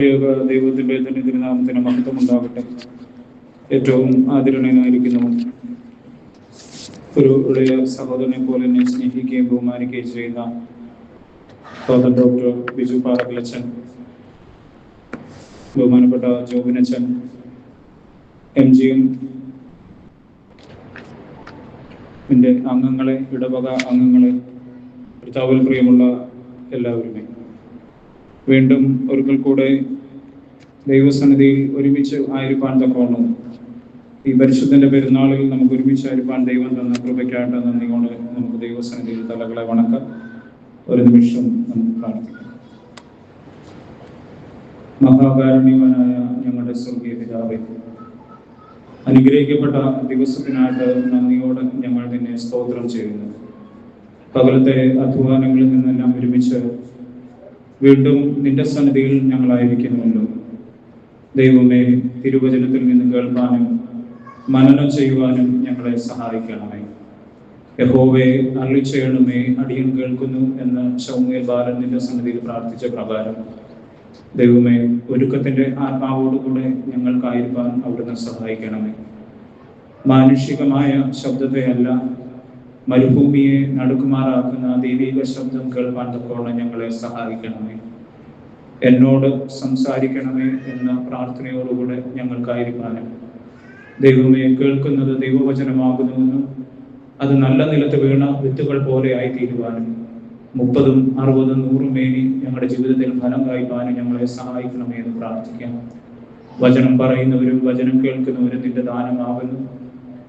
ദൈവത്തിന്റെ തന്നെ തിരുനാമത്തിന് മഹത്വം ഉണ്ടാകട്ടെ. ഏറ്റവും ആദരണീയനായിരിക്കുന്നു ഒരു ഇളയ സഹോദരനെ പോലെ എന്നെ സ്നേഹിക്കുകയും ബഹുമാനിക്കുകയും ചെയ്യുന്ന ഫാദർ ഡോക്ടർ ബിജു പാറക്കലച്ചൻ, ബഹുമാനപ്പെട്ട ജോബിനച്ചൻ, MGM അംഗങ്ങളെ, ഇടവക അംഗങ്ങളെ, കർത്താവിൽ പ്രിയമുള്ള എല്ലാവരുമേ, വീണ്ടും ഒരിക്കൽ കൂടെ ദൈവസന്നിധിയിൽ ഒരുമിച്ച് ആയിരിക്കാൻ തക്കവണ്ണം ഈ പരിശുദ്ധന്റെ പെരുന്നാളിൽ നമുക്ക് ഒരുമിച്ച് ആയിരിക്കാൻ ദൈവം തന്ന കൃപയ്ക്കായിട്ട് നന്ദി കൊണ്ട് നമുക്ക് ദൈവസന്നിധിയിൽ തലകളെ വണക്കാം. ഒരു നിമിഷം നമുക്ക് പ്രാർത്ഥിക്കാം. മഹാകാരുണ്യവാനായ ഞങ്ങളുടെ സ്വർഗീയ പിതാവേ, അനുഗ്രഹിക്കപ്പെട്ട ദിവസത്തിനായിട്ട് നന്ദിയോടെ ഞങ്ങൾ നിന്നെ സ്തോത്രം ചെയ്യുന്നു. പകലത്തെ അധ്വാനങ്ങളിൽ നിന്നെല്ലാം ഒരുമിച്ച് വീണ്ടും നിന്റെ സന്നിധിയിൽ ഞങ്ങളായിരിക്കുന്നുണ്ട്. ദൈവമേ, തിരുവചനത്തിൽ നിന്ന് കേൾക്കാനും മനനം ചെയ്യുവാനും ഞങ്ങളെ സഹായിക്കണമേ. യഹോവേ, അരുളിച്ചെയ്യണമേ, അടിയൻ കേൾക്കുന്നു എന്ന് ശമൂവേൽ ബാലൻ നിന്റെ സന്നിധിയിൽ പ്രാർത്ഥിച്ച പ്രകാരം ദൈവമേ, ഒരുക്കത്തിന്റെ ആത്മാവോടുകൂടെ ഞങ്ങൾക്കായിരിക്കാൻ അവിടുന്ന് സഹായിക്കണമേ. മാനുഷികമായ ശബ്ദത്തെ അല്ല, മരുഭൂമിയെ നടുക്കുമാറാക്കുന്ന ദൈവിക ശബ്ദം കേൾക്കാൻ തക്കവണ്ണം ഞങ്ങളെ സഹായിക്കണമേ. എന്നോട് സംസാരിക്കണമേ എന്ന പ്രാർത്ഥനയോടുകൂടെ ഞങ്ങൾക്കായിരിക്കാനും ദൈവമേ, കേൾക്കുന്നത് ദൈവവചനമാകുന്നുവെന്നും അത് നല്ല നിലത്ത് വീണ വിത്തുകൾ പോലെ ആയിത്തീരുവാനും 30, 60, 100 മേനി ഞങ്ങളുടെ ജീവിതത്തിൽ ഫലം കായ്പാനും ഞങ്ങളെ സഹായിക്കണമേ എന്ന് പ്രാർത്ഥിക്കാം. വചനം പറയുന്നവരും വചനം കേൾക്കുന്നവരും നിന്റെ ദാനമാകുന്നു.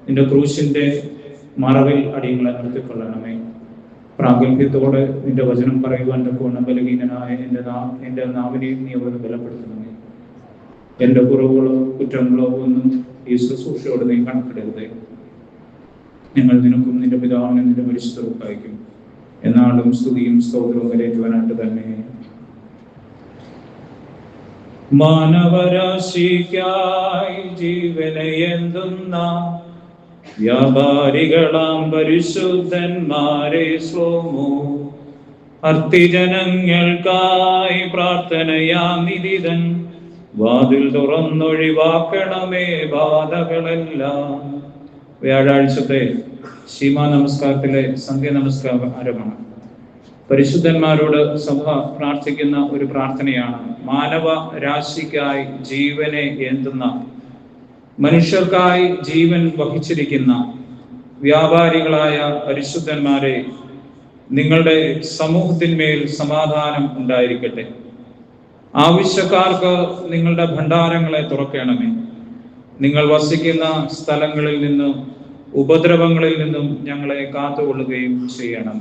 നിന്റെ ക്രൂശിന്റെ മറവിൽ അടിയങ്ങളെ നിർത്തിക്കൊള്ളണമേ. പ്രാഗൽഭ്യത്തോടെ നിന്റെ വചനം പറയുവാൻ തക്കവണ്ണം ബലഹീനനായ എൻ്റെ നാവിനെയും നീ അവരെ ബലപ്പെടുത്തണമേ. എൻ്റെ കുറവുകളോ കുറ്റങ്ങളോ ഒന്നും ഈ ശുശ്രൂഷയോട് നീ കണക്കിടരുതേ. ഞങ്ങൾ നിനക്കും നിന്റെ പിതാവിനും നിന്റെ പരിശുദ്ധർക്കായിരിക്കും എന്നാളും സ്തുതിയും സ്തോത്രവും കരേറ്റുവാനായിട്ട് തന്നെ. മാനവരാശിക്കായി ജീവനെ എന്തുന്ന വ്യാപാരികളാം പരിശുദ്ധന്മാരെ ശ്ലോമോ, അർത്തിജനങ്ങൾക്കായി പ്രാർത്ഥനയാം നിധിതൻ വാതിൽ തുറന്നൊഴിവാക്കണമേ ബാധകളെല്ലാം. വ്യാഴാഴ്ചത്തെ ശീമാ നമസ്കാരത്തിലെ സന്ധ്യ നമസ്കാരമാണ്. പരിശുദ്ധന്മാരോട് സഭ പ്രാർത്ഥിക്കുന്ന ഒരു പ്രാർത്ഥനയാണ്. മാനവ രാശിക്കായി ജീവനെ ഏന്തുന്ന, മനുഷ്യർക്കായി ജീവൻ വഹിച്ചിരിക്കുന്ന വ്യാപാരികളായ പരിശുദ്ധന്മാരെ, നിങ്ങളുടെ സമൂഹത്തിന്മേൽ സമാധാനം ഉണ്ടായിരിക്കട്ടെ. ആവശ്യക്കാർക്ക് നിങ്ങളുടെ ഭണ്ഡാരങ്ങളെ തുറക്കണമേ. നിങ്ങൾ വസിക്കുന്ന സ്ഥലങ്ങളിൽ നിന്നും ഉപദ്രവങ്ങളിൽ നിന്നും ഞങ്ങളെ കാത്തുകൊള്ളുകയും ചെയ്യണം.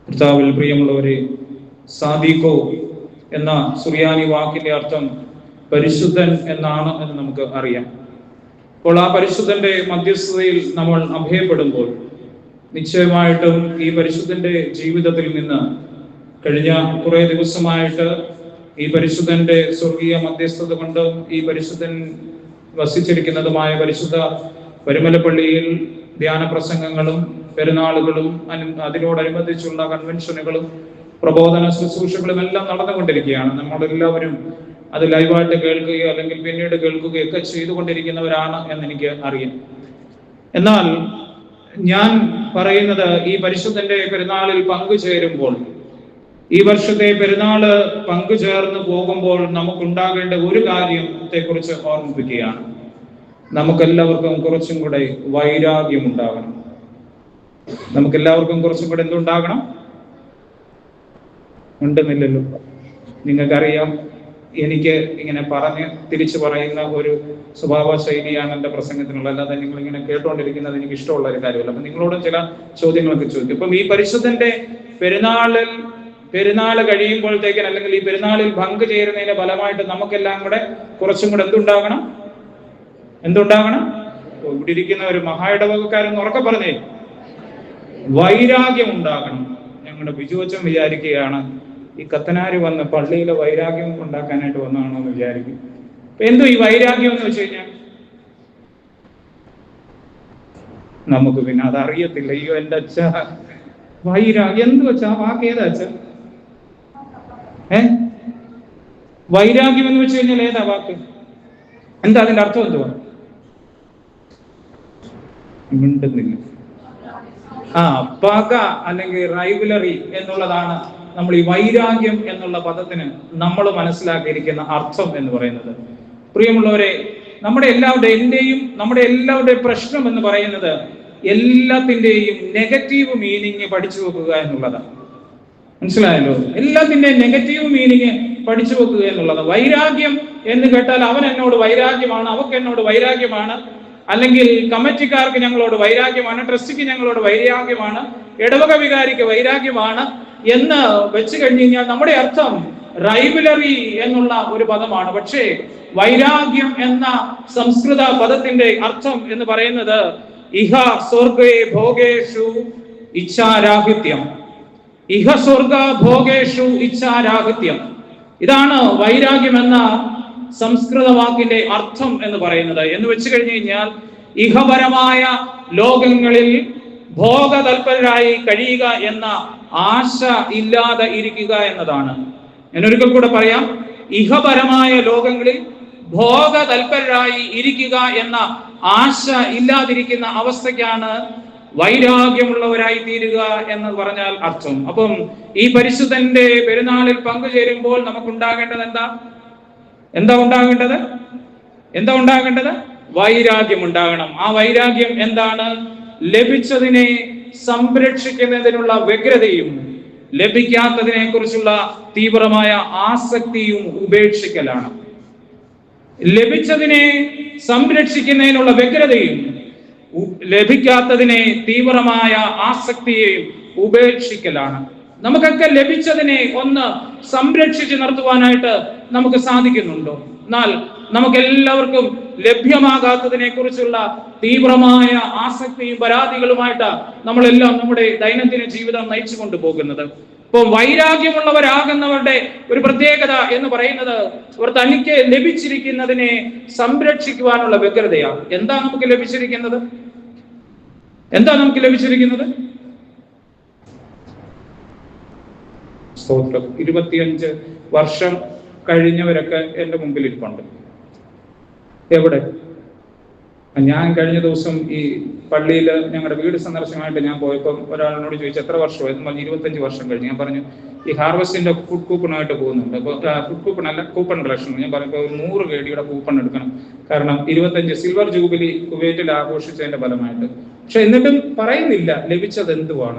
കർത്താവിൽ പ്രിയമുള്ളവരെ, സാദീഖോ എന്ന സുറിയാനി വാക്കിന്റെ അർത്ഥം പരിശുദ്ധൻ എന്നാണ് എന്ന് നമുക്ക് അറിയാം. അപ്പോൾ ആ പരിശുദ്ധന്റെ മധ്യസ്ഥതയിൽ നമ്മൾ അഭയപ്പെടുമ്പോൾ നിശ്ചയമായിട്ടും ഈ പരിശുദ്ധന്റെ ജീവിതത്തിൽ നിന്ന് കഴിഞ്ഞ കുറെ ദിവസമായിട്ട് ഈ പരിശുദ്ധന്റെ സ്വർഗീയ മധ്യസ്ഥത കൊണ്ടും ഈ പരിശുദ്ധൻ വസിച്ചിരിക്കുന്നതുമായ പരിശുദ്ധ പരുമലപ്പള്ളിയിൽ ധ്യാന പ്രസംഗങ്ങളും പെരുന്നാളുകളും അതിനോടനുബന്ധിച്ചുള്ള കൺവെൻഷനുകളും പ്രബോധന ശുശ്രൂഷകളും എല്ലാം നടന്നുകൊണ്ടിരിക്കുകയാണ്. നമ്മളെല്ലാവരും അത് ലൈവായിട്ട് കേൾക്കുകയോ അല്ലെങ്കിൽ പിന്നീട് കേൾക്കുകയൊക്കെ ചെയ്തുകൊണ്ടിരിക്കുന്നവരാണ് എന്ന് എനിക്ക് അറിയാം. എന്നാൽ ഞാൻ പറയുന്നത്, ഈ പരിശുദ്ധന്റെ പെരുന്നാളിൽ പങ്കുചേരുമ്പോൾ, ഈ വർഷത്തെ പെരുന്നാള് പങ്കുചേർന്ന് പോകുമ്പോൾ നമുക്കുണ്ടാകേണ്ട ഒരു കാര്യത്തെ കുറിച്ച് ഓർമ്മിപ്പിക്കുകയാണ്. നമുക്കെല്ലാവർക്കും കുറച്ചും കൂടെ വൈരാഗ്യം ഉണ്ടാകണം. നമുക്കെല്ലാവർക്കും കുറച്ചും കൂടെ എന്തുണ്ടാകണം? ഉണ്ടെന്നില്ലല്ലോ, നിങ്ങൾക്കറിയാം. എനിക്ക് ഇങ്ങനെ പറഞ്ഞ് തിരിച്ചു പറയുന്ന ഒരു സ്വഭാവ ശൈലിയാണ് എൻ്റെ പ്രസംഗത്തിനുള്ളത്. അല്ലാതെ നിങ്ങളിങ്ങനെ കേട്ടുകൊണ്ടിരിക്കുന്നത് എനിക്ക് ഇഷ്ടമുള്ള ഒരു കാര്യമല്ല. അപ്പൊ നിങ്ങളോടും ചില ചോദ്യങ്ങളൊക്കെ ചോദിക്കും. ഇപ്പം ഈ പരിശുദ്ധന്റെ പെരുന്നാള് കഴിയുമ്പോഴത്തേക്കിന്, അല്ലെങ്കിൽ ഈ പെരുന്നാളിൽ പങ്കുചേരുന്നതിന്റെ ഫലമായിട്ട് നമുക്കെല്ലാം കൂടെ കുറച്ചും കൂടെ എന്തുണ്ടാകണം? ഇവിടെ ഇരിക്കുന്ന ഒരു മഹായിടവകക്കാരെന്ന് ഉറക്കെ പറഞ്ഞേ, വൈരാഗ്യം ഉണ്ടാകണം. ഞങ്ങളുടെ ബിജുവച്ചൻ വിചാരിക്കുകയാണ് ഈ കത്തനാര് വന്ന് പള്ളിയിലെ വൈരാഗ്യം ഉണ്ടാക്കാനായിട്ട് വന്നതാണോ എന്ന് വിചാരിക്കും. എന്തോ ഈ വൈരാഗ്യം എന്ന് വെച്ച് കഴിഞ്ഞാൽ നമുക്ക് പിന്നെ അതറിയത്തില്ല. അയ്യോ എൻ്റെ അച്ഛ, വൈരാഗ്യം എന്ത് വെച്ചാ വാക്ക് ഏതാ അച്ഛ? വൈരാഗ്യം എന്ന് വെച്ച് കഴിഞ്ഞാൽ ഏതാ വാക്ക്? എന്താ അതിന്റെ അർത്ഥം? എന്തുവാ? മിണ്ടുന്നില്ല. പക അല്ലെങ്കിൽ റൈവലറി എന്നുള്ളതാണ് നമ്മൾ ഈ വൈരാഗ്യം എന്നുള്ള പദത്തിന് നമ്മൾ മനസ്സിലാക്കിയിരിക്കുന്ന അർത്ഥം എന്ന് പറയുന്നത്. പ്രിയമുള്ളവരെ, നമ്മുടെ എല്ലാവരുടെയും പ്രശ്നം എന്ന് പറയുന്നത് എല്ലാത്തിന്റെയും നെഗറ്റീവ് മീനിങ് പഠിച്ചു വെക്കുക എന്നുള്ളതാണ്. മനസ്സിലായല്ലോ? എല്ലാത്തിന്റെയും നെഗറ്റീവ് മീനിങ് പഠിച്ചു വെക്കുക എന്നുള്ളത്. വൈരാഗ്യം എന്ന് കേട്ടാൽ അവൻ എന്നോട് വൈരാഗ്യമാണ്, അവക്ക് എന്നോട് വൈരാഗ്യമാണ്, അല്ലെങ്കിൽ കമ്മിറ്റിക്കാർക്ക് ഞങ്ങളോട് വൈരാഗ്യമാണ്, ട്രസ്റ്റിക്ക് ഞങ്ങളോട് വൈരാഗ്യമാണ്, ഇടവക വികാരിക്ക് വൈരാഗ്യമാണ് എന്ന് വെച്ച് കഴിഞ്ഞു കഴിഞ്ഞാൽ നമ്മുടെ അർത്ഥം റൈവലറി എന്നുള്ള ഒരു പദമാണ്. പക്ഷേ വൈരാഗ്യം എന്ന സംസ്കൃത പദത്തിന്റെ അർത്ഥം എന്ന് പറയുന്നത് ഇഹ സ്വർഗേ ഭോഗേഷു ഇച്ഛാരാഹിത്യം. ഇഹ സ്വർഗ ഭോഗേഷു ഇച്ഛാരാഹിത്യം. ഇതാണ് വൈരാഗ്യം എന്ന സംസ്കൃത വാക്കിന്റെ അർത്ഥം എന്ന് പറയുന്നത്. എന്ന് വെച്ച് കഴിഞ്ഞു കഴിഞ്ഞാൽ ഇഹപരമായ ലോകങ്ങളിൽ ഭോഗതൽപരരായി കഴിയുക എന്ന ആശ ഇല്ലാതെ ഇരിക്കുക എന്നതാണ്. ഞാനൊരിക്കൽ കൂടെ പറയാം, ഇഹപരമായ ലോകങ്ങളിൽ ഭോഗതൽപരരായി ഇരിക്കുക എന്ന ആശ ഇല്ലാതിരിക്കുന്ന അവസ്ഥയ്ക്കാണ് വൈരാഗ്യമുള്ളവരായി തീരുക എന്ന് പറഞ്ഞാൽ അർത്ഥം. അപ്പം ഈ പരിശുദ്ധന്റെ പെരുന്നാളിൽ പങ്കുചേരുമ്പോൾ നമുക്കുണ്ടാകേണ്ടത് എന്താ ഉണ്ടാകേണ്ടത്? വൈരാഗ്യം ഉണ്ടാകണം. ആ വൈരാഗ്യം എന്താണ്? ലഭിച്ചതിനെ സംരക്ഷിക്കുന്നതിനുള്ള വ്യഗ്രതയും ലഭിക്കാത്തതിനെ കുറിച്ചുള്ള തീവ്രമായ ആസക്തിയും ഉപേക്ഷിക്കലാണ്. ലഭിച്ചതിനെ സംരക്ഷിക്കുന്നതിനുള്ള വ്യഗ്രതയും ലഭിക്കാത്തതിനെ തീവ്രമായ ആസക്തിയെയും ഉപേക്ഷിക്കലാണ്. നമുക്കൊക്കെ ലഭിച്ചതിനെ ഒന്ന് സംരക്ഷിച്ച് നിർത്തുവാനായിട്ട് നമുക്ക് സാധിക്കുന്നുണ്ടോ? എന്നാൽ നമുക്കെല്ലാവർക്കും ലഭ്യമാകാത്തതിനെ കുറിച്ചുള്ള തീവ്രമായ ആസക്തിയും പരാതികളുമായിട്ട് നമ്മളെല്ലാം നമ്മുടെ ദൈനംദിന ജീവിതം നയിച്ചു കൊണ്ടുപോകുന്നത്. ഇപ്പോൾ വൈരാഗ്യമുള്ളവരാകുന്നവരുടെ ഒരു പ്രത്യേകത എന്ന് പറയുന്നത് അവർ തനിക്ക് ലഭിച്ചിരിക്കുന്നതിനെ സംരക്ഷിക്കുവാനുള്ള വ്യഗ്രതയാണ്. എന്താ നമുക്ക് ലഭിച്ചിരിക്കുന്നത്? സ്തോത്രം. 25 വർഷം കഴിഞ്ഞവരൊക്കെ എൻ്റെ മുമ്പിൽ ഇരിപ്പുണ്ട്. എവിടെ? ഞാൻ കഴിഞ്ഞ ദിവസം ഈ പള്ളിയിൽ ഞങ്ങളുടെ വീട് സന്ദർശനമായിട്ട് ഞാൻ പോയപ്പോൾ ഒരാളിനോട് ചോദിച്ചു എത്ര വർഷമായി? 25 വർഷം കഴിഞ്ഞു. ഞാൻ പറഞ്ഞു ഈ ഹാർവസ്റ്റിന്റെ ഫുഡ് കൂപ്പണായിട്ട് പോകുന്നുണ്ട്. അപ്പോൾ ഫുഡ് കൂപ്പൺ അല്ല, കൂപ്പൺ കളക്ഷൻ. ഞാൻ പറഞ്ഞപ്പോൾ 100 KD കൂപ്പൺ എടുക്കണം. കാരണം 25 സിൽവർ ജൂബിലി കുവൈറ്റിൽ ആഘോഷിച്ചതിന്റെ ഫലമായിട്ട്. പക്ഷെ എന്നിട്ടും പറയുന്നില്ല ലഭിച്ചത് എന്തുവാ?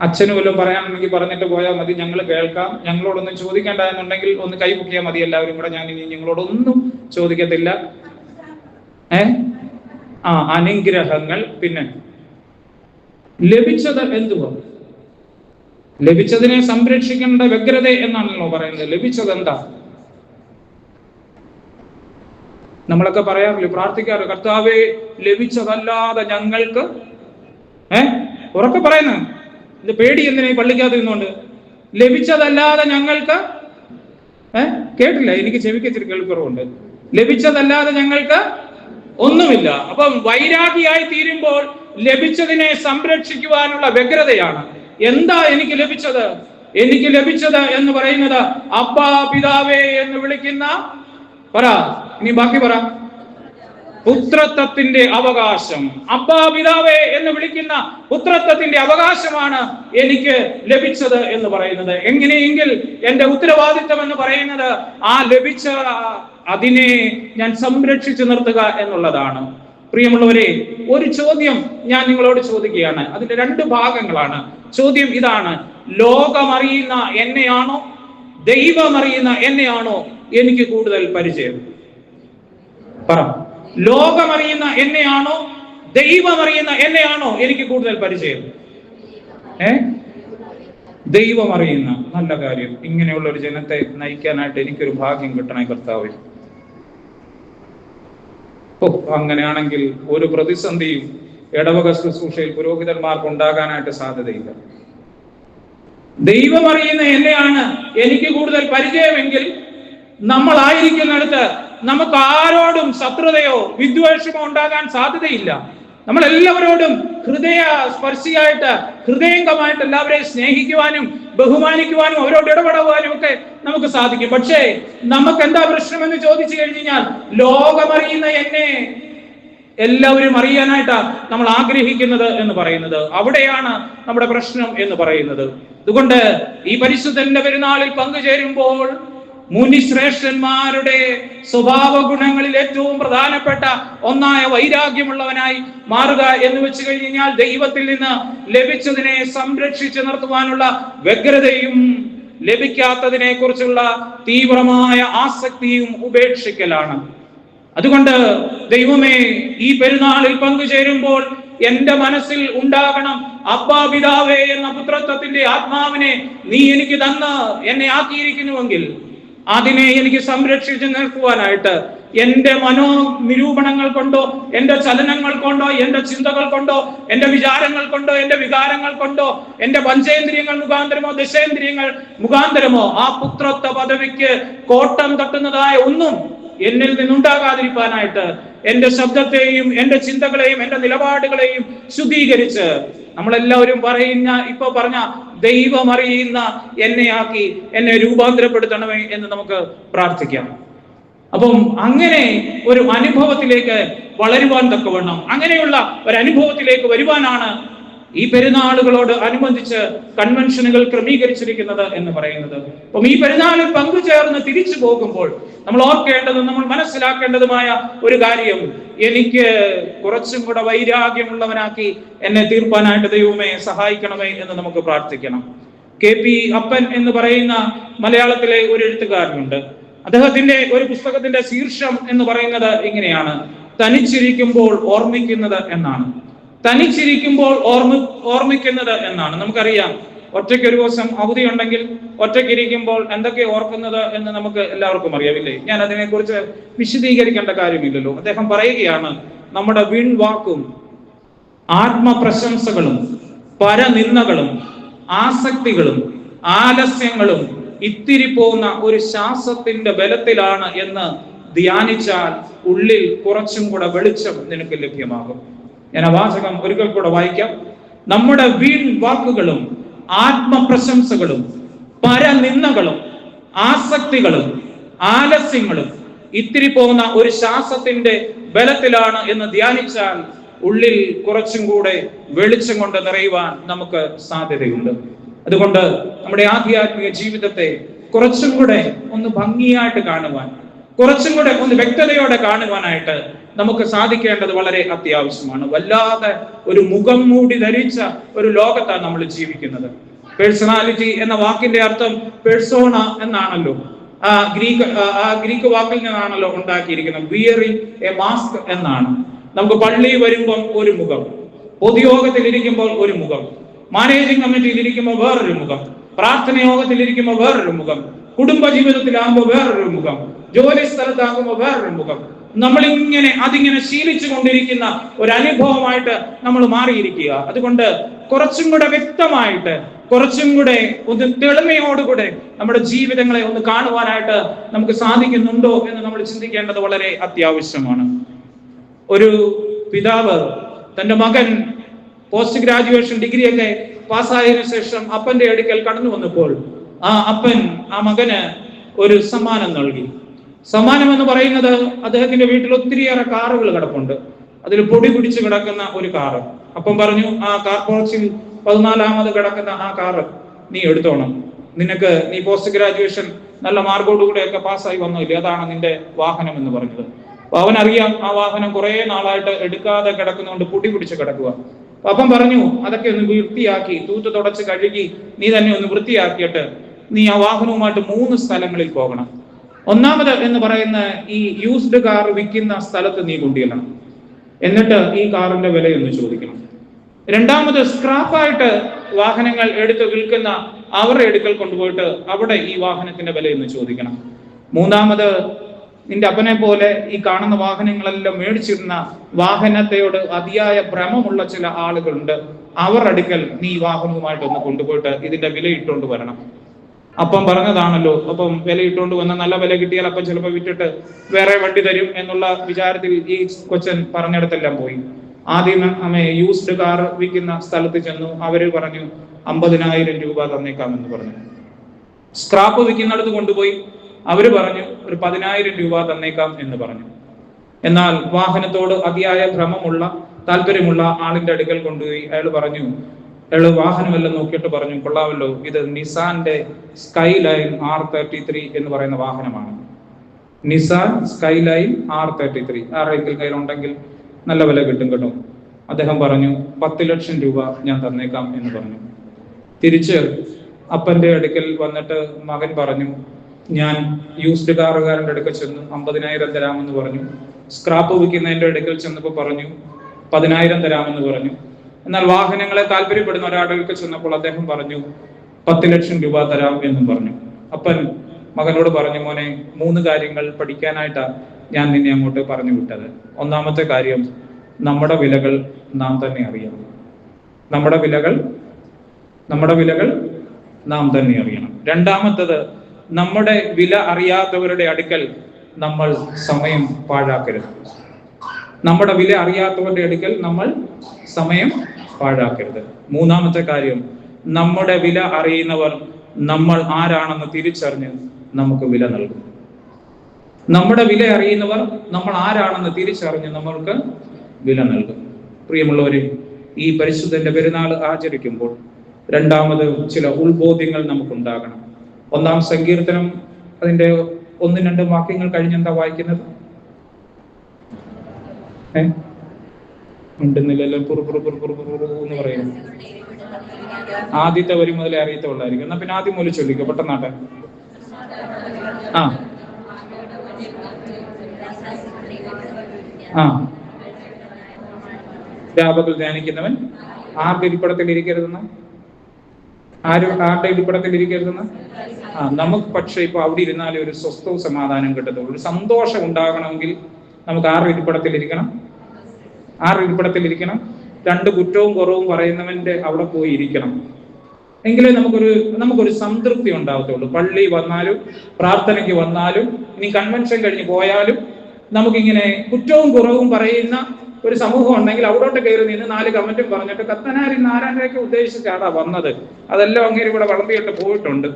അച്ഛനും വല്ലതും പറയാനുണ്ടെങ്കിൽ പറഞ്ഞിട്ട് പോയാൽ മതി, ഞങ്ങൾ കേൾക്കാം. ഞങ്ങളോടൊന്നും ചോദിക്കേണ്ട എന്നുണ്ടെങ്കിൽ ഒന്ന് കൈ പൊക്കിയാൽ മതി എല്ലാവരും കൂടെ. ഞാൻ ഇനി നിങ്ങളോടൊന്നും ചോദിക്കത്തില്ല. അനുഗ്രഹങ്ങൾ. പിന്നെ ലഭിച്ചത് എന്തുവാ? ലഭിച്ചതിനെ സംരക്ഷിക്കേണ്ട വ്യഗ്രത എന്നാണല്ലോ പറയുന്നത്. ലഭിച്ചത് എന്താ? നമ്മളൊക്കെ പറയാറില്ല, പ്രാർത്ഥിക്കാറ്, കർത്താവേ ലഭിച്ചതല്ലാതെ ഞങ്ങൾക്ക്. ഉറക്കെ പറയുന്നു. ഇത് പേടി എന്തിനാ ഈ പള്ളിക്കകത്ത് നിന്നുകൊണ്ട്? ലഭിച്ചതല്ലാതെ ഞങ്ങൾക്ക്. കേട്ടില്ല? എനിക്ക് ചെവിക്ക് ഇച്ചിരി കേൾക്കുറവുണ്ട്. ലഭിച്ചതല്ലാതെ ഞങ്ങൾക്ക് ഒന്നുമില്ല. അപ്പം വൈരാഗിയായി തീരുമ്പോൾ ലഭിച്ചതിനെ സംരക്ഷിക്കുവാനുള്ള വ്യഗ്രതയാണ്. എന്താ എനിക്ക് ലഭിച്ചത്? എനിക്ക് ലഭിച്ചത് എന്ന് പറയുന്നത് അപ്പാ പിതാവേ എന്ന് വിളിക്കുന്ന ഇനി ബാക്കി പറ. പുത്രത്വത്തിന്റെ അവകാശം. അപ്പാ പിതാവേ എന്ന് വിളിക്കുന്ന പുത്രത്വത്തിന്റെ അവകാശമാണ് എനിക്ക് ലഭിച്ചത് എന്ന് പറയുന്നത്. എങ്ങനെയെങ്കിൽ എന്റെ ഉത്തരവാദിത്വം എന്ന് പറയുന്നത് ആ ലഭിച്ച അതിനെ ഞാൻ സംരക്ഷിച്ചു നിർത്തുക എന്നുള്ളതാണ്. പ്രിയമുള്ളവരെ, ഒരു ചോദ്യം ഞാൻ നിങ്ങളോട് ചോദിക്കുകയാണ്. അതിന്റെ 2 ഭാഗങ്ങളാണ്. ചോദ്യം ഇതാണ്: ലോകമറിയുന്ന എന്നെയാണോ ദൈവമറിയുന്ന എന്നെയാണോ എനിക്ക് കൂടുതൽ പരിചയം? പറ. ലോകമറിയുന്ന എന്നെയാണോ ദൈവമറിയുന്ന എന്നെയാണോ എനിക്ക് കൂടുതൽ പരിചയം? ദൈവമറിയുന്ന. നല്ല കാര്യം. ഇങ്ങനെയുള്ള ഒരു ജനത്തെ നയിക്കാനായിട്ട് എനിക്കൊരു ഭാഗ്യം കിട്ടണേ കർത്താവേ. അങ്ങനെയാണെങ്കിൽ ഒരു പ്രതിസന്ധിയും ഇടവക ശുശ്രൂഷയിൽ പുരോഹിതന്മാർക്ക് ഉണ്ടാകാനായിട്ട് സാധ്യതയില്ല. ദൈവമറിയുന്ന എന്നെയാണ് എനിക്ക് കൂടുതൽ പരിചയമെങ്കിൽ നമ്മളായിരിക്കുന്നിടത്ത് നമുക്ക് ആരോടും ശത്രുതയോ വിദ്വേഷമോ ഉണ്ടാകാൻ സാധ്യതയില്ല. നമ്മൾ എല്ലാവരോടും ഹൃദയ സ്പർശിയായിട്ട് ഹൃദയംഗമായിട്ട് എല്ലാവരെയും സ്നേഹിക്കുവാനും ബഹുമാനിക്കുവാനും അവരോട് ഇടപെടുവാനും ഒക്കെ നമുക്ക് സാധിക്കും. പക്ഷേ നമുക്ക് എന്താ പ്രശ്നമെന്ന് ചോദിച്ചു കഴിഞ്ഞാൽ, ലോകമറിയുന്ന എന്നെ എല്ലാവരും അറിയാനായിട്ടാ നമ്മൾ ആഗ്രഹിക്കുന്നത് എന്ന് പറയുന്നത്. അവിടെയാണ് നമ്മുടെ പ്രശ്നം എന്ന് പറയുന്നത്. അതുകൊണ്ട് ഈ പരിശുദ്ധന്റെ പെരുന്നാളിൽ പങ്കുചേരുമ്പോൾ മുനിശ്രേഷ്ഠന്മാരുടെ സ്വഭാവ ഗുണങ്ങളിൽ ഏറ്റവും പ്രധാനപ്പെട്ട ഒന്നായ വൈരാഗ്യമുള്ളവനായി മാറുക എന്ന് വെച്ച് കഴിഞ്ഞാൽ, ദൈവത്തിൽ നിന്ന് ലഭിച്ചതിനെ സംരക്ഷിച്ചു നിർത്തുവാനുള്ള വ്യഗ്രതയും ലഭിക്കാത്തതിനെ കുറിച്ചുള്ള തീവ്രമായ ആസക്തിയും ഉപേക്ഷിക്കലാണ്. അതുകൊണ്ട് ദൈവമേ, ഈ പെരുന്നാളിൽ പങ്കുചേരുമ്പോൾ എന്റെ മനസ്സിൽ ഉണ്ടാകണം, അപ്പാ പിതാവേ എന്ന പുത്രത്വത്തിന്റെ ആത്മാവിനെ നീ എനിക്ക് തന്ന് എന്നെ ആക്കിയിരിക്കുന്നുവെങ്കിൽ അതിനെ എനിക്ക് സംരക്ഷിച്ചു നിർത്തുവാനായിട്ട് എന്റെ മനോനിരൂപണങ്ങൾ കൊണ്ടോ, എന്റെ ചലനങ്ങൾ കൊണ്ടോ, എന്റെ ചിന്തകൾ കൊണ്ടോ, എന്റെ വിചാരങ്ങൾ കൊണ്ടോ, എന്റെ വികാരങ്ങൾ കൊണ്ടോ, എന്റെ പഞ്ചേന്ദ്രിയങ്ങൾ മുഖാന്തരമോ ദശേന്ദ്രിയങ്ങൾ മുഖാന്തരമോ ആ പുത്രത്വ പദവിക്ക് കോട്ടം തട്ടുന്നതായ ഒന്നും എന്നിൽ നിന്നുണ്ടാകാതിരിക്കാനായിട്ട് എന്റെ ശബ്ദത്തെയും എന്റെ ചിന്തകളെയും എന്റെ നിലപാടുകളെയും ശുദ്ധീകരിച്ച് നമ്മളെല്ലാവരും ഇപ്പൊ പറഞ്ഞ ദൈവം അറിയുന്ന എന്നെയാക്കി എന്നെ രൂപാന്തരപ്പെടുത്തണമേ എന്ന് നമുക്ക് പ്രാർത്ഥിക്കാം. അപ്പം അങ്ങനെ ഒരു അനുഭവത്തിലേക്ക് വളരുവാൻ തക്കവണ്ണം, അങ്ങനെയുള്ള ഒരു അനുഭവത്തിലേക്ക് വരുവാനാണ് ഈ പെരുന്നാളുകളോട് അനുബന്ധിച്ച് കൺവെൻഷനുകൾ ക്രമീകരിച്ചിരിക്കുന്നത് എന്ന് പറയുന്നത്. അപ്പം ഈ പെരുന്നാളിൽ പങ്കുചേർന്ന് തിരിച്ചു പോകുമ്പോൾ നമ്മൾ ഓർക്കേണ്ടതും നമ്മൾ മനസ്സിലാക്കേണ്ടതുമായ ഒരു കാര്യം, എനിക്ക് കുറച്ചും കൂടെ വൈരാഗ്യമുള്ളവനാക്കി എന്നെ തീർപ്പാനായിട്ട് ദൈവമേ സഹായിക്കണമേ എന്ന് നമുക്ക് പ്രാർത്ഥിക്കണം. KP അപ്പൻ എന്ന് പറയുന്ന മലയാളത്തിലെ ഒരു എഴുത്തുകാരനുണ്ട്. അദ്ദേഹത്തിന്റെ ഒരു പുസ്തകത്തിന്റെ ശീർഷം എന്ന് പറയുന്നത് ഇങ്ങനെയാണ്: തനിച്ചിരിക്കുമ്പോൾ ഓർമ്മിക്കുന്നത് എന്നാണ്. തനിച്ചിരിക്കുമ്പോൾ ഓർമ്മിക്കുന്നത് എന്നാണ്. നമുക്കറിയാം, ഒറ്റയ്ക്ക് ഒരു ദിവസം അവധി ഉണ്ടെങ്കിൽ ഒറ്റയ്ക്കിരിക്കുമ്പോൾ എന്തൊക്കെ ഓർക്കുന്നത് എന്ന് നമുക്ക് എല്ലാവർക്കും അറിയാവില്ലേ? ഞാൻ അതിനെക്കുറിച്ച് വിശദീകരിക്കേണ്ട കാര്യമില്ലല്ലോ. അദ്ദേഹം പറയുകയാണ്, നമ്മുടെ വീൺവാക്കും ആത്മപ്രശംസകളും പരനിന്ദകളും ആസക്തികളും ആലസ്യങ്ങളും ഇത്തിരി പോകുന്ന ഒരു ശ്വാസത്തിന്റെ ബലത്തിലാണ് എന്ന് ധ്യാനിച്ചാൽ ഉള്ളിൽ കുറച്ചും കൂടെ വെളിച്ചം നിനക്ക് ലഭ്യമാകും. ഞാൻ ആ വാചകം ഒരിക്കൽ കൂടെ വായിക്കാം. നമ്മുടെ വീൺ വാക്കുകളും ആത്മപ്രശംസകളും പരനിന്ദകളും ആസക്തികളും ആലസ്യങ്ങളും ഇത്തിരി പോകുന്ന ഒരു ശ്വാസത്തിന്റെ ബലത്തിലാണ് എന്ന് ധ്യാനിച്ചാൽ ഉള്ളിൽ കുറച്ചും കൂടെ വെളിച്ചം കൊണ്ട് നിറയുവാൻ നമുക്ക് സാധ്യതയുണ്ട്. അതുകൊണ്ട് നമ്മുടെ ആധ്യാത്മിക ജീവിതത്തെ കുറച്ചും കൂടെ ഒന്ന് ഭംഗിയായിട്ട് കാണുവാൻ, കുറച്ചും കൂടെ ഒന്ന് വ്യക്തതയോടെ കാണുവാനായിട്ട് നമുക്ക് സാധിക്കേണ്ടത് വളരെ അത്യാവശ്യമാണ്. വല്ലാതെ ഒരു മുഖം മൂടി ധരിച്ച ഒരു ലോകത്താണ് നമ്മൾ ജീവിക്കുന്നത്. പേഴ്സണാലിറ്റി എന്ന വാക്കിന്റെ അർത്ഥം പേഴ്സോണ എന്നാണല്ലോ. ആ ഗ്രീക്ക് വാക്കിൽ നിന്നാണല്ലോ ഉണ്ടാക്കിയിരിക്കുന്നത്. വിയറിംഗ് എ മാസ്ക് എന്നാണ്. നമുക്ക് പള്ളിയിൽ വരുമ്പോൾ ഒരു മുഖം, പൊതുയോഗത്തിൽ ഇരിക്കുമ്പോൾ ഒരു മുഖം, മാനേജിംഗ് കമ്മിറ്റിയിൽ ഇരിക്കുമ്പോൾ വേറൊരു മുഖം, പ്രാർത്ഥന യോഗത്തിൽ ഇരിക്കുമ്പോൾ വേറൊരു മുഖം, കുടുംബ ജീവിതത്തിലാകുമ്പോൾ വേറൊരു മുഖം, ജോലി സ്ഥലത്താകുമ്പോൾ വേറൊരു മുഖം. നമ്മളിങ്ങനെ അതിങ്ങനെ ശീലിച്ചു കൊണ്ടിരിക്കുന്ന ഒരു അനുഭവമായിട്ട് നമ്മൾ മാറിയിരിക്കുക. അതുകൊണ്ട് കുറച്ചും കൂടെ വ്യക്തമായിട്ട്, കുറച്ചും കൂടെ ഒന്ന് തെളിമയോടുകൂടെ നമ്മുടെ ജീവിതങ്ങളെ ഒന്ന് കാണുവാനായിട്ട് നമുക്ക് സാധിക്കുന്നുണ്ടോ എന്ന് നമ്മൾ ചിന്തിക്കേണ്ടത് വളരെ അത്യാവശ്യമാണ്. ഒരു പിതാവ് തന്റെ മകൻ പോസ്റ്റ് ഗ്രാജുവേഷൻ ഡിഗ്രിയൊക്കെ പാസ്സായതിനു ശേഷം അപ്പന്റെ അടുക്കൽ കടന്നു വന്നപ്പോൾ ആ അപ്പൻ ആ മകന് ഒരു സമ്മാനം നൽകി. സമ്മാനം എന്ന് പറയുന്നത്, അദ്ദേഹത്തിന്റെ വീട്ടിൽ ഒത്തിരിയേറെ കാറുകൾ കിടപ്പുണ്ട്. അതിൽ പൊടി പിടിച്ച് കിടക്കുന്ന ഒരു കാറ്. അപ്പം പറഞ്ഞു, ആ കാർ പോർച്ചിൽ 14ാമത് കിടക്കുന്ന ആ കാറ് നീ എടുത്തോണം. നീ പോസ്റ്റ് ഗ്രാജുവേഷൻ നല്ല മാർക്കോടുകൂടെയൊക്കെ പാസ്സായി വന്നില്ലേ, അതാണ് നിന്റെ വാഹനം എന്ന് പറഞ്ഞത്. അപ്പൊ അവനറിയാം ആ വാഹനം കുറെ നാളായിട്ട് എടുക്കാതെ കിടക്കുന്നതുകൊണ്ട് പൊടി പിടിച്ച് കിടക്കുക. അപ്പം പറഞ്ഞു, അതൊക്കെ ഒന്ന് വൃത്തിയാക്കി തൂത്ത് തുടച്ച് കഴുകി നീ തന്നെ ഒന്ന് വൃത്തിയാക്കിയിട്ട് നീ ആ വാഹനവുമായിട്ട് 3 സ്ഥലങ്ങളിൽ പോകണം. ഒന്നാമത് എന്ന് പറയുന്ന ഈ യൂസ്ഡ് കാർ വിൽക്കുന്ന സ്ഥലത്ത് നീ കൊണ്ടുചെല്ലണം. എന്നിട്ട് ഈ കാറിന്റെ വിലയൊന്ന് ചോദിക്കണം. രണ്ടാമത് സ്ക്രാപ്പായിട്ട് വാഹനങ്ങൾ എടുത്ത് വിൽക്കുന്ന അവരുടെ അടുക്കൽ കൊണ്ടുപോയിട്ട് അവിടെ ഈ വാഹനത്തിന്റെ വിലയൊന്ന് ചോദിക്കണം. മൂന്നാമത് നിന്റെ അപ്പനെ പോലെ ഈ കാണുന്ന വാഹനങ്ങളെല്ലാം മേടിച്ചിരുന്ന വാഹനത്തെയോട് അതിയായ ഭ്രമമുള്ള ചില ആളുകളുണ്ട്. അവർ അടുക്കൽ നീ വാഹനവുമായിട്ട് ഒന്ന് കൊണ്ടുപോയിട്ട് ഇതിന്റെ വില ഇട്ടുകൊണ്ട് വരണം. അപ്പം പറഞ്ഞതാണല്ലോ, അപ്പം വില ഇട്ടുകൊണ്ട് വന്ന നല്ല വില കിട്ടിയാൽ അപ്പം ചിലപ്പോൾ വിറ്റിട്ട് വേറെ വണ്ടി തരും എന്നുള്ള വിചാരത്തിൽ ഈ കൊച്ചൻ പറഞ്ഞിടത്തെല്ലാം പോയി. ആദ്യം യൂസ്ഡ് കാർ വിൽക്കുന്ന സ്ഥലത്ത് ചെന്നു. അവര് പറഞ്ഞു 50,000 രൂപ തന്നേക്കാമെന്ന് പറഞ്ഞു. സ്ക്രാപ്പ് വിൽക്കുന്നിടത്ത് കൊണ്ടുപോയി അവര് പറഞ്ഞു ഒരു 10,000 രൂപ തന്നേക്കാം എന്ന് പറഞ്ഞു. എന്നാൽ വാഹനത്തോട് അതിയായ ഭ്രമമുള്ള താല്പര്യമുള്ള ആളിന്റെ അടുക്കൽ കൊണ്ടുപോയി അയാള് വാഹനമെല്ലാം നോക്കിയിട്ട് പറഞ്ഞു, കൊള്ളാമല്ലോ, ഇത് നിസാന്റെ സ്കൈലൈൻ R33 എന്ന് പറയുന്ന വാഹനമാണ്. നിസാൻ സ്കൈലൈൻ R33 ആരെങ്കിലും കയ്യിലുണ്ടെങ്കിൽ നല്ല വില കിട്ടും കേട്ടോ. അദ്ദേഹം പറഞ്ഞു 10 ലക്ഷം രൂപ ഞാൻ തന്നേക്കാം എന്ന് പറഞ്ഞു. തിരിച്ച് അപ്പന്റെ അടുക്കൽ വന്നിട്ട് മകൻ പറഞ്ഞു, ഞാൻ യൂസ്ഡ് കാറുകാരന്റെ അടുക്കൽ ചെന്നു 50,000 തരാമെന്ന് പറഞ്ഞു. സ്ക്രാപ്പ് വിൽക്കുന്നതിന്റെ അടുക്കൽ ചെന്നപ്പോൾ പറഞ്ഞു 10,000 തരാമെന്ന് പറഞ്ഞു. എന്നാൽ വാഹനങ്ങളെ താല്പര്യപ്പെടുന്ന ഒരാളുടെ അടുക്കൽ ചെന്നപ്പോൾ അദ്ദേഹം പറഞ്ഞു 10 ലക്ഷം രൂപ തരാം എന്നും പറഞ്ഞു. അപ്പൻ മകനോട് പറഞ്ഞു, മോനെ, 3 കാര്യങ്ങൾ പഠിക്കാനായിട്ടാണ് ഞാൻ നിന്നെ അങ്ങോട്ട് പറഞ്ഞു വിട്ടത്. ഒന്നാമത്തെ കാര്യം, നമ്മുടെ വിലകൾ നാം തന്നെ അറിയണം. നമ്മുടെ വിലകൾ നാം തന്നെ അറിയണം. രണ്ടാമത്തത്, നമ്മുടെ വില അറിയാത്തവരുടെ അടുക്കൽ നമ്മൾ സമയം പാഴാക്കരുത്. നമ്മുടെ വില അറിയാത്തവരുടെ അടുക്കൽ നമ്മൾ സമയം പാഴാക്കരുത്. മൂന്നാമത്തെ കാര്യം, നമ്മുടെ വില അറിയുന്നവർ നമ്മൾ ആരാണെന്ന് തിരിച്ചറിഞ്ഞ് നമുക്ക് വില നൽകും. നമ്മുടെ വില അറിയുന്നവർ നമ്മൾ ആരാണെന്ന് തിരിച്ചറിഞ്ഞ് നമ്മൾക്ക് വില നൽകും. പ്രിയമുള്ളവരെ, ഈ പരിശുദ്ധന്റെ പെരുന്നാൾ ആചരിക്കുമ്പോൾ രണ്ടാമത് ചില ഉത്ബോധ്യങ്ങൾ നമുക്കുണ്ടാകണം. 1-ാം സങ്കീർത്തനം അതിന്റെ 1-2 വാക്യങ്ങൾ കഴിഞ്ഞെന്താ വായിക്കുന്നത്? ഉണ്ടെന്നില്ലല്ലോ, എന്ന് പറയുന്നു. ആദ്യത്തെ വരി മുതലേ അറിയത്തുള്ളായിരിക്കും. എന്നാ പിന്നെ ആദ്യം മുതൽ ചൊല്ലിക്കോ പെട്ടെന്നാട്ടെ. രാപകൽ ധ്യാനിക്കുന്നവൻ ആരുടെ ഇരിപ്പിടത്തിൽ ഇരിക്കരുതെന്ന്? ആരുടെ ഇരിപ്പിടത്തിൽ ഇരിക്കരുതെന്ന്? നമുക്ക് പക്ഷെ ഇപ്പൊ അവിടെ ഇരുന്നാലേ ഒരു സ്വസ്ഥവും സമാധാനം കിട്ടത്തുള്ളൂ. ഒരു സന്തോഷം ഉണ്ടാകണമെങ്കിൽ നമുക്ക് ആരുടെ ഇരിപ്പിടത്തിൽ ഇരിക്കണം? രണ്ട് കുറ്റവും കുറവും പറയുന്നവന്റെ അവിടെ പോയി ഇരിക്കണം. എങ്കിലേ നമുക്കൊരു സംതൃപ്തി ഉണ്ടാകത്തുള്ളൂ. പള്ളി വന്നാലും പ്രാർത്ഥനയ്ക്ക് വന്നാലും ഇനി കൺവെൻഷൻ കഴിഞ്ഞ് പോയാലും നമുക്കിങ്ങനെ കുറ്റവും കുറവും പറയുന്ന ഒരു സമൂഹം ഉണ്ടെങ്കിൽ അവിടോട്ട് കയറി നിന്ന് 4 കമന്റും പറഞ്ഞിട്ട് കത്തനാരി നാരായണയൊക്കെ ഉദ്ദേശിച്ചാടാ വന്നത്, അതെല്ലാം അങ്ങനെ ഇവിടെ വളർത്തിയിട്ട് പോയിട്ടുണ്ട്.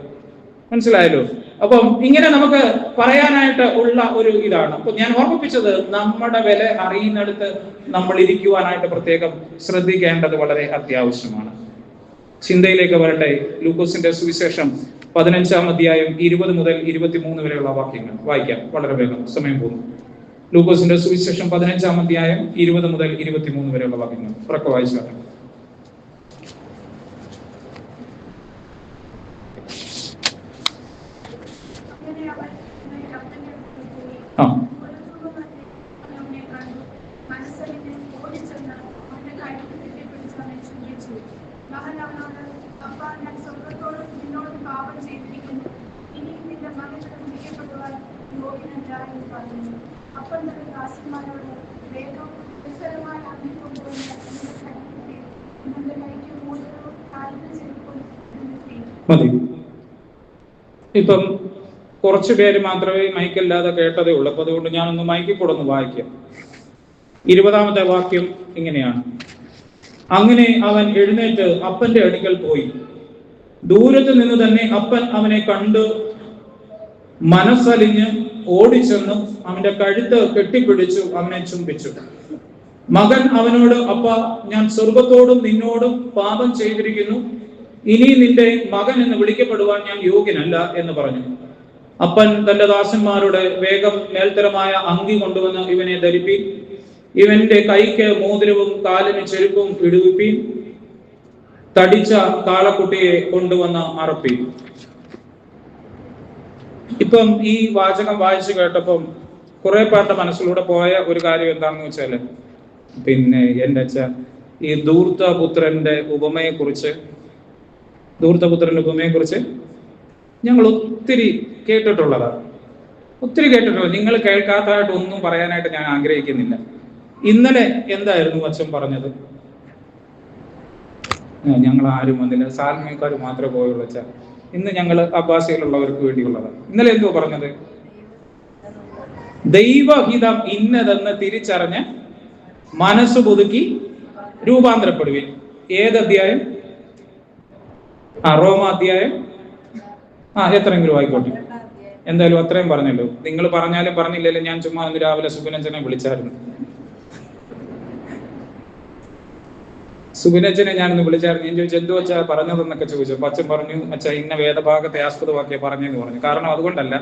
മനസ്സിലായല്ലോ? അപ്പം ഇങ്ങനെ നമുക്ക് പറയാനായിട്ട് ഉള്ള ഒരു ഇതാണ്. അപ്പൊ ഞാൻ ഓർമ്മിപ്പിച്ചത്, നമ്മുടെ വില അറിയുന്നിടത്ത് നമ്മൾ ഇരിക്കുവാനായിട്ട് പ്രത്യേകം ശ്രദ്ധിക്കേണ്ടത് വളരെ അത്യാവശ്യമാണ്. ചിന്തയിലേക്ക് വരട്ടെ. ലൂക്കോസിന്റെ സുവിശേഷം 15-ാം അധ്യായം 20 മുതൽ 23 വരെയുള്ള വാക്യങ്ങൾ വായിക്കാം. വളരെ വേഗം, സമയം പോകുന്നു. ലൂക്കോസിന്റെ സുവിശേഷം 15-ാം അധ്യായം 20 മുതൽ 23 വരെയുള്ള വാക്യങ്ങൾ ഉറക്കെ വായിച്ചു. മതി. ഇപ്പം കുറച്ചു പേര് മാത്രമേ മൈക്കല്ലാതെ കേട്ടതേ ഉള്ളൂ. അപ്പൊ അതുകൊണ്ട് ഞാനൊന്ന് മൈക്കിൽ കൂടെ ഒന്ന് വായിക്കാം. 20-ാമത്തെ വാക്യം ഇങ്ങനെയാണ്: അങ്ങനെ അവൻ എഴുന്നേറ്റ് അപ്പന്റെ അടുക്കൽ പോയി. ദൂരത്ത് നിന്ന് തന്നെ അപ്പൻ അവനെ കണ്ട് മനസ്സലിഞ്ഞ് ഓടിച്ചെന്ന് അവന്റെ കഴുത്ത് കെട്ടിപ്പിടിച്ചു അവനെ ചുംബിച്ചു. മകൻ അവനോട്, അപ്പ, ഞാൻ സ്വർഗത്തോടും നിന്നോടും പാപം ചെയ്തിരിക്കുന്നു, ഇനി നിന്റെ മകൻ എന്ന് വിളിക്കപ്പെടുവാൻ ഞാൻ യോഗ്യനല്ല എന്ന് പറഞ്ഞു. അപ്പൻ തന്റെ ദാസന്മാരുടെ വേഗം മേൽത്തരമായ അങ്കി കൊണ്ടുവന്ന് ഇവനെ ധരിപ്പീൻ, ഇവന്റെ കൈക്ക് മോതിരവും കാലിന് ചെരുപ്പും ഇടുവിപ്പീൻ, തടിച്ച കാളക്കുട്ടിയെ കൊണ്ടുവന്ന് അറപ്പീൻ. ഇപ്പം ഈ വാചകം വായിച്ചു കേട്ടപ്പം കുറെ പേരുടെ മനസ്സിലൂടെ പോയ ഒരു കാര്യം എന്താണെന്ന് വെച്ചാല്, പിന്നെ എൻ്റെ അച്ഛൻ ഈ ധൂർത്തപുത്രന്റെ ഉപമയെക്കുറിച്ച് ഞങ്ങൾ ഒത്തിരി കേട്ടിട്ടുള്ളതാണ്. നിങ്ങൾ കേൾക്കാത്തതായിട്ട് ഒന്നും പറയാനായിട്ട് ഞാൻ ആഗ്രഹിക്കുന്നില്ല. ഇന്നലെ എന്തായിരുന്നു അച്ഛൻ പറഞ്ഞത്? ഞങ്ങൾ ആരും വന്നില്ല, സാൽമിയക്കാർ മാത്രമേ പോയുള്ളൂ അച്ഛൻ. ഇന്ന് ഞങ്ങൾ അബ്ബാസിയിലുള്ളവർക്ക് വേണ്ടിയുള്ളതാണ്. ഇന്നലെ എന്തോ പറഞ്ഞത്? ദൈവഹിതം ഇന്നതെന്ന് തിരിച്ചറിഞ്ഞ് മനസ്സ് പുതുക്കി രൂപാന്തരപ്പെടുവിൻ. ഏത് അധ്യായം? റോമാധ്യായം എത്രയെങ്കിലും ആയിക്കോട്ടെ, എന്തായാലും അത്രയും പറഞ്ഞല്ലോ. നിങ്ങൾ പറഞ്ഞാലും പറഞ്ഞില്ലല്ലോ, ഞാൻ ചുമ്മാ ഇന്ന് രാവിലെ സുബിനച്ചനെ വിളിച്ചായിരുന്നു. സുബിനച്ചനെ ഞാനൊന്ന് വിളിച്ചായിരുന്നു. ഞാൻ ചോദിച്ചു, എന്തു വെച്ചാ പറഞ്ഞതെന്നൊക്കെ ചോദിച്ചു. അപ്പൊ അച്ഛൻ പറഞ്ഞു, അച്ഛാ ഇന്ന വേദഭാഗത്തെ ആസ്പദമാക്കിയ പറഞ്ഞെന്ന് പറഞ്ഞു. കാരണം അതുകൊണ്ടല്ല,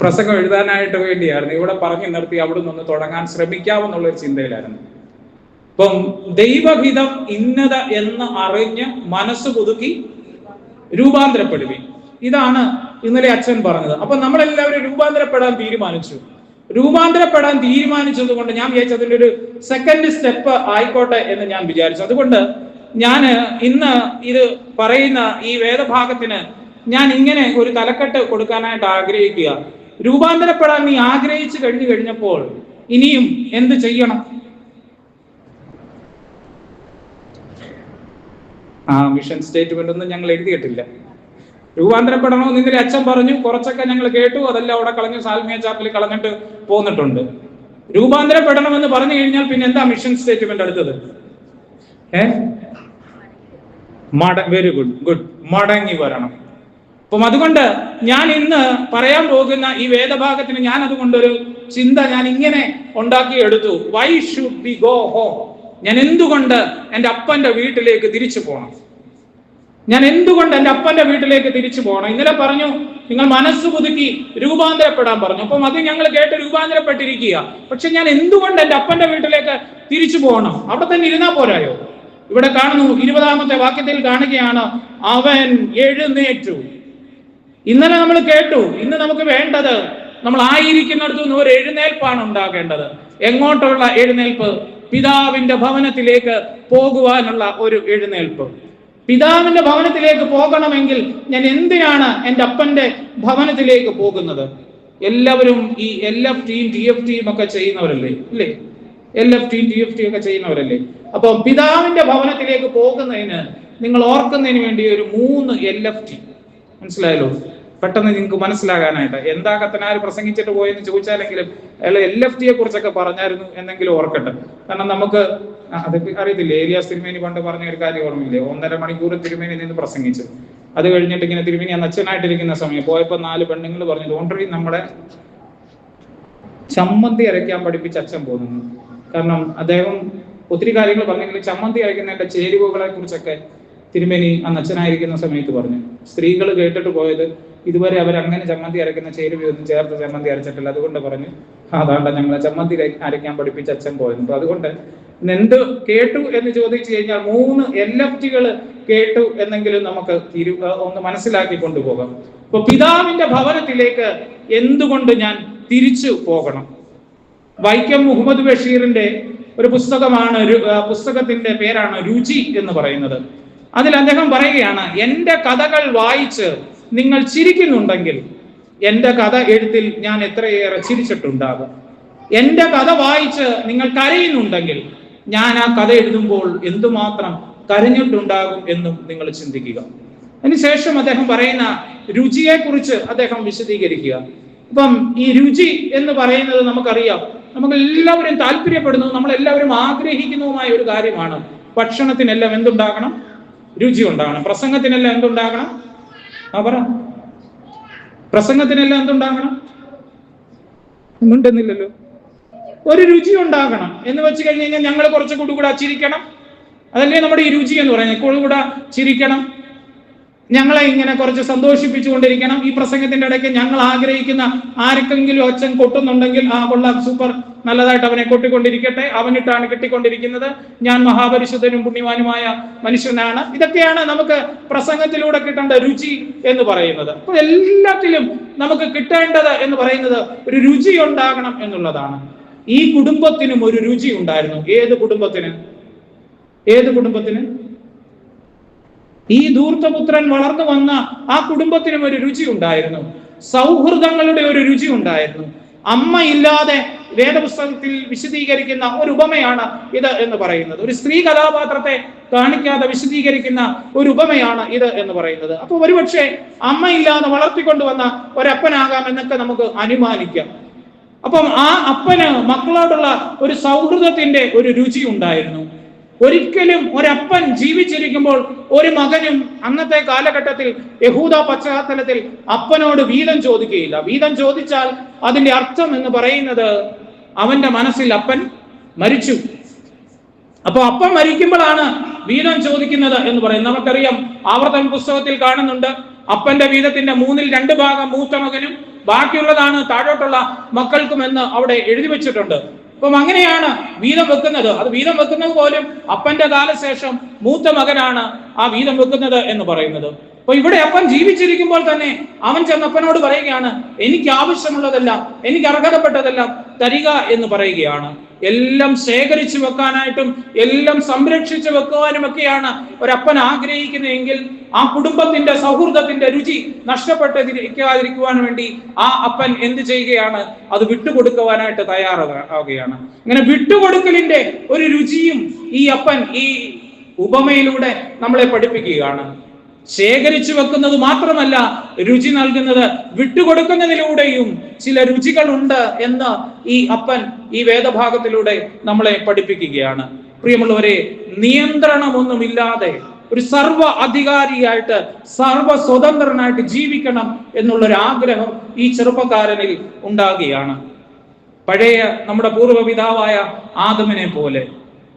പ്രസംഗം എഴുതാനായിട്ട് വേണ്ടിയായിരുന്നു. ഇവിടെ പറഞ്ഞു നിർത്തി അവിടെ നിന്ന് തുടങ്ങാൻ ശ്രമിക്കാമെന്നുള്ളൊരു ചിന്തയിലായിരുന്നു. അപ്പം ദൈവഹിതം ഇന്നത എന്ന് അറിഞ്ഞ് മനസ്സ് പുതുക്കി രൂപാന്തരപ്പെടുവി, ഇതാണ് ഇന്നലെ അച്ഛൻ പറഞ്ഞത്. അപ്പൊ നമ്മളെല്ലാവരും രൂപാന്തരപ്പെടാൻ തീരുമാനിച്ചു. രൂപാന്തരപ്പെടാൻ തീരുമാനിച്ചത് കൊണ്ട് ഞാൻ വിചാരിച്ചു അതിൻ്റെ ഒരു സെക്കൻഡ് സ്റ്റെപ്പ് ആയിക്കോട്ടെ എന്ന് ഞാൻ വിചാരിച്ചു. അതുകൊണ്ട് ഞാൻ ഇന്ന് ഇത് പറയുന്ന ഈ വേദഭാഗത്തിന് ഞാൻ ഇങ്ങനെ ഒരു തലക്കെട്ട് കൊടുക്കാനായിട്ട് ആഗ്രഹിക്കുക. രൂപാന്തരപ്പെടാൻ നീ ആഗ്രഹിച്ചു കഴിഞ്ഞപ്പോൾ ഇനിയും എന്ത് ചെയ്യണം? മിഷൻ സ്റ്റേറ്റ്മെന്റ് ഒന്നും ഞങ്ങൾ എഴുതിയിട്ടില്ല. രൂപാന്തരപ്പെടണമെന്ന് ഇന്നലെ അച്ഛൻ പറഞ്ഞു, കുറച്ചൊക്കെ ഞങ്ങൾ കേട്ടു, അതെല്ലാം അവിടെ കളഞ്ഞു, സാൽമിയ ചാപ്പലിൽ കളഞ്ഞിട്ട് പോന്നിട്ടുണ്ട്. രൂപാന്തരപ്പെടണമെന്ന് പറഞ്ഞു കഴിഞ്ഞാൽ പിന്നെ എന്താ മിഷൻ സ്റ്റേറ്റ്മെന്റ് അടുത്തത്? വെരി ഗുഡ്, മടങ്ങി വരണം. അപ്പം അതുകൊണ്ട് ഞാൻ ഇന്ന് പറയാൻ പോകുന്ന ഈ വേദഭാഗത്തിന് ഞാൻ അതുകൊണ്ടൊരു ചിന്ത ഞാൻ ഇങ്ങനെ ഉണ്ടാക്കി എടുത്തു. Why should we go home? ഞാൻ എന്തുകൊണ്ട് എൻ്റെ അപ്പന്റെ വീട്ടിലേക്ക് തിരിച്ചു പോകണം? ഞാൻ എന്തുകൊണ്ട് എൻ്റെ അപ്പന്റെ വീട്ടിലേക്ക് തിരിച്ചു പോകണം? ഇന്നലെ പറഞ്ഞു നിങ്ങൾ മനസ്സ് പുതുക്കി രൂപാന്തരപ്പെടാൻ പറഞ്ഞു. അപ്പം അത് ഞങ്ങൾ കേട്ട് രൂപാന്തരപ്പെട്ടിരിക്കുക. പക്ഷെ ഞാൻ എന്തുകൊണ്ട് എൻ്റെ അപ്പന്റെ വീട്ടിലേക്ക് തിരിച്ചു പോകണം? അവിടെ തന്നെ ഇരുന്നാ പോരായോ? ഇവിടെ കാണുന്നു 20-ാമത്തെ വാക്യത്തിൽ കാണുകയാണ്, അവൻ എഴുന്നേറ്റു. ഇന്നലെ നമ്മൾ കേട്ടു. ഇന്ന് നമുക്ക് വേണ്ടത്, നമ്മൾ ആയിരിക്കുന്നിടത്തു നിന്ന് ഒരു എഴുന്നേൽപ്പാണ് ഉണ്ടാകേണ്ടത്. എങ്ങോട്ടുള്ള എഴുന്നേൽപ്പ്? പിതാവിന്റെ ഭവനത്തിലേക്ക് പോകുവാനുള്ള ഒരു എഴുന്നേൽപ്പ്. പിതാവിന്റെ ഭവനത്തിലേക്ക് പോകണമെങ്കിൽ ഞാൻ എന്തിനാണ് എൻ്റെ അപ്പന്റെ ഭവനത്തിലേക്ക് പോകുന്നത്? എല്ലാവരും ഈ LFT TFT ഒക്കെ ചെയ്യുന്നവരല്ലേ? ഇല്ലേ? LFT TFT ഒക്കെ ചെയ്യുന്നവരല്ലേ? അപ്പൊ പിതാവിന്റെ ഭവനത്തിലേക്ക് പോകുന്നതിന് നിങ്ങൾ ഓർക്കുന്നതിന് വേണ്ടി ഒരു 3 LFT മനസ്സിലായല്ലോ? പെട്ടെന്ന് നിങ്ങൾക്ക് മനസ്സിലാകാനായിട്ട്. എന്താ കത്തനാർ പ്രസംഗിച്ചിട്ട് പോയെന്ന് ചോദിച്ചാലെങ്കിലും അയാൾ LFT കുറിച്ചൊക്കെ പറഞ്ഞായിരുന്നു എന്നെങ്കിലും ഓർക്കട്ടെ. കാരണം നമുക്ക് അതൊക്കെ അറിയത്തില്ലേ. ഏലിയാസ് തിരുമേനി പണ്ട് പറഞ്ഞ ഒരു കാര്യം ഓർമ്മയില്ലേ? 1.5 മണിക്കൂർ തിരുമേനി നിന്ന് പ്രസംഗിച്ചു. അത് കഴിഞ്ഞിട്ട് ഇങ്ങനെ തിരുമേനി അച്ഛനായിട്ടിരിക്കുന്ന സമയം പോയപ്പോ 4 പെണ്ണുങ്ങൾ പറഞ്ഞു, ഓൾറെഡി നമ്മുടെ ചമ്മന്തി അരയ്ക്കാൻ പഠിപ്പിച്ച് അച്ഛൻ പോകുന്നു. കാരണം അദ്ദേഹം ഒത്തിരി കാര്യങ്ങൾ പറഞ്ഞെങ്കിലും ചമ്മന്തി അരയ്ക്കുന്നതിന്റെ ചേരുവകളെ കുറിച്ചൊക്കെ തിരുമേനി അച്ഛനായിരിക്കുന്ന സമയത്ത് പറഞ്ഞു. സ്ത്രീകൾ കേട്ടിട്ട് പോയത് ഇതുവരെ അവരങ്ങനെ ചമ്മന്തി അരയ്ക്കുന്ന ചേരുവയൊന്നും ചേർത്ത് ചമ്മന്തി അരച്ചിട്ടില്ല. അതുകൊണ്ട് പറഞ്ഞു, അതാണ്ട ഞങ്ങളെ ചമ്മന്തി അരയ്ക്കാൻ പഠിപ്പിച്ച് അച്ഛൻ പോയത്. അപ്പൊ അതുകൊണ്ട് എന്ത് കേട്ടു എന്ന് ചോദിച്ചു കഴിഞ്ഞാൽ 3 LFTകൾ കേട്ടു എന്നെങ്കിലും നമുക്ക് ഒന്ന് മനസ്സിലാക്കി കൊണ്ടുപോകാം. ഇപ്പൊ പിതാവിന്റെ ഭവനത്തിലേക്ക് എന്തുകൊണ്ട് ഞാൻ തിരിച്ചു പോകണം? വൈക്കം മുഹമ്മദ് ബഷീറിന്റെ ഒരു പുസ്തകമാണ്, പുസ്തകത്തിന്റെ പേരാണ് രുചി എന്ന് പറയുന്നത്. അതിൽ അദ്ദേഹം പറയുകയാണ്, എന്റെ കഥകൾ വായിച്ച് നിങ്ങൾ ചിരിക്കുന്നുണ്ടെങ്കിൽ എന്റെ കഥ എഴുത്തിൽ ഞാൻ എത്രയേറെ ചിരിച്ചിട്ടുണ്ടാകും. എന്റെ കഥ വായിച്ച് നിങ്ങൾ കരയുന്നുണ്ടെങ്കിൽ ഞാൻ ആ കഥ എഴുതുമ്പോൾ എന്തുമാത്രം കരഞ്ഞിട്ടുണ്ടാകും എന്നും നിങ്ങൾ ചിന്തിക്കുക. അതിനുശേഷം അദ്ദേഹം പറയുന്ന രുചിയെ കുറിച്ച് അദ്ദേഹം വിശദീകരിക്കുക. അപ്പം ഈ രുചി എന്ന് പറയുന്നത് നമുക്കറിയാം, നമുക്ക് എല്ലാവരും താല്പര്യപ്പെടുന്നു, നമ്മളെല്ലാവരും ആഗ്രഹിക്കുന്നതുമായ ഒരു കാര്യമാണ്. ഭക്ഷണത്തിനെല്ലാം എന്തുണ്ടാകണം? രുചി ഉണ്ടാകണം. പ്രസംഗത്തിനെല്ലാം എന്തുണ്ടാകണം? പറ. പ്രസംഗത്തിനെല്ലാം എന്തുണ്ടാകണം? ഉണ്ടെന്നില്ലല്ലോ. ഒരു രുചി ഉണ്ടാകണം എന്ന് വെച്ച് കഴിഞ്ഞ് കഴിഞ്ഞാൽ ഞങ്ങൾ കുറച്ച് കൂടെ ചിരിക്കണം. അതല്ലേ നമ്മുടെ ഈ രുചി എന്ന് പറയുന്നത്. കൂടെ ചിരിക്കണം, ഞങ്ങളെ ഇങ്ങനെ കുറച്ച് സന്തോഷിപ്പിച്ചുകൊണ്ടിരിക്കണം. ഈ പ്രസംഗത്തിന്റെ ഇടയ്ക്ക് ഞങ്ങൾ ആഗ്രഹിക്കുന്ന ആർക്കെങ്കിലും അച്ഛൻ കൊട്ടുന്നുണ്ടെങ്കിൽ കൊള്ളാം, സൂപ്പർ, നല്ലതായിട്ട് അവനെ കൊട്ടിക്കൊണ്ടിരിക്കട്ടെ, അവനിട്ടാണ് കിട്ടിക്കൊണ്ടിരിക്കുന്നത്, ഞാൻ മഹാപരിശുദ്ധനും പുണ്യവാനുമായ മനുഷ്യനാണ്. ഇതൊക്കെയാണ് നമുക്ക് പ്രസംഗത്തിലൂടെ കിട്ടേണ്ട രുചി എന്ന് പറയുന്നത്. അപ്പൊ എല്ലാത്തിലും നമുക്ക് കിട്ടേണ്ടത് എന്ന് പറയുന്നത് ഒരു രുചി ഉണ്ടാകണം എന്നുള്ളതാണ്. ഈ കുടുംബത്തിനും ഒരു രുചി ഉണ്ടായിരുന്നു. ഏത് കുടുംബത്തിന്? ഈ ധൂർത്തപുത്രൻ വളർന്നു വന്ന ആ കുടുംബത്തിനും ഒരു രുചി ഉണ്ടായിരുന്നു. സൗഹൃദങ്ങളുടെ ഒരു രുചി ഉണ്ടായിരുന്നു. അമ്മ ഇല്ലാതെ വേദപുസ്തകത്തിൽ വിശദീകരിക്കുന്ന ഒരു ഉപമയാണ് ഇത് എന്ന് പറയുന്നത്. ഒരു സ്ത്രീ കഥാപാത്രത്തെ കാണിക്കാതെ വിശദീകരിക്കുന്ന ഒരു ഉപമയാണ് ഇത് എന്ന് പറയുന്നത്. അപ്പൊ ഒരുപക്ഷെ അമ്മ ഇല്ലാതെ വളർത്തിക്കൊണ്ടുവന്ന ഒരപ്പനാകാം എന്നൊക്കെ നമുക്ക് അനുമാനിക്കാം. അപ്പം ആ അപ്പന് മക്കളോടുള്ള ഒരു സൗഹൃദത്തിന്റെ ഒരു രുചി ഉണ്ടായിരുന്നു. ഒരിക്കലും ഒരപ്പൻ ജീവിച്ചിരിക്കുമ്പോൾ ഒരു മകനും അന്നത്തെ കാലഘട്ടത്തിൽ യഹൂദ പശ്ചാത്തലത്തിൽ അപ്പനോട് വീതം ചോദിക്കുകയില്ല. വീതം ചോദിച്ചാൽ അതിന്റെ അർത്ഥം എന്ന് പറയുന്നത് അവന്റെ മനസ്സിൽ അപ്പൻ മരിച്ചു. അപ്പൊ അപ്പൻ മരിക്കുമ്പോഴാണ് വീതം ചോദിക്കുന്നത് എന്ന് പറയുന്നത്. നമുക്കറിയാം, ആവർത്തന പുസ്തകത്തിൽ കാണുന്നുണ്ട്, അപ്പന്റെ വീതത്തിന്റെ 2/3 ഭാഗം മൂത്ത മകനും ബാക്കിയുള്ളതാണ് താഴോട്ടുള്ള മക്കൾക്കും എന്ന് അവിടെ എഴുതി വെച്ചിട്ടുണ്ട്. അപ്പം അങ്ങനെയാണ് വീതം വെക്കുന്നത്. അത് വീതം വെക്കുന്നത് പോലും അപ്പന്റെ കാലശേഷം മൂത്ത മകനാണ് ആ വീതം വെക്കുന്നത് എന്ന് പറയുന്നത്. അപ്പൊ ഇവിടെ അപ്പൻ ജീവിച്ചിരിക്കുമ്പോൾ തന്നെ അവൻ ചെന്നപ്പനോട് പറയുകയാണ്, എനിക്ക് ആവശ്യമുള്ളതെല്ലാം, എനിക്ക് അർഹതപ്പെട്ടതെല്ലാം തരിക എന്ന് പറയുകയാണ്. എല്ലാം ശേഖരിച്ചു വെക്കാനായിട്ടും എല്ലാം സംരക്ഷിച്ചു വെക്കുവാനുമൊക്കെയാണ് ഒരപ്പൻ ആഗ്രഹിക്കുന്നതെങ്കിൽ ആ കുടുംബത്തിന്റെ സൗഹൃദത്തിന്റെ രുചി നഷ്ടപ്പെട്ടിരിക്കാതിരിക്കുവാൻ വേണ്ടി ആ അപ്പൻ എന്ത് ചെയ്യുകയാണ്? അത് വിട്ടുകൊടുക്കുവാനായിട്ട് തയ്യാറാവുകയാണ്. ഇങ്ങനെ വിട്ടുകൊടുക്കലിന്റെ ഒരു രുചിയും ഈ അപ്പൻ ഈ ഉപമയിലൂടെ നമ്മളെ പഠിപ്പിക്കുകയാണ്. ശേഖരിച്ചു വെക്കുന്നത് മാത്രമല്ല, രുചി നൽകുന്നത് വിട്ടുകൊടുക്കുന്നതിലൂടെയും ചില രുചികളുണ്ട് എന്ന് ഈ അപ്പൻ ഈ വേദഭാഗത്തിലൂടെ നമ്മളെ പഠിപ്പിക്കുകയാണ്. പ്രിയമുള്ളവരെ, നിയന്ത്രണമൊന്നുമില്ലാതെ ഒരു സർവ അധികാരിയായിട്ട് സർവ സ്വതന്ത്രനായിട്ട് ജീവിക്കണം എന്നുള്ളൊരു ആഗ്രഹം ഈ ചെറുപ്പക്കാരനിൽ ഉണ്ടാകുകയാണ്. പഴയ നമ്മുടെ പൂർവ്വപിതാവായ ആദമിനെ പോലെ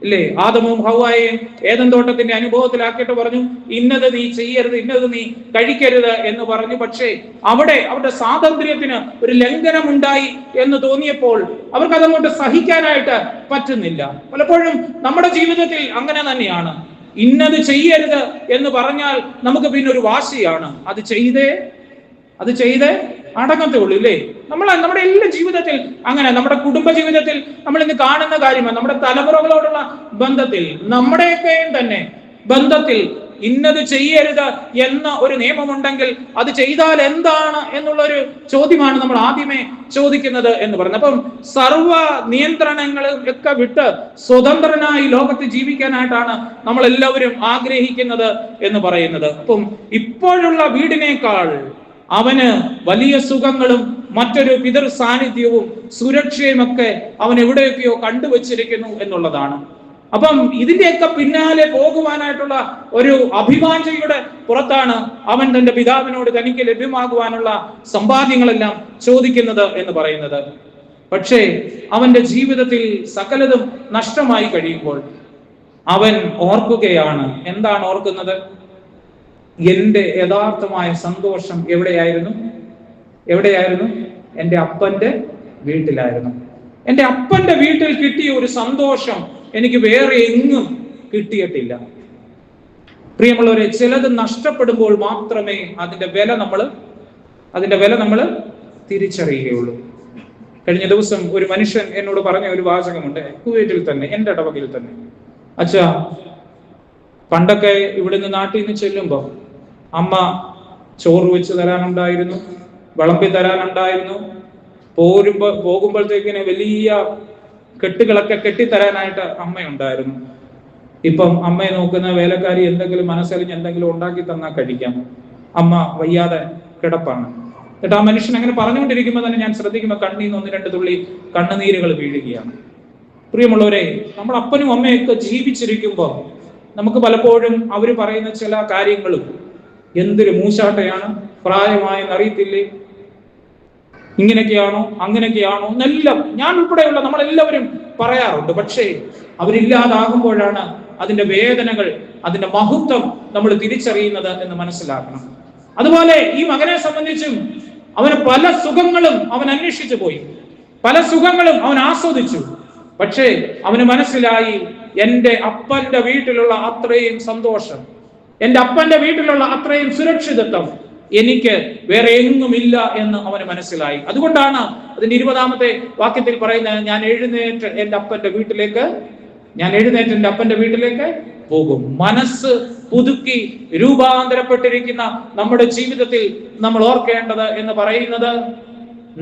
ഇല്ലേ, ആദമും ഹവ്വായെയും ഏദൻ തോട്ടത്തിന്റെ അനുഭവത്തിലാക്കിയിട്ട് പറഞ്ഞു, ഇന്നത് നീ ചെയ്യരുത്, ഇന്നത് നീ കഴിക്കരുത് എന്ന് പറഞ്ഞു. പക്ഷേ അവിടെ അവരുടെ സ്വാതന്ത്ര്യത്തിന് ഒരു ലംഘനം ഉണ്ടായി എന്ന് തോന്നിയപ്പോൾ അവർക്ക് അതങ്ങോട്ട് സഹിക്കാനായിട്ട് പറ്റുന്നില്ല. പലപ്പോഴും നമ്മുടെ ജീവിതത്തിൽ അങ്ങനെ തന്നെയാണ്. ഇന്നത് ചെയ്യരുത് എന്ന് പറഞ്ഞാൽ നമുക്ക് പിന്നെ ഒരു വാശിയാണ്. അത് ചെയ്തേ അടങ്ങത്തുള്ളൂ ഇല്ലേ? നമ്മുടെ എല്ലാ ജീവിതത്തിൽ അങ്ങനെ, നമ്മുടെ കുടുംബ ജീവിതത്തിൽ നമ്മൾ ഇന്ന് കാണുന്ന കാര്യമാണ്. നമ്മുടെ തലമുറകളോടുള്ള ബന്ധത്തിൽ, നമ്മുടെയൊക്കെയും തന്നെ ബന്ധത്തിൽ ഇന്നത് ചെയ്യരുത് എന്ന ഒരു നിയമമുണ്ടെങ്കിൽ അത് ചെയ്താൽ എന്താണ് എന്നുള്ളൊരു ചോദ്യമാണ് നമ്മൾ ആദ്യമേ ചോദിക്കുന്നത് എന്ന് പറയുന്നത്. അപ്പം സർവ നിയന്ത്രണങ്ങളും ഒക്കെ വിട്ട് സ്വതന്ത്രനായി ലോകത്ത് ജീവിക്കാനായിട്ടാണ് നമ്മൾ എല്ലാവരും ആഗ്രഹിക്കുന്നത് എന്ന് പറയുന്നത്. അപ്പം ഇപ്പോഴുള്ള വീടിനേക്കാൾ അവന് വലിയ സുഖങ്ങളും മറ്റൊരു പിതൃ സാന്നിധ്യവും സുരക്ഷയും ഒക്കെ അവൻ എവിടെയൊക്കെയോ കണ്ടുവച്ചിരിക്കുന്നു എന്നുള്ളതാണ്. അപ്പം ഇതിന്റെയൊക്കെ പിന്നാലെ പോകുവാനായിട്ടുള്ള ഒരു അഭിവാഞ്ചയുടെ പുറത്താണ് അവൻ തന്റെ പിതാവിനോട് തനിക്ക് ലഭ്യമാകുവാനുള്ള സമ്പാദ്യങ്ങളെല്ലാം ചോദിക്കുന്നത് എന്ന് പറയുന്നത്. പക്ഷേ അവന്റെ ജീവിതത്തിൽ സകലതും നഷ്ടമായി കഴിയുമ്പോൾ അവൻ ഓർക്കുകയാണ്. എന്താണ് ഓർക്കുന്നത്? എന്റെ യഥാർത്ഥമായ സന്തോഷം എവിടെയായിരുന്നു? എൻ്റെ അപ്പന്റെ വീട്ടിലായിരുന്നു. എൻ്റെ അപ്പന്റെ വീട്ടിൽ കിട്ടിയ ഒരു സന്തോഷം എനിക്ക് വേറെ എങ്ങും കിട്ടിയിട്ടില്ല. പ്രിയമുള്ളവരെ, ചിലത് നഷ്ടപ്പെടുമ്പോൾ മാത്രമേ അതിന്റെ വില നമ്മൾ തിരിച്ചറിയുകയുള്ളൂ. കഴിഞ്ഞ ദിവസം ഒരു മനുഷ്യൻ എന്നോട് പറഞ്ഞ ഒരു വാചകമുണ്ട്, കുവൈറ്റിൽ തന്നെ, എൻ്റെ ഇടവകയിൽ തന്നെ. അച്ഛാ, പണ്ടൊക്കെ ഇവിടുന്ന് നാട്ടിൽ നിന്ന് ചെല്ലുമ്പോൾ അമ്മ ചോറ് വെച്ച് തരാനുണ്ടായിരുന്നു, വിളമ്പി തരാനുണ്ടായിരുന്നു, പോകുമ്പോഴത്തേക്കിന് വലിയ കെട്ടുകളൊക്കെ കെട്ടിത്തരാനായിട്ട് അമ്മയുണ്ടായിരുന്നു. ഇപ്പം അമ്മയെ നോക്കുന്ന വേലക്കാരി എന്തെങ്കിലും മനസ്സറിഞ്ഞ് എന്തെങ്കിലും ഉണ്ടാക്കി തന്നാൽ കഴിക്കാം. അമ്മ വയ്യാതെ കിടപ്പാണ്. എന്നിട്ട് ആ മനുഷ്യൻ അങ്ങനെ പറഞ്ഞുകൊണ്ടിരിക്കുമ്പോൾ തന്നെ ഞാൻ ശ്രദ്ധിക്കുമ്പോൾ കണ്ണീന്ന് 1-2 തുള്ളി കണ്ണുനീരുകൾ വീഴുകയാണ്. പ്രിയമുള്ളവരെ, നമ്മുടെ അപ്പനും അമ്മയൊക്കെ ജീവിച്ചിരിക്കുമ്പോൾ നമുക്ക് പലപ്പോഴും അവർ പറയുന്ന ചില കാര്യങ്ങളും എന്തൊരു മൂശാട്ടയാണ്, പ്രായമായെന്നറിയത്തില്ലേ, ഇങ്ങനെയൊക്കെയാണോ അങ്ങനെയൊക്കെയാണോ എന്നെല്ലാം ഞാൻ ഉൾപ്പെടെയുള്ള നമ്മളെല്ലാവരും പറയാറുണ്ട്. പക്ഷേ അവരില്ലാതാകുമ്പോഴാണ് അതിന്റെ വേദനകൾ, അതിന്റെ മഹത്വം നമ്മൾ തിരിച്ചറിയുന്നത് എന്ന് മനസ്സിലാക്കണം. അതുപോലെ ഈ മകനെ സംബന്ധിച്ചും അവന് പല സുഖങ്ങളും അവൻ അന്വേഷിച്ചു പോയി, പല സുഖങ്ങളും അവൻ ആസ്വദിച്ചു. പക്ഷേ അവന് മനസ്സിലായി, എൻ്റെ അപ്പന്റെ വീട്ടിലുള്ള അത്രയും സന്തോഷം, എൻ്റെ അപ്പന്റെ വീട്ടിലുള്ള അത്രയും സുരക്ഷിതത്വം എനിക്ക് വേറെ എങ്ങുമില്ല എന്ന് അവന് മനസ്സിലായി. അതുകൊണ്ടാണ് അതിന്റെ 20-ാമത്തെ വാക്യത്തിൽ പറയുന്നത്, ഞാൻ എഴുന്നേറ്റ് എൻ്റെ അപ്പന്റെ വീട്ടിലേക്ക് പോകും. മനസ്സ് പുതുക്കി രൂപാന്തരപ്പെട്ടിരിക്കുന്ന നമ്മുടെ ജീവിതത്തിൽ നമ്മൾ ഓർക്കേണ്ടത് എന്ന് പറയുന്നത്,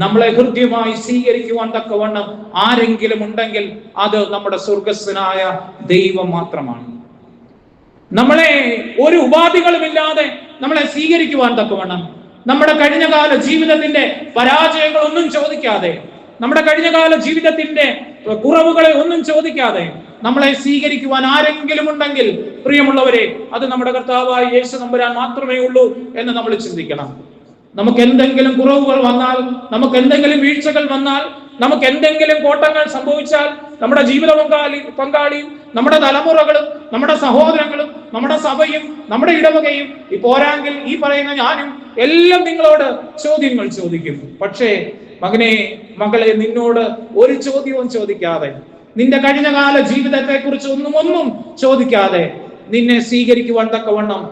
നമ്മളെ ഹൃദ്യമായി സ്വീകരിക്കുവാൻ തക്കവണ്ണം ആരെങ്കിലും ഉണ്ടെങ്കിൽ അത് നമ്മുടെ സ്വർഗസ്ഥനായ ദൈവം മാത്രമാണ്. നമ്മളെ ഒരു ഉപാധികളുമില്ലാതെ നമ്മളെ സ്വീകരിക്കുവാൻ തക്കവണ്ണം, നമ്മുടെ കഴിഞ്ഞകാല ജീവിതത്തിന്റെ പരാജയങ്ങളൊന്നും ചോദിക്കാതെ, നമ്മുടെ കഴിഞ്ഞകാല ജീവിതത്തിന്റെ കുറവുകളെ ഒന്നും ചോദിക്കാതെ, നമ്മളെ സ്വീകരിക്കുവാൻ ആരെങ്കിലും ഉണ്ടെങ്കിൽ പ്രിയമുള്ളവരെ, അത് നമ്മുടെ കർത്താവായ യേശു തമ്പുരാൻ മാത്രമേ ഉള്ളൂ എന്ന് നമ്മൾ ചിന്തിക്കണം. നമുക്ക് എന്തെങ്കിലും കുറവുകൾ വന്നാൽ, നമുക്ക് എന്തെങ്കിലും വീഴ്ചകൾ വന്നാൽ, നമുക്ക് എന്തെങ്കിലും കോട്ടങ്ങൾ സംഭവിച്ചാൽ, നമ്മുടെ ജീവിത പങ്കാളിയും നമ്മുടെ തലമുറകളും നമ്മുടെ സഹോദരങ്ങളും നമ്മുടെ സഭയും നമ്മുടെ ഇടവകയും ഈ പോരാങ്കിൽ ഈ പറയുന്ന ഞാനും എല്ലാം നിങ്ങളോട് ചോദ്യങ്ങൾ ചോദിക്കും. പക്ഷേ മകനെ, മകളെ, നിന്നോട് ഒരു ചോദ്യവും ചോദിക്കാതെ, നിന്റെ കഴിഞ്ഞകാല ജീവിതത്തെ കുറിച്ച് ഒന്നും ചോദിക്കാതെ നിന്നെ സ്വീകരിക്കുവാൻ തക്കവണ്ണം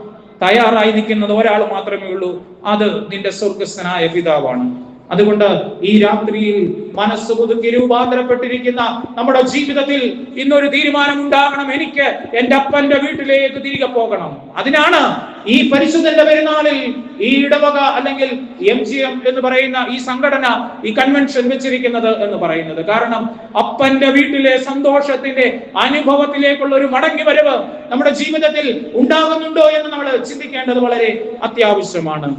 തയ്യാറായി നിൽക്കുന്നത് ഒരാൾ മാത്രമേ ഉള്ളൂ. അത് നിന്റെ സ്വർഗസ്ഥനായ പിതാവാണ്. അതുകൊണ്ട് ഈ രാത്രിയിൽ മനസ്സ് പുതുക്കി രൂപാന്തരപ്പെട്ടിരിക്കുന്ന നമ്മുടെ ജീവിതത്തിൽ ഇന്നൊരു തീരുമാനം ഉണ്ടാകണം. എനിക്ക് എന്റെ അപ്പന്റെ വീട്ടിലേക്ക് തിരികെ പോകണം. അതിനാണ് ഈ പരിശുദ്ധന്റെ പെരുന്നാളിൽ ഈ ഇടവക അല്ലെങ്കിൽ MGM എന്ന് പറയുന്ന ഈ സംഘടന ഈ കൺവെൻഷൻ വെച്ചിരിക്കുന്നത് എന്ന് പറയുന്നത്. കാരണം അപ്പന്റെ വീട്ടിലെ സന്തോഷത്തിന്റെ അനുഭവത്തിലേക്കുള്ള ഒരു മടങ്ങി വരവ് നമ്മുടെ ജീവിതത്തിൽ ഉണ്ടാകുന്നുണ്ടോ എന്ന് നമ്മൾ ചിന്തിക്കേണ്ടത് വളരെ അത്യാവശ്യമാണ്.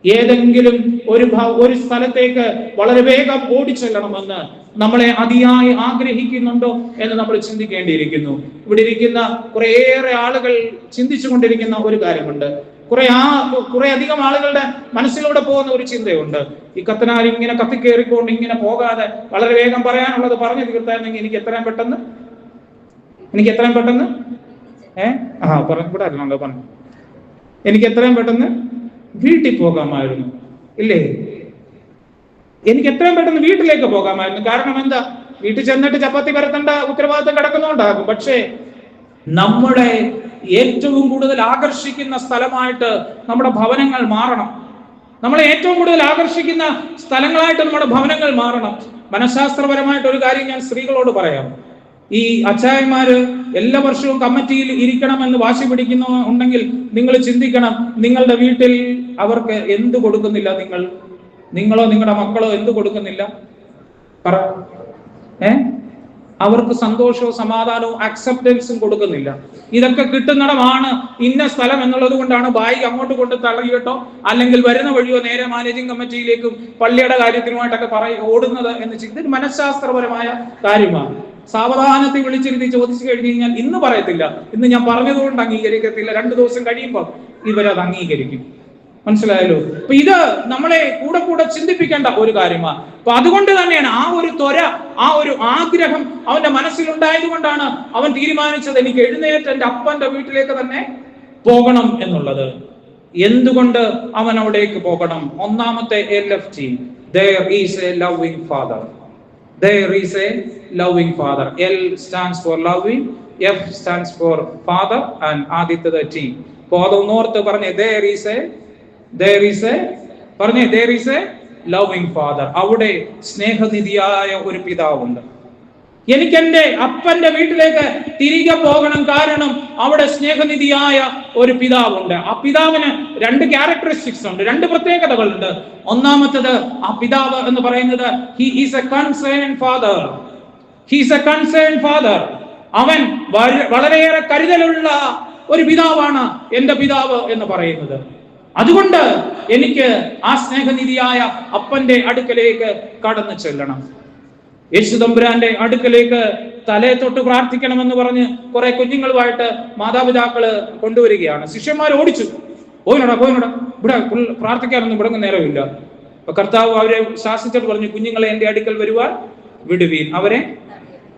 ഏതെങ്കിലും ഒരു സ്ഥലത്തേക്ക് വളരെ വേഗം ഓടിച്ചെല്ലണമെന്ന് നമ്മളെ അതിയായി ആഗ്രഹിക്കുന്നുണ്ടോ എന്ന് നമ്മൾ ചിന്തിക്കേണ്ടിയിരിക്കുന്നു. ഇവിടെ ഇരിക്കുന്ന കുറേയേറെ ആളുകൾ ചിന്തിച്ചു കൊണ്ടിരിക്കുന്ന ഒരു കാര്യമുണ്ട്. കുറെ അധികം ആളുകളുടെ മനസ്സിലൂടെ പോകുന്ന ഒരു ചിന്തയുണ്ട്. ഈ കത്തനാർ ഇങ്ങനെ കത്തിക്കേറിക്കൊണ്ട് ഇങ്ങനെ പോകാതെ വളരെ വേഗം പറയാനുള്ളത് പറഞ്ഞു തീർത്തായിരുന്നെങ്കിൽ എനിക്ക് എത്രയും പെട്ടെന്ന് പറഞ്ഞുകൂടായിരുന്നല്ലോ പറഞ്ഞു എനിക്ക് എത്രയും പെട്ടെന്ന് വീട്ടിൽ പോകാമായിരുന്നു, ഇല്ലേ? എനിക്ക് എത്രയും പെട്ടെന്ന് വീട്ടിലേക്ക് പോകാമായിരുന്നു. കാരണം എന്താ? വീട്ടിൽ ചെന്നിട്ട് ചപ്പാത്തി പരത്തേണ്ട ഉത്തരവാദിത്തം കിടക്കുന്നുണ്ടാകും. പക്ഷേ നമ്മുടെ ഏറ്റവും കൂടുതൽ ആകർഷിക്കുന്ന സ്ഥലമായിട്ട് നമ്മുടെ ഭവനങ്ങൾ മാറണം. നമ്മളെ ഏറ്റവും കൂടുതൽ ആകർഷിക്കുന്ന സ്ഥലങ്ങളായിട്ട് നമ്മുടെ ഭവനങ്ങൾ മാറണം. മനഃശാസ്ത്രപരമായിട്ട് ഒരു കാര്യം ഞാൻ സ്ത്രീകളോട് പറയാം. ഈ അച്ചായന്മാര് എല്ലാ വർഷവും കമ്മിറ്റിയിൽ ഇരിക്കണമെന്ന് വാശി പിടിക്കുന്നുണ്ടെങ്കിൽ നിങ്ങൾ ചിന്തിക്കണം, നിങ്ങളുടെ വീട്ടിൽ അവർക്ക് എന്ത് കൊടുക്കുന്നില്ല? നിങ്ങളോ നിങ്ങളുടെ മക്കളോ എന്ത് കൊടുക്കുന്നില്ല? പറ. അവർക്ക് സന്തോഷവും സമാധാനവും അക്സെപ്റ്റൻസും കൊടുക്കുന്നില്ല. ഇതൊക്കെ കിട്ടുന്നിടമാണ് ഇന്ന സ്ഥലം എന്നുള്ളത് കൊണ്ടാണ് ബാഗ് അങ്ങോട്ട് കൊണ്ട് തള്ളിയിട്ടോ അല്ലെങ്കിൽ വരുന്ന വഴിയോ നേരെ മാനേജിംഗ് കമ്മിറ്റിയിലേക്കും പള്ളിയുടെ കാര്യത്തിനുമായിട്ടൊക്കെ ഓടുന്നത് എന്ന് ഇതൊരു മനഃശാസ്ത്രപരമായ കാര്യമാണ്. സാവധാനത്തിൽ വിളിച്ചിരുത്തി ചോദിച്ചു കഴിഞ്ഞു കഴിഞ്ഞാൽ ഇന്ന് പറയത്തില്ല, ഇന്ന് ഞാൻ പറഞ്ഞതുകൊണ്ട് അംഗീകരിക്കത്തില്ല, 2 ദിവസം കഴിയുമ്പോൾ ഇവരത് അംഗീകരിക്കും. മനസ്സിലായല്ലോ? അപ്പൊ ഇത് നമ്മളെ കൂടെ ചിന്തിപ്പിക്കേണ്ട ഒരു കാര്യമാണ്. അപ്പൊ അതുകൊണ്ട് തന്നെയാണ് ആ ഒരു ത്വര, ആ ഒരു ആഗ്രഹം അവന്റെ മനസ്സിലുണ്ടായത് കൊണ്ടാണ് അവൻ തീരുമാനിച്ചത് എനിക്ക് എഴുന്നേറ്റ് എന്റെ അപ്പന്റെ വീട്ടിലേക്ക് തന്നെ പോകണം എന്നുള്ളത്. എന്തുകൊണ്ട് അവൻ അവിടേക്ക് പോകണം? ഒന്നാമത്തെ LFT, there is a loving father. There is a loving father. L stands for loving, F stands for father, and ആദ്യത്തെ T. പോന്നോർത്ത് പറഞ്ഞേ there is a loving father. അവിടെ സ്നേഹനിധിയായ ഒരു പിതാവുണ്ട്. എനിക്ക് എന്റെ അപ്പന്റെ വീട്ടിലേക്ക് തിരികെ പോകണം. കാരണം അവിടെ സ്നേഹനിധിയായ ഒരു പിതാവുണ്ട്. ആ പിതാവിന് 2 ക്യാരക്ടറിസ്റ്റിക്സ് ഉണ്ട്, 2 പ്രത്യേകതകളുണ്ട്. ഒന്നാമത്തത്, ആ പിതാവ് എന്ന് പറയുന്നത് he is a concerned father. അവൻ വളരെയേറെ കരുതലുള്ള ഒരു പിതാവാണ് എന്റെ പിതാവ് എന്ന് പറയുന്നത്. അതുകൊണ്ട് എനിക്ക് ആ സ്നേഹനിധിയായ അപ്പന്റെ അടുക്കലേക്ക് കടന്നു ചെല്ലണം. യേശു തമ്പുരാന്റെ അടുക്കലേക്ക് തലയെ തൊട്ട് പ്രാർത്ഥിക്കണമെന്ന് പറഞ്ഞ് കുറെ കുഞ്ഞുങ്ങളുമായിട്ട് മാതാപിതാക്കള് കൊണ്ടുവരികയാണ്. ശിഷ്യന്മാർ ഓടിച്ചു, പോയിനോടാ ഇവിടെ പ്രാർത്ഥിക്കാനൊന്നും ഇവിടെ നേരമില്ല. അപ്പൊ കർത്താവ് അവരെ ശാസിച്ചിട്ട് പറഞ്ഞു, കുഞ്ഞുങ്ങളെ എന്റെ അടുക്കൽ വരുവാൻ വിടുവീൻ,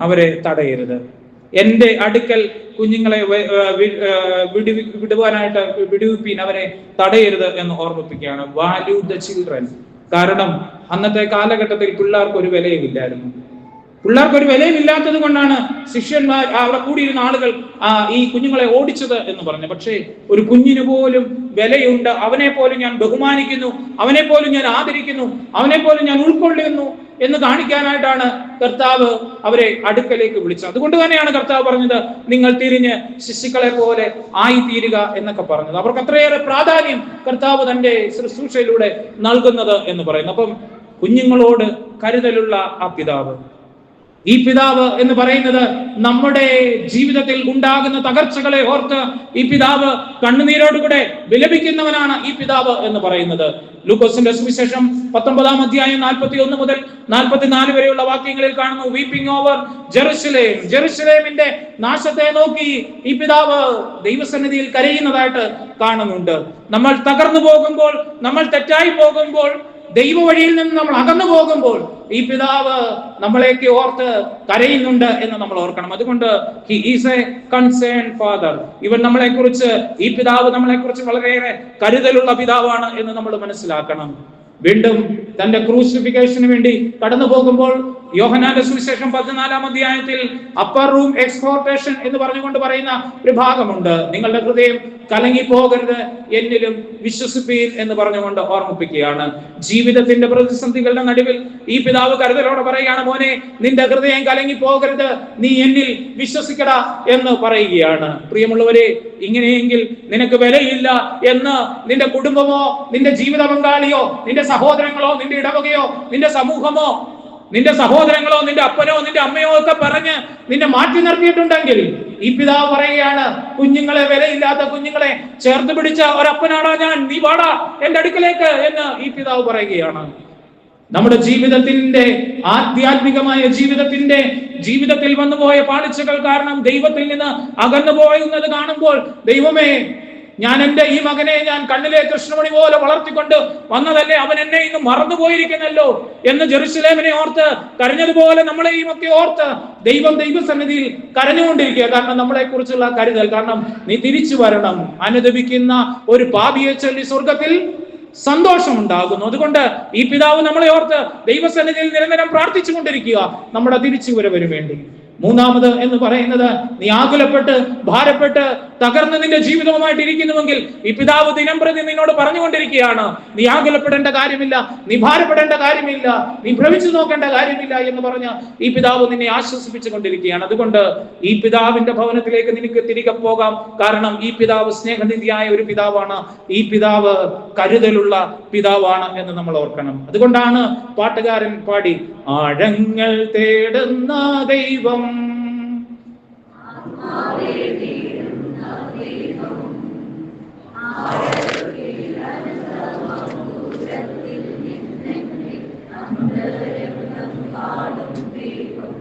അവരെ തടയരുത്. എന്റെ അടുക്കൽ കുഞ്ഞുങ്ങളെ വിടുവാനായിട്ട് വിടുവിപ്പീൻ, അവരെ തടയരുത് എന്ന് ഓർമ്മിപ്പിക്കുകയാണ്. Value the children. കാരണം അന്നത്തെ കാലഘട്ടത്തിൽ പിള്ളേർക്ക് ഒരു വിലയുമില്ലായിരുന്നു. പിള്ളേർക്കൊരു വിലയുമില്ലാത്തത് കൊണ്ടാണ് ശിഷ്യന്മാർ, അവിടെ കൂടിയിരുന്ന ആളുകൾ ഈ കുഞ്ഞുങ്ങളെ ഓടിച്ചത് എന്ന് പറഞ്ഞു. പക്ഷേ ഒരു കുഞ്ഞിന് പോലും വിലയുണ്ട്. അവനെ പോലും ഞാൻ ബഹുമാനിക്കുന്നു, അവനെ പോലും ഞാൻ ആദരിക്കുന്നു, അവനെ പോലും ഞാൻ ഉൾക്കൊള്ളുന്നു എന്ന് കാണിക്കാനായിട്ടാണ് കർത്താവ് അവരെ അടുക്കലേക്ക് വിളിച്ചത്. അതുകൊണ്ട് തന്നെയാണ് കർത്താവ് പറഞ്ഞത്, നിങ്ങൾ തിരിഞ്ഞ് ശിശുക്കളെ പോലെ ആയിത്തീരുക എന്നൊക്കെ പറഞ്ഞത്. അവർക്ക് അത്രയേറെ പ്രാധാന്യം കർത്താവ് തന്റെ ശുശ്രൂഷയിലൂടെ നൽകുന്നത് എന്ന് പറയുന്നു. അപ്പം കുഞ്ഞുങ്ങളോട് കരുതലുള്ള ആ പിതാവ്, ഈ പിതാവ് എന്ന് പറയുന്നത് നമ്മുടെ ജീവിതത്തിൽ ഉണ്ടാകുന്ന തകർച്ചകളെ ഓർത്ത് ഈ പിതാവ് കണ്ണുനീരോടുകൂടെ വിലപിക്കുന്നവനാണ് ഈ പിതാവ് എന്ന് പറയുന്നത്. ലൂക്കോസിന്റെ സുവിശേഷം 19-ാം അധ്യായം 41 മുതൽ 44 വരെയുള്ള വാക്യങ്ങളിൽ കാണുന്നു, വീപ്പിംഗ് ഓവർ ജെറുസലേം, ജെറുസലേമിന്റെ നാശത്തെ നോക്കി ഈ പിതാവ് ദൈവസന്നിധിയിൽ കരയുന്നതായിട്ട് കാണുന്നുണ്ട്. നമ്മൾ തകർന്നു പോകുമ്പോൾ, നമ്മൾ തെറ്റായി പോകുമ്പോൾ, ദൈവ വഴിയിൽ നിന്ന് നമ്മൾ അകന്നു പോകുമ്പോൾ ഈ പിതാവ് നമ്മളേക്ക് ഓർത്ത് കരയുന്നുണ്ട് എന്ന് നമ്മൾ ഓർക്കണം. അതുകൊണ്ട് he is A concerned father. ഇവൻ നമ്മളെക്കുറിച്ച്, ഈ പിതാവ് നമ്മളെക്കുറിച്ച് വളരെയേറെ കരുതലുള്ള പിതാവാണ് എന്ന് നമ്മൾ മനസ്സിലാക്കണം. വീണ്ടും തന്റെ ക്രൂസിഫിക്കേഷന് വേണ്ടി കടന്നു പോകുമ്പോൾ യോഹന്നാന്റെ സുവിശേഷം 14-ാം അധ്യായത്തിൽ അപ്പർ റൂം എക്സ്ഹോർട്ടേഷൻ എന്ന് പറഞ്ഞുകൊണ്ട് പറയുന്ന ഒരു ഭാഗമുണ്ട്. നിങ്ങളുടെ ഹൃദയം കലങ്ങി പോകരുത്, എന്നിലും വിശ്വസിപ്പീൻ എന്ന് പറഞ്ഞുകൊണ്ട് ഓർമ്മിപ്പിക്കുകയാണ്. ജീവിതത്തിന്റെ പ്രതിസന്ധികളുടെ നടുവിൽ ഈ പിതാവ് കരുതലോടെ പറയുകയാണ്, മോനെ, നിന്റെ ഹൃദയം കലങ്ങി പോകരുത്, നീ എന്നിൽ വിശ്വസിക്കടാ എന്ന് പറയുകയാണ്. പ്രിയമുള്ളവരെ, ഇങ്ങനെയെങ്കിൽ നിനക്ക് വിലയില്ല എന്ന് നിന്റെ കുടുംബമോ, നിന്റെ ജീവിത പങ്കാളിയോ, നിന്റെ സഹോദരങ്ങളോ, നിന്റെ ഇടവകയോ, നിന്റെ സമൂഹമോ, നിന്റെ സഹോദരങ്ങളോ, നിന്റെ അപ്പനോ, നിന്റെ അമ്മയോ ഒക്കെ പറഞ്ഞ് നിന്നെ മാറ്റി നിർത്തിയിട്ടുണ്ടെങ്കിൽ ഈ പിതാവ് പറയുകയാണ്, കുഞ്ഞുങ്ങളെ, വിലയില്ലാത്ത കുഞ്ഞുങ്ങളെ ചേർത്ത് പിടിച്ച ഒരപ്പനാടാ ഞാൻ, നീ വാടാ എന്റെ അടുക്കലേക്ക് എന്ന് ഈ പിതാവ് പറയുകയാണ്. നമ്മുടെ ജീവിതത്തിന്റെ, ആധ്യാത്മികമായ ജീവിതത്തിൽ വന്നുപോയ പാളിച്ചകൾ കാരണം ദൈവത്തിൽ നിന്ന് അകന്നു പോയുന്നത് കാണുമ്പോൾ, ദൈവമേ, ഞാൻ എന്റെ ഈ മകനെ ഞാൻ കണ്ണിലെ കൃഷ്ണമണി പോലെ വളർത്തിക്കൊണ്ട് വന്നതല്ലേ, അവൻ എന്നെ ഇന്ന് മറന്നുപോയിരിക്കുന്നല്ലോ എന്ന് ജെറുസലേമിനെ ഓർത്ത് കരഞ്ഞതുപോലെ നമ്മളെയും ഒക്കെ ഓർത്ത് ദൈവസന്നിധിയിൽ കരഞ്ഞുകൊണ്ടിരിക്കുക. കാരണം നമ്മളെ കുറിച്ചുള്ള കരുതൽ. കാരണം നീ തിരിച്ചു വരണം, അനുദപിക്കുന്ന ഒരു പാപിയെ ചൊല്ലി സ്വർഗത്തിൽ സന്തോഷമുണ്ടാകുന്നു. അതുകൊണ്ട് ഈ പിതാവ് നമ്മളെ ഓർത്ത് ദൈവസന്നിധിയിൽ നിരന്തരം പ്രാർത്ഥിച്ചു കൊണ്ടിരിക്കുക നമ്മുടെ തിരിച്ചുവരവിന് വേണ്ടി. മൂന്നാമത് എന്ന് പറയുന്നത്, നീ ആകുലപ്പെട്ട് ഭാരപ്പെട്ട് തകർന്ന് നിന്റെ ജീവിതവുമായിട്ട് ഇരിക്കുന്നുവെങ്കിൽ ഈ പിതാവ് ദിനം പ്രതി നിന്നോട് പറഞ്ഞുകൊണ്ടിരിക്കുകയാണ്, നീ ആകുലപ്പെടേണ്ട കാര്യമില്ല, നീ ഭാരപ്പെടേണ്ട കാര്യമില്ല, നീ ഭ്രമിച്ചു നോക്കേണ്ട കാര്യമില്ല എന്ന് പറഞ്ഞ് ഈ പിതാവ് നിന്നെ ആശ്വസിപ്പിച്ചു കൊണ്ടിരിക്കുകയാണ്. അതുകൊണ്ട് ഈ പിതാവിന്റെ ഭവനത്തിലേക്ക് നിനക്ക് തിരികെ പോകാം. കാരണം ഈ പിതാവ് സ്നേഹനിധിയായ ഒരു പിതാവാണ്, ഈ പിതാവ് കരുതലുള്ള പിതാവാണ് എന്ന് നമ്മൾ ഓർക്കണം. അതുകൊണ്ടാണ് പാട്ടുകാരൻ പാടി, ആഴങ്ങൾ തേടുന്ന ദൈവം,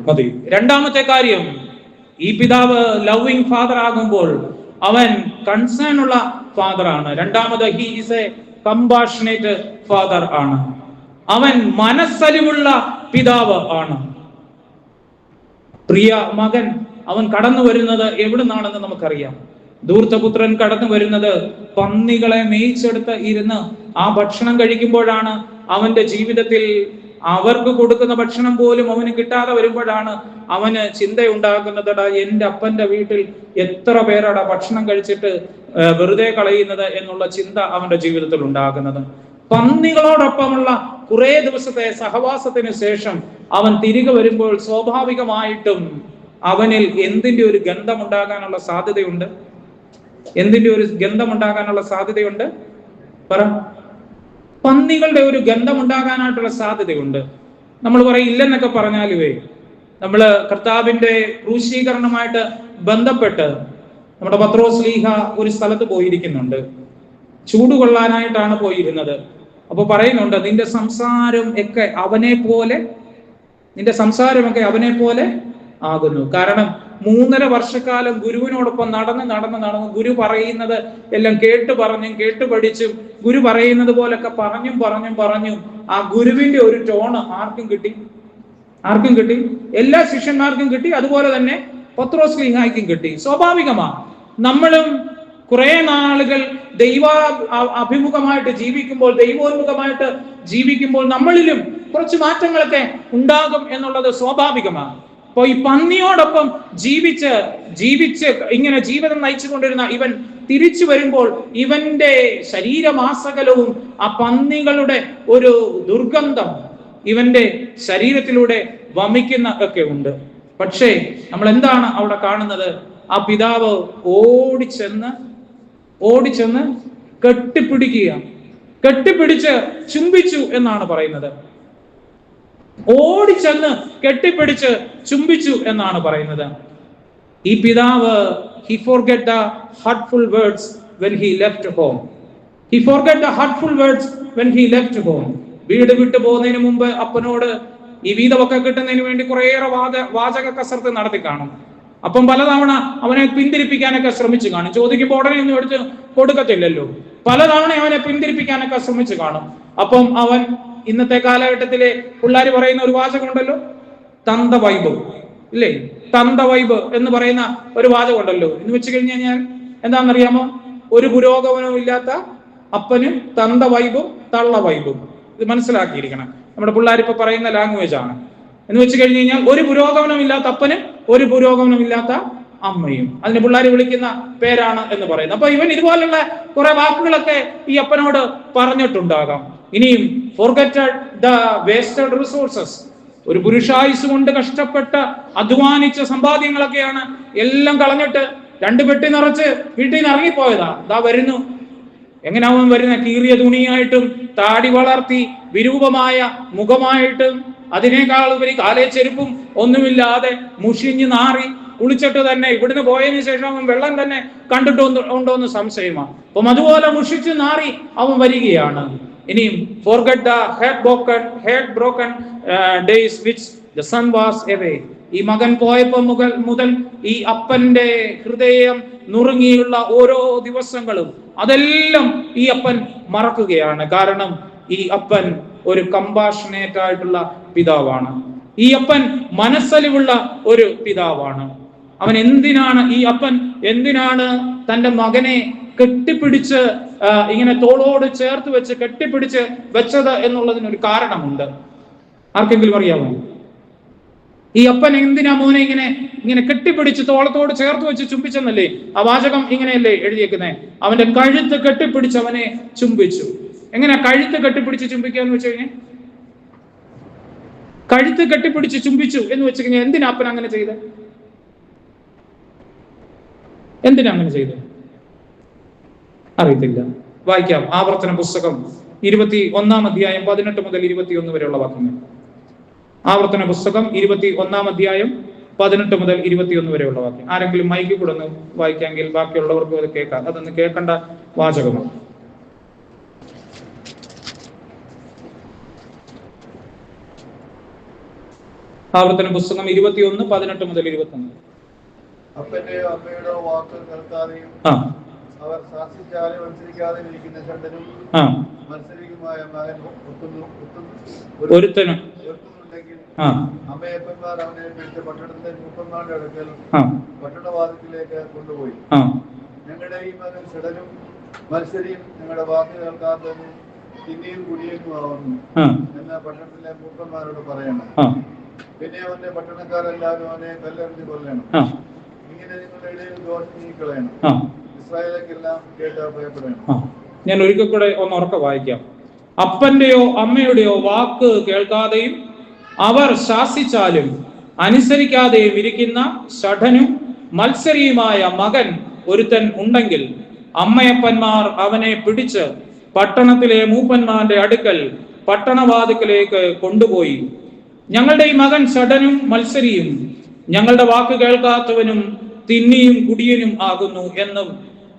മതി. രണ്ടാമത്തെ കാര്യം, ഈ പിതാവ് ലവിങ് ഫാദർ ആകുമ്പോൾ അവൻ കൺസേൺ ഉള്ള ഫാദർ ആണ്. രണ്ടാമത്, he is A compassionate father ആണ്. അവൻ മനസ്സലിവുള്ള പിതാവ് ആണ്. പ്രിയ മകൻ അവൻ കടന്നു വരുന്നത് എവിടുന്നാണെന്ന് നമുക്കറിയാം. ധൂർത്തപുത്രൻ കടന്നു വരുന്നത് പന്നികളെ മേയിച്ചെടുത്ത് ഇരുന്ന് ആ ഭക്ഷണം കഴിക്കുമ്പോഴാണ്. അവന്റെ ജീവിതത്തിൽ അവർക്ക് കൊടുക്കുന്ന ഭക്ഷണം പോലും അവന് കിട്ടാതെ വരുമ്പോഴാണ് അവന് ചിന്തയുണ്ടാകുന്നത്, എന്റെ അപ്പന്റെ വീട്ടിൽ എത്ര പേരാടാ ഭക്ഷണം കഴിച്ചിട്ട് വെറുതെ കളയുന്നത് എന്നുള്ള ചിന്ത അവന്റെ ജീവിതത്തിൽ ഉണ്ടാകുന്നത്. പന്നികളോടൊപ്പമുള്ള കുറെ ദിവസത്തെ സഹവാസത്തിന് ശേഷം അവൻ തിരികെ വരുമ്പോൾ സ്വാഭാവികമായിട്ടും അവനിൽ എന്തിന്റെ ഒരു ഗന്ധമുണ്ടാകാനുള്ള സാധ്യതയുണ്ട്? എന്തിന്റെ ഒരു ഗന്ധമുണ്ടാകാനുള്ള സാധ്യതയുണ്ട്? പറ. പന്നികളുടെ ഒരു ഗന്ധമുണ്ടാകാനായിട്ടുള്ള സാധ്യതയുണ്ട്. നമ്മൾ പറയും ഇല്ലെന്നൊക്കെ പറഞ്ഞാലുവേ, നമ്മള് കർത്താവിന്റെ ക്രൂശീകരണമായിട്ട് ബന്ധപ്പെട്ട് നമ്മുടെ പത്രോസ് ലീഹ ഒരു സ്ഥലത്ത് പോയിരിക്കുന്നുണ്ട്. ചൂടുകൊള്ളാനായിട്ടാണ് പോയിരുന്നത്. അപ്പൊ പറയുന്നുണ്ട്, നിന്റെ സംസാരമൊക്കെ അവനെ പോലെ ആകുന്നു. കാരണം 3.5 വർഷക്കാലം ഗുരുവിനോടൊപ്പം നടന്ന് ഗുരു പറയുന്നത് എല്ലാം കേട്ട് പഠിച്ചും ഗുരു പറയുന്നത് പോലൊക്കെ പറഞ്ഞും ആ ഗുരുവിന്റെ ഒരു ടോണ് ആർക്കും കിട്ടി? എല്ലാ ശിഷ്യന്മാർക്കും കിട്ടി. അതുപോലെ തന്നെ പത്രോസ് ലീഹായ്ക്കും കിട്ടി. സ്വാഭാവികമാണ്. നമ്മളും കുറെ നാളുകൾ അഭിമുഖമായിട്ട് ജീവിക്കുമ്പോൾ, ദൈവോന്മുഖമായിട്ട് ജീവിക്കുമ്പോൾ നമ്മളിലും കുറച്ച് മാറ്റങ്ങളൊക്കെ ഉണ്ടാകും എന്നുള്ളത് സ്വാഭാവികമാണ്. അപ്പൊ ഈ പന്നിയോടൊപ്പം ജീവിച്ച് ഇങ്ങനെ ജീവിതം നയിച്ചുകൊണ്ടിരുന്ന ഇവൻ തിരിച്ചു വരുമ്പോൾ ഇവന്റെ ശരീരമാസകലവും ആ പന്നികളുടെ ഒരു ദുർഗന്ധം ഇവന്റെ ശരീരത്തിലൂടെ വമിക്കുന്ന ഒക്കെ ഉണ്ട്. പക്ഷേ നമ്മൾ എന്താണ് അവിടെ കാണുന്നത്? ആ പിതാവ് ഓടിച്ചെന്ന് കെട്ടിപ്പിടിച്ച് ചുംബിച്ചു എന്നാണ് പറയുന്നത്. ഓടിച്ചെന്ന് കെട്ടിപ്പിടിച്ച് ചുംബിച്ചു എന്നാണ് പറയുന്നത്. ഈ പിതാവ് he forget the hurtful words when he left home. He forget the hurtful words when he left home. വീട് വിട്ടു പോകുന്നതിന് മുമ്പ് അപ്പനോട് ഈ വീതമൊക്കെ കിട്ടുന്നതിന് വേണ്ടി കുറേയേറെ വാചക കസർത്ത് നടത്തി കാണും. അപ്പം പലതവണ അവനെ പിന്തിരിപ്പിക്കാനൊക്കെ ശ്രമിച്ചു കാണും. ചോദിക്കുമ്പോൾ ഉടനെ ഒന്നും എടുത്ത് കൊടുക്കത്തില്ലല്ലോ. പലതവണ അവനെ പിന്തിരിപ്പിക്കാനൊക്കെ ശ്രമിച്ചു കാണും. അപ്പം അവൻ ഇന്നത്തെ കാലഘട്ടത്തിലെ പിള്ളേർ പറയുന്ന ഒരു വാചകം ഉണ്ടല്ലോ, തന്ത വൈബ് ഇല്ലേ, തന്ത വൈബ് എന്ന് പറയുന്ന ഒരു വാചകം ഉണ്ടല്ലോ. എന്ന് വെച്ച് കഴിഞ്ഞാൽ എന്താണെന്നറിയാമോ? ഒരു പുരോഗമനവും ഇല്ലാത്ത അപ്പനും തന്ത വൈബും തള്ള വൈബും. ഇത് മനസ്സിലാക്കിയിരിക്കണം. നമ്മുടെ പിള്ളേർ ഇപ്പൊ പറയുന്ന ലാംഗ്വേജ് ആണ്. എന്ന് വെച്ച് കഴിഞ്ഞ് കഴിഞ്ഞാൽ ഒരു പുരോഗമനം ഇല്ലാത്ത അപ്പനും ഒരു പുരോഗമനം ഇല്ലാത്ത അമ്മയും. അതിന് പിള്ളേർ വിളിക്കുന്ന പേരാണ് എന്ന് പറയുന്നത്. അപ്പൊ ഇവൻ ഇതുപോലുള്ള കുറെ വാക്കുകളൊക്കെ ഈ അപ്പനോട് പറഞ്ഞിട്ടുണ്ടാകാം. ഇനിയും forgetted the wasted resources. ഒരു പുരുഷായുസ് കൊണ്ട് കഷ്ടപ്പെട്ട അധ്വാനിച്ച സമ്പാദ്യങ്ങളൊക്കെയാണ് എല്ലാം കളഞ്ഞിട്ട് 2 പെട്ടി നിറച്ച് വീട്ടിൽ നിന്ന് ഇറങ്ങിപ്പോയതാ. ദാ വരുന്നു. എങ്ങനെയാവും വരുന്ന? കീറിയ തുണിയായിട്ടും താടി വളർത്തി വിരൂപമായ മുഖമായിട്ടും അതിനേക്കാൾ ഉപരി കാലേ ചെരുപ്പും ഒന്നുമില്ലാതെ മുഷിഞ്ഞ് നാറി കുളിച്ചിട്ട് തന്നെ ഇവിടുന്ന് പോയതിനു ശേഷം അവൻ വെള്ളം തന്നെ കണ്ടിട്ടുണ്ടോ എന്ന് സംശയമാണ്. അപ്പം അതുപോലെ മുഷിച്ച് നാറി അവൻ വരികയാണ്. ഇനിയും forget the head broken days which the son was away. ഈ മകൻ പോയപ്പോൾ മുതൽ ഈ അപ്പന്റെ ഹൃദയം നുറുങ്ങിയുള്ള ഓരോ ദിവസങ്ങളും അതെല്ലാം ഈ അപ്പൻ മറക്കുകയാണ്. കാരണം ഈ അപ്പൻ ഒരു കമ്പാഷനേറ്റ് ആയിട്ടുള്ള പിതാവാണ്. ഈ അപ്പൻ മനസ്സലിവുള്ള ഒരു പിതാവാണ്. അവൻ ഈ അപ്പൻ എന്തിനാണ് തന്റെ മകനെ കെട്ടിപ്പിടിച്ച് ഇങ്ങനെ തോളോട് ചേർത്ത് വെച്ച് കെട്ടിപ്പിടിച്ച് വെച്ചത് എന്നുള്ളതിനൊരു കാരണമുണ്ട്. ആർക്കെങ്കിലും അറിയാമോ? ഈ അപ്പൻ എന്തിനാ മോനെ ഇങ്ങനെ കെട്ടിപ്പിടിച്ച് തോളത്തോട് ചേർത്ത് വെച്ച് ചുംബിച്ചെന്നല്ലേ ആ വാചകം ഇങ്ങനെയല്ലേ എഴുതിയേക്കുന്നേ? അവന്റെ കഴുത്ത് കെട്ടിപ്പിടിച്ച് അവനെ ചുംബിച്ചു. എങ്ങനെ കഴുത്ത് കെട്ടിപ്പിടിച്ച് ചുംബിക്കുക എന്ന് വെച്ച് കഴിഞ്ഞാൽ, കഴുത്ത് കെട്ടിപ്പിടിച്ച് ചുംബിച്ചു എന്ന് വെച്ച് കഴിഞ്ഞാൽ എന്തിനാ അപ്പൻ അങ്ങനെ ചെയ്ത്? എന്തിനാ അങ്ങനെ ചെയ്ത്? അറിയത്തില്ല. വായിക്കാം. ആവർത്തന പുസ്തകം 21 അധ്യായം 18 മുതൽ 21 വരെയുള്ള വാക്യങ്ങൾ. ആവർത്തന പുസ്തകം 21 അധ്യായം 18 മുതൽ 21 വരെയുള്ള വാക്യം. ആരെങ്കിലും മൈക്കിൽ കൂടെ ഒന്ന് വായിക്കാമെങ്കിൽ ബാക്കിയുള്ളവർക്കും അത് കേൾക്കാം. അതൊന്ന് കേൾക്കേണ്ട വാചകമാണ്. ആവർത്തന പുസ്തകം 21 18 മുതൽ 21. അപ്പന്റെയോ അമ്മയുടെ വാക്ക് കേൾക്കാതെയും അവർ ശാസിച്ചാലും അനുസരിക്കാതെ ഇരിക്കുന്ന ഷണ്ടനും മത്സരിക്കുമായ മകൻ ഒരുത്തനുണ്ടെങ്കിൽ അമ്മയപ്പന്മാർ അവനെ പിടിച്ച് പട്ടണത്തിന്റെ മൂപ്പന്മാരുടെ അടുക്കൽ പട്ടണവാദത്തിലേക്ക് കൊണ്ടുപോയി, ഞങ്ങളുടെ ഈ മകൻ ഷടനും മത്സരിയും ഞങ്ങളുടെ വാക്ക് കേൾക്കാത്തതും തിന്നിയും കുടിയും ആവുന്നു എന്ന് പട്ടണത്തിലെ മൂപ്പന്മാരോട് പറയണം. പിന്നെ അവന്റെ പട്ടണക്കാരെല്ലാവരും അവനെ കല്ലെറിഞ്ഞ് കൊല്ലണം. ഇങ്ങനെ നിങ്ങളുടെ ഇടയിൽ ദോഷം നീക്കളയണം. ഇസ്രായേലേക്കെല്ലാം കേട്ട് ഭയപ്പെടണം. ഞാൻ ഒരിക്കൽ കൂടെ ഒന്ന് ഉറക്കെ വായിക്കാം. അപ്പന്റെയോ അമ്മയുടെയോ വാക്ക് കേൾക്കാതെയും അവർ ശാസിച്ചാലും അനുസരിക്കാതെയും ഇരിക്കുന്ന ഷഠനും മത്സരിയുമായ മകൻ ഒരുത്തൻ ഉണ്ടെങ്കിൽ അമ്മയപ്പന്മാർ അവനെ പിടിച്ച് പട്ടണത്തിലെ മൂപ്പന്മാരുടെ അടുക്കൽ പട്ടണവാതിക്കലേക്ക് കൊണ്ടുപോയി, ഞങ്ങളുടെ ഈ മകൻ ഷഠനും മത്സരിയും ഞങ്ങളുടെ വാക്ക് കേൾക്കാത്തവനും തിന്നിയും കുടിയനും ആകുന്നു എന്നും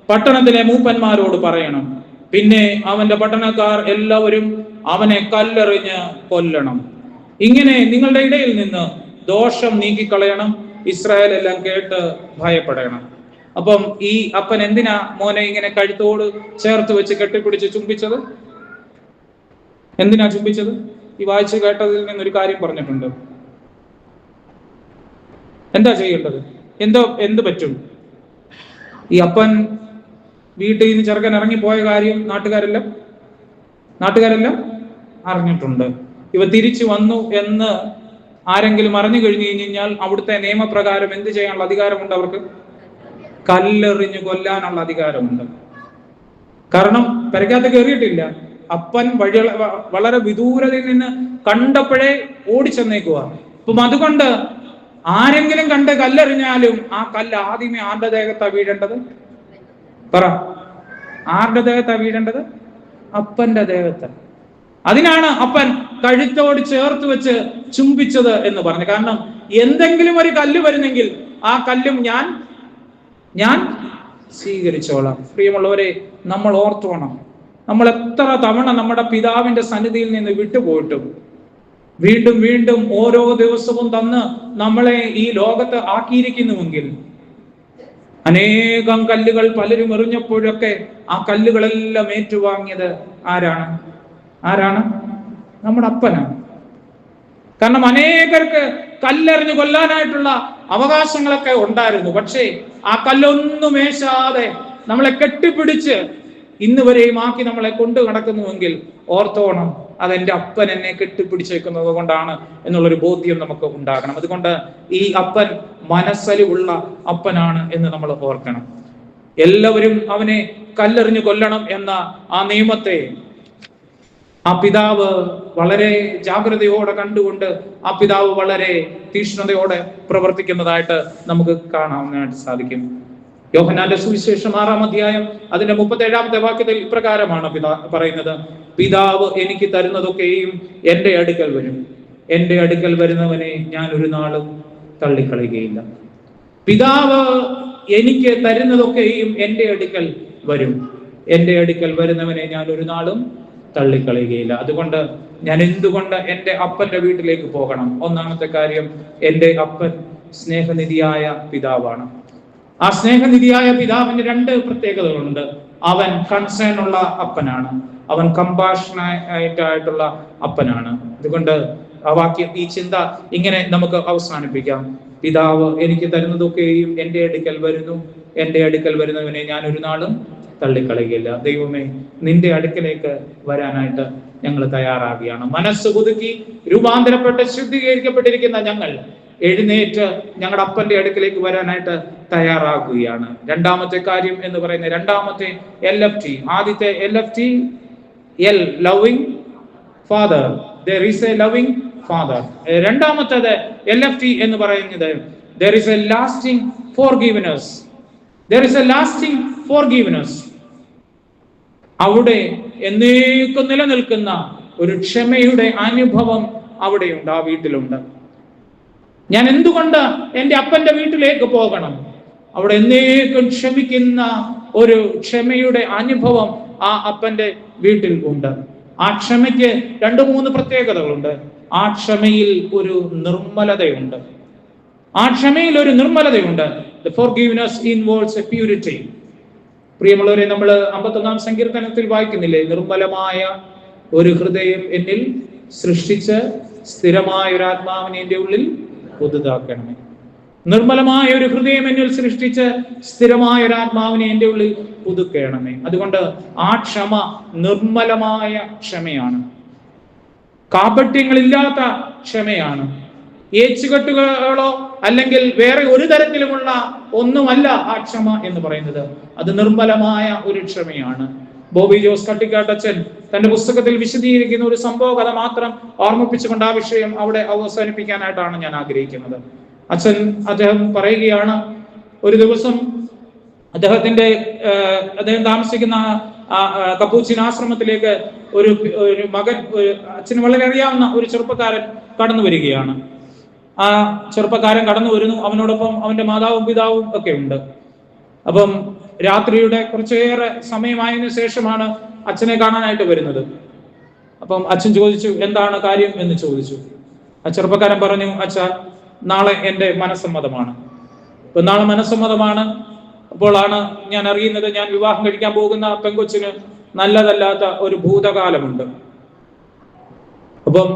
പട്ടണത്തിലെ മൂപ്പന്മാരോട് പറയണം. പിന്നെ അവന്റെ പട്ടണക്കാർ എല്ലാവരും അവനെ കല്ലെറിഞ്ഞ് കൊല്ലണം. ഇങ്ങനെ നിങ്ങളുടെ ഇടയിൽ നിന്ന് ദോഷം നീക്കിക്കളയണം. ഇസ്രായേൽ എല്ലാം കേട്ട് ഭയപ്പെടണം. അപ്പം ഈ അപ്പൻ എന്തിനാ മോനെ ഇങ്ങനെ കഴുത്തോട് ചേർത്ത് വെച്ച് കെട്ടിപ്പിടിച്ച് ചുംബിച്ചത്? എന്തിനാ ചുംബിച്ചത്? ഈ വായിച്ചു കേട്ടതിൽ നിന്നൊരു കാര്യം പറഞ്ഞിട്ടുണ്ട്. എന്താ ചെയ്യേണ്ടത്? എന്ത് പറ്റും? ഈ അപ്പൻ വീട്ടിൽ നിന്ന് ചെറുക്കൻ ഇറങ്ങിപ്പോയ കാര്യം നാട്ടുകാരെല്ലാം അറിഞ്ഞിട്ടുണ്ട്. ഇവ തിരിച്ചു വന്നു എന്ന് ആരെങ്കിലും അറിഞ്ഞു കഴിഞ്ഞു കഴിഞ്ഞാൽ അവിടുത്തെ നിയമപ്രകാരം എന്ത് ചെയ്യാനുള്ള അധികാരമുണ്ട്? അവർക്ക് കല്ലെറിഞ്ഞു കൊല്ലാനുള്ള അധികാരമുണ്ട്. കാരണം പെരക്കകത്ത് കയറിയിട്ടില്ല. അപ്പൻ വളരെ വിദൂരതയിൽ നിന്ന് കണ്ടപ്പോഴേ ഓടിച്ചെന്നേക്കുക. അപ്പം അതുകൊണ്ട് ആരെങ്കിലും കണ്ട് കല്ലെറിഞ്ഞാലും ആ കല്ല് ആദ്യമേ ആരുടെ ദേഹത്താ വീഴേണ്ടത്? പറ, ആരുടെ ദേഹത്താ വീഴേണ്ടത്? അപ്പന്റെ ദേഹത്ത്. അതിനാണ് അപ്പൻ കഴുത്തോട് ചേർത്ത് വെച്ച് ചുംബിച്ചത് എന്ന് പറഞ്ഞു. കാരണം എന്തെങ്കിലും ഒരു കല്ല് വരുന്നെങ്കിൽ ആ കല്ലും ഞാൻ സ്വീകരിച്ചോളാം. പ്രിയമുള്ളവരെ, നമ്മൾ ഓർത്തോണം, നമ്മൾ എത്ര തവണ നമ്മുടെ പിതാവിന്റെ സന്നിധിയിൽ നിന്ന് വിട്ടുപോയിട്ടും വീണ്ടും വീണ്ടും ഓരോ ദിവസവും തന്ന് നമ്മളെ ഈ ലോകത്ത് ആക്കിയിരിക്കുന്നുവെങ്കിൽ, അനേകം കല്ലുകൾ പലരും എറിഞ്ഞപ്പോഴൊക്കെ ആ കല്ലുകളെല്ലാം ഏറ്റുവാങ്ങിയത് ആരാണ്? നമ്മുടെ അപ്പനാണ്. കാരണം അനേകർക്ക് കല്ലെറിഞ്ഞു കൊല്ലാനായിട്ടുള്ള അവകാശങ്ങളൊക്കെ ഉണ്ടായിരുന്നു. പക്ഷേ ആ കല്ലൊന്നും ഏശാതെ നമ്മളെ കെട്ടിപ്പിടിച്ച് ഇന്ന് വരെയും ആക്കി നമ്മളെ കൊണ്ടു നടക്കുന്നുവെങ്കിൽ ഓർത്തോണം, അതെന്റെ അപ്പൻ എന്നെ കെട്ടിപ്പിടിച്ചേക്കുന്നത് കൊണ്ടാണ് എന്നുള്ളൊരു ബോധ്യം നമുക്ക് ഉണ്ടാകണം. അതുകൊണ്ട് ഈ അപ്പൻ മനസ്സലിവുള്ള അപ്പനാണ് എന്ന് നമ്മൾ ഓർക്കണം. എല്ലാവരും അവനെ കല്ലെറിഞ്ഞു കൊല്ലണം എന്ന ആ നിയമത്തെ ആ പിതാവ് വളരെ ജാഗ്രതയോടെ കണ്ടുകൊണ്ട് ആ പിതാവ് വളരെ തീക്ഷ്ണതയോടെ പ്രവർത്തിക്കുന്നതായിട്ട് നമുക്ക് കാണാനായിട്ട് സാധിക്കും. യോഹന്നാന്റെ സുവിശേഷം 6-ാം അധ്യായം അതിന്റെ 37-ാമത്തെ വാക്യത്തിൽ ഇപ്രകാരമാണ് പറയുന്നത്: പിതാവ് എനിക്ക് തരുന്നതൊക്കെയും എന്റെ അടുക്കൽ വരും, എന്റെ അടുക്കൽ വരുന്നവനെ ഞാൻ ഒരു നാളും തള്ളിക്കളയുകയില്ല. പിതാവ് എനിക്ക് തരുന്നതൊക്കെയും എന്റെ അടുക്കൽ വരും, എന്റെ അടുക്കൽ വരുന്നവനെ ഞാൻ ഒരു നാളും തള്ളിക്കളയുകയില്ല. അതുകൊണ്ട് ഞാൻ എന്തുകൊണ്ട് എൻ്റെ അപ്പന്റെ വീട്ടിലേക്ക് പോകണം? ഒന്നാമത്തെ കാര്യം, എൻ്റെ അപ്പൻ സ്നേഹനിധിയായ പിതാവാണ്. ആ സ്നേഹനിധിയായ പിതാവിന് 2 പ്രത്യേകതകളുണ്ട്. അവൻ കൺസേൺ ഉള്ള അപ്പനാണ്, അവൻ കമ്പാഷനേറ്റ് ആയിട്ടുള്ള അപ്പനാണ്. അതുകൊണ്ട് ആ വാക്യം, ഈ ചിന്ത ഇങ്ങനെ നമുക്ക് അവസാനിപ്പിക്കാം: പിതാവ് എനിക്ക് തരുന്നതൊക്കെയും എൻ്റെ അടുക്കൽ വരുന്നു, എൻ്റെ അടുക്കൽ വരുന്നവനെ ഞാൻ ഒരു നാളും തള്ളിക്കളയുകയില്ല. ദൈവമേ, നിന്റെ അടുക്കലേക്ക് വരാനായിട്ട് ഞങ്ങൾ തയ്യാറാകുകയാണ്. മനസ്സ് പുതുക്കി രൂപാന്തരപ്പെട്ട് ശുദ്ധീകരിക്കപ്പെട്ടിരിക്കുന്ന ഞങ്ങൾ എഴുന്നേറ്റ് ഞങ്ങളുടെ അപ്പന്റെ അടുക്കലേക്ക് വരാനായിട്ട് തയ്യാറാകുകയാണ്. രണ്ടാമത്തെ കാര്യം എന്ന് പറയുന്നത്, രണ്ടാമത്തെ LFT. ആദ്യത്തെ LFT, loving father, there is a loving father. രണ്ടാമത്തേത് LFT എന്ന് പറയുന്നത്, there is a lasting forgiveness. There is a lasting forgiveness. അവിടെ എന്നേക്കും നിലനിൽക്കുന്ന ഒരു ക്ഷമയുടെ അനുഭവം അവിടെയുണ്ട്, ആ വീട്ടിലുണ്ട്. ഞാൻ എന്തുകൊണ്ട് എൻ്റെ അപ്പന്റെ വീട്ടിലേക്ക് പോകണം? അവിടെ എന്നേക്കും ക്ഷമിക്കുന്ന ഒരു ക്ഷമയുടെ അനുഭവം ആ അപ്പന്റെ വീട്ടിൽ ഉണ്ട്. ആ ക്ഷമയ്ക്ക് 2-3 പ്രത്യേകതകളുണ്ട്. ആ ക്ഷമയിൽ ഒരു നിർമ്മലതയുണ്ട്. ആ ക്ഷമയിൽ ഒരു നിർമ്മലതയുണ്ട്. The forgiveness involves a purity. പ്രിയമുള്ളവരെ, നമ്മൾ 51-ാം സങ്കീർത്തനത്തിൽ വായിക്കുന്നില്ലേ, നിർമ്മലമായ ഒരു ഹൃദയം എന്നിൽ സൃഷ്ടിച്ച് സ്ഥിരമായ ഒരു ആത്മാവിനെ എൻ്റെ ഉള്ളിൽ പുതുതാക്കണമേ. നിർമ്മലമായ ഒരു ഹൃദയം എന്നിൽ സൃഷ്ടിച്ച് സ്ഥിരമായ ഒരു ആത്മാവിനെ എൻ്റെ ഉള്ളിൽ പുതുക്കണമേ. അതുകൊണ്ട് ആ ക്ഷമ നിർമ്മലമായ ക്ഷമയാണ്, കാപട്യങ്ങളില്ലാത്ത ക്ഷമയാണ്. ഏച്ചുകെട്ടുകളോ അല്ലെങ്കിൽ വേറെ ഒരു തരത്തിലുമുള്ള ഒന്നുമല്ല ആ ക്ഷമ എന്ന് പറയുന്നത്. അത് നിർമ്മലമായ ഒരു ക്ഷമയാണ്. ബോബി ജോസ് കട്ടിക്കാട്ടച്ചൻ തന്റെ പുസ്തകത്തിൽ വിശദീകരിക്കുന്ന ഒരു സംഭവ കഥ മാത്രം ഓർമ്മിപ്പിച്ചുകൊണ്ട് ആ വിഷയം അവിടെ അവസാനിപ്പിക്കാനായിട്ടാണ് ഞാൻ ആഗ്രഹിക്കുന്നത്. അദ്ദേഹം പറയുകയാണ്, ഒരു ദിവസം അദ്ദേഹം താമസിക്കുന്ന കപ്പൂച്ചിൻ ആശ്രമത്തിലേക്ക് ഒരു മകൻ, അച്ഛന് വളരെ അറിയാവുന്ന ഒരു ചെറുപ്പക്കാരൻ കടന്നു വരികയാണ്. ആ ചെറുപ്പക്കാരൻ കടന്നു വരുന്നു, അവനോടൊപ്പം അവന്റെ മാതാവും പിതാവും ഒക്കെ ഉണ്ട്. അപ്പം രാത്രിയുടെ കുറച്ചേറെ സമയമായതിനു ശേഷമാണ് അച്ഛനെ കാണാനായിട്ട് വരുന്നത്. അപ്പം അച്ഛൻ ചോദിച്ചു, എന്താണ് കാര്യം എന്ന് ചോദിച്ചു. ആ ചെറുപ്പക്കാരൻ പറഞ്ഞു, അച്ഛാ, നാളെ എൻ്റെ മനസ്സമ്മതമാണ്. ഇപ്പൊ നാളെ മനസ്സമ്മതമാണ്. അപ്പോഴാണ് ഞാൻ അറിയുന്നത്, ഞാൻ വിവാഹം കഴിക്കാൻ പോകുന്ന പെങ്കൊച്ചിന് നല്ലതല്ലാത്ത ഒരു ഭൂതകാലമുണ്ട്. അപ്പം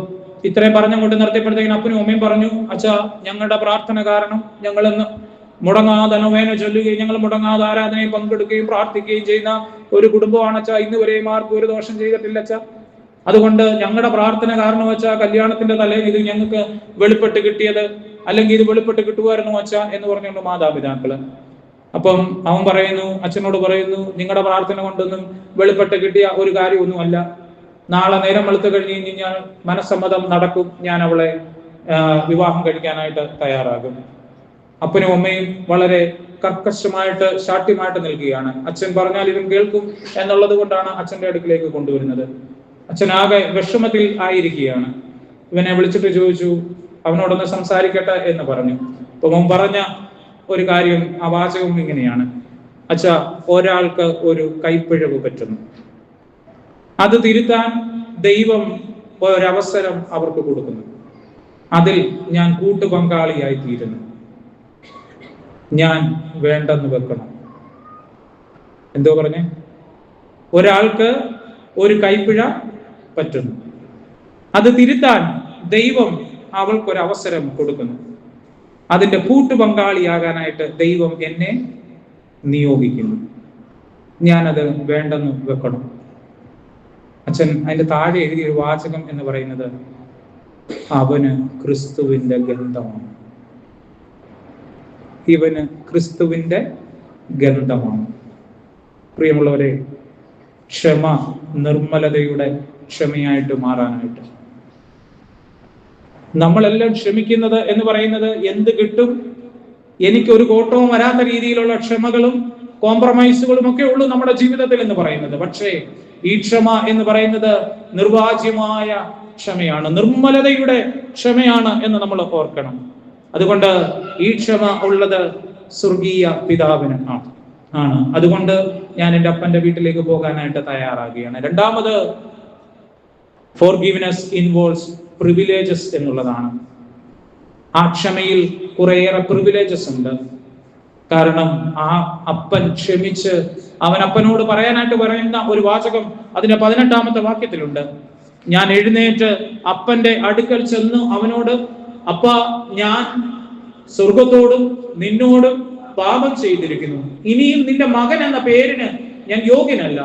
ഇത്രയും പറഞ്ഞുകൊണ്ട് നിർത്തിയപ്പോഴത്തേക്കിന് അപ്പനും അമ്മയും പറഞ്ഞു, അച്ഛാ, ഞങ്ങളുടെ പ്രാർത്ഥന കാരണം ഞങ്ങളിന്ന് മുടങ്ങാതെ നൊവേന ചൊല്ലുകയും ഞങ്ങൾ മുടങ്ങാതെ ആരാധനയിൽ പങ്കെടുക്കുകയും പ്രാർത്ഥിക്കുകയും ചെയ്യുന്ന ഒരു കുടുംബമാണ് അച്ഛാ. ഇന്ന് വരെയും ആർക്കും ഒരു ദോഷം ചെയ്തിട്ടില്ല അച്ഛാ. അതുകൊണ്ട് ഞങ്ങളുടെ പ്രാർത്ഥന കാരണം വെച്ചാൽ കല്യാണത്തിന്റെ തലേന്ന് ഇത് ഞങ്ങൾക്ക് വെളിപ്പെട്ട് കിട്ടിയത്, അല്ലെങ്കിൽ ഇത് വെളിപ്പെട്ട് കിട്ടുമായിരുന്നു അച്ഛാ എന്ന് പറഞ്ഞുകൊണ്ട് മാതാപിതാക്കള്. അപ്പം അവൻ പറയുന്നു, അച്ഛനോട് പറയുന്നു, നിങ്ങളുടെ പ്രാർത്ഥന കൊണ്ടൊന്നും വെളിപ്പെട്ട് കിട്ടിയ ഒരു കാര്യമൊന്നുമല്ല. നാളെ നേരം വെളുത്ത് കഴിഞ്ഞ് കഴിഞ്ഞാൽ മനസ്സമ്മതം നടക്കും, ഞാൻ അവളെ വിവാഹം കഴിക്കാനായിട്ട് തയ്യാറാകും. അപ്പനും അമ്മയും വളരെ കർക്കശമായിട്ട് ശാഠ്യമായിട്ട് നിൽക്കുകയാണ്. അച്ഛൻ പറഞ്ഞാൽ ഇവൻ കേൾക്കും എന്നുള്ളത് കൊണ്ടാണ് അച്ഛന്റെ അടുക്കിലേക്ക് കൊണ്ടുവരുന്നത്. അച്ഛനാകെ വിഷമത്തിൽ ആയിരിക്കുകയാണ്. ഇവനെ വിളിച്ചിട്ട് ചോദിച്ചു, അവനോടൊന്ന് സംസാരിക്കട്ടെ എന്ന് പറഞ്ഞു. അപ്പൊ അവൻ പറഞ്ഞ ഒരു കാര്യം, ആ വാചകം ഇങ്ങനെയാണ്: അച്ഛാ, ഒരാൾക്ക് ഒരു കൈപ്പിഴവ് പറ്റുന്നു, അത് തിരുത്താൻ ദൈവം ഒരവസരം അവർക്ക് കൊടുക്കുന്നു, അതിൽ ഞാൻ കൂട്ടുപങ്കാളിയായി തീരുന്നു, ഞാൻ വേണ്ടെന്ന് വെക്കണം. എന്തോ പറഞ്ഞേ? ഒരാൾക്ക് ഒരു കൈപ്പിഴ പറ്റുന്നു, അത് തിരുത്താൻ ദൈവം അവൾക്കൊരവസരം കൊടുക്കുന്നു, അതിന്റെ കൂട്ടുപങ്കാളിയാകാനായിട്ട് ദൈവം എന്നെ നിയോഗിക്കുന്നു, ഞാനത് വേണ്ടെന്ന് വെക്കണം. അച്ഛൻ അതിന്റെ താഴെ എഴുതിയ ഒരു വാചകം എന്ന് പറയുന്നത്, അവന് ക്രിസ്തുവിന്റെ ഗന്ധമാണ്. ഇവന് ക്രിസ്തുവിന്റെ ഗന്ധമാണ്. പ്രിയമുള്ളവരെ, ക്ഷമ നിർമ്മലതയുടെ ക്ഷമയായിട്ട് മാറാനായിട്ട് നമ്മളെല്ലാം ക്ഷമിക്കുന്നത് എന്ന് പറയുന്നത് എന്ത് കിട്ടും, എനിക്കൊരു കോട്ടവും വരാത്ത രീതിയിലുള്ള ക്ഷമകളും കോംപ്രമൈസുകളും ഒക്കെ ഉള്ളൂ നമ്മുടെ ജീവിതത്തിൽ എന്ന് പറയുന്നത്. പക്ഷേ ഈ ക്ഷമ എന്ന് പറയുന്നത് നിർവാജ്യമായ ക്ഷമയാണ്, നിർമ്മലതയുടെ ക്ഷമയാണ് എന്ന് നമ്മൾ ഓർക്കണം. അതുകൊണ്ട് ഈ ക്ഷമ ഉള്ളത് സ്വർഗീയ പിതാവിന് ആണ്. അതുകൊണ്ട് ഞാൻ എൻ്റെ അപ്പന്റെ വീട്ടിലേക്ക് പോകാനായിട്ട് തയ്യാറാകുകയാണ്. രണ്ടാമത്, ഫോർഗിവ്നെസ് ഇൻവോൾവ്സ് പ്രിവിലേജസ് എന്നുള്ളതാണ്. ആ ക്ഷമയിൽ കുറേയേറെ പ്രിവിലേജസ് ഉണ്ട്. കാരണം ആ അപ്പൻ ക്ഷമിച്ച് അവൻ അപ്പനോട് പറയാനായിട്ട് പറയുന്ന ഒരു വാചകം അതിന്റെ 18-ാമത്തെ വാക്യത്തിലുണ്ട്. ഞാൻ എഴുന്നേറ്റ് അപ്പന്റെ അടുക്കൽ ചെന്ന് അവനോട്, അപ്പ, ഞാൻ സ്വർഗത്തോടും നിന്നോടും പാപം ചെയ്തിരിക്കുന്നു, ഇനിയും നിന്റെ മകൻ എന്ന പേരിന് ഞാൻ യോഗ്യനല്ല,